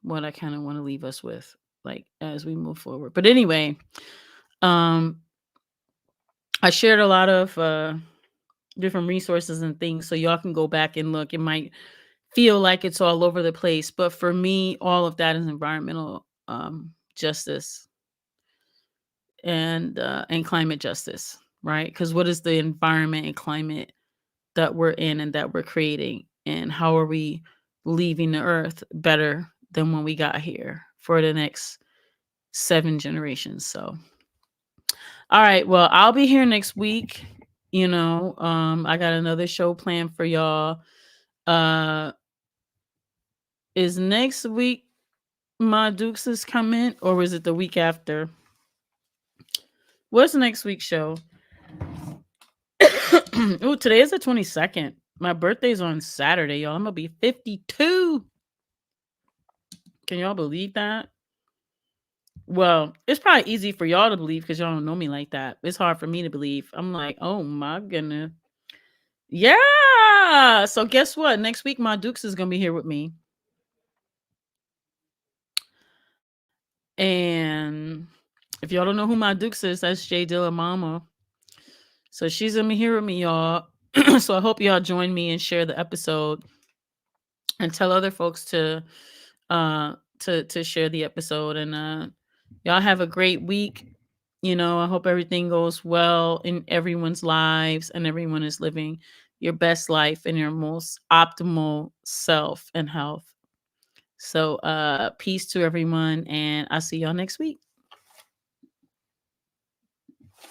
what I kind of want to leave us with, like, as we move forward. But anyway, um I shared a lot of different resources and things, so y'all can go back and look. It might feel like it's all over the place, but for me, all of that is environmental justice and climate justice, right? Because what is the environment and climate that we're in and that we're creating, and how are we leaving the earth better than when we got here for the next 7 generations. So, all right. Well, I'll be here next week. I got another show planned for y'all. Is next week my Dukes is coming, or is it the week after? What's next week's show? Oh, today is the 22nd. My birthday's on Saturday, y'all. I'm gonna be 52. Can y'all believe that? Well, it's probably easy for y'all to believe because y'all don't know me like that. It's hard for me to believe. I'm like, oh my goodness. Yeah. So guess what? Next week, my Dukes is gonna be here with me. And if y'all don't know who my Dukes is, that's Jay Dilla Mama. So she's gonna be here with me, y'all. So I hope y'all join me and share the episode and tell other folks to share the episode. And y'all have a great week. I hope everything goes well in everyone's lives and everyone is living your best life and your most optimal self and health. So peace to everyone, and I'll see y'all next week.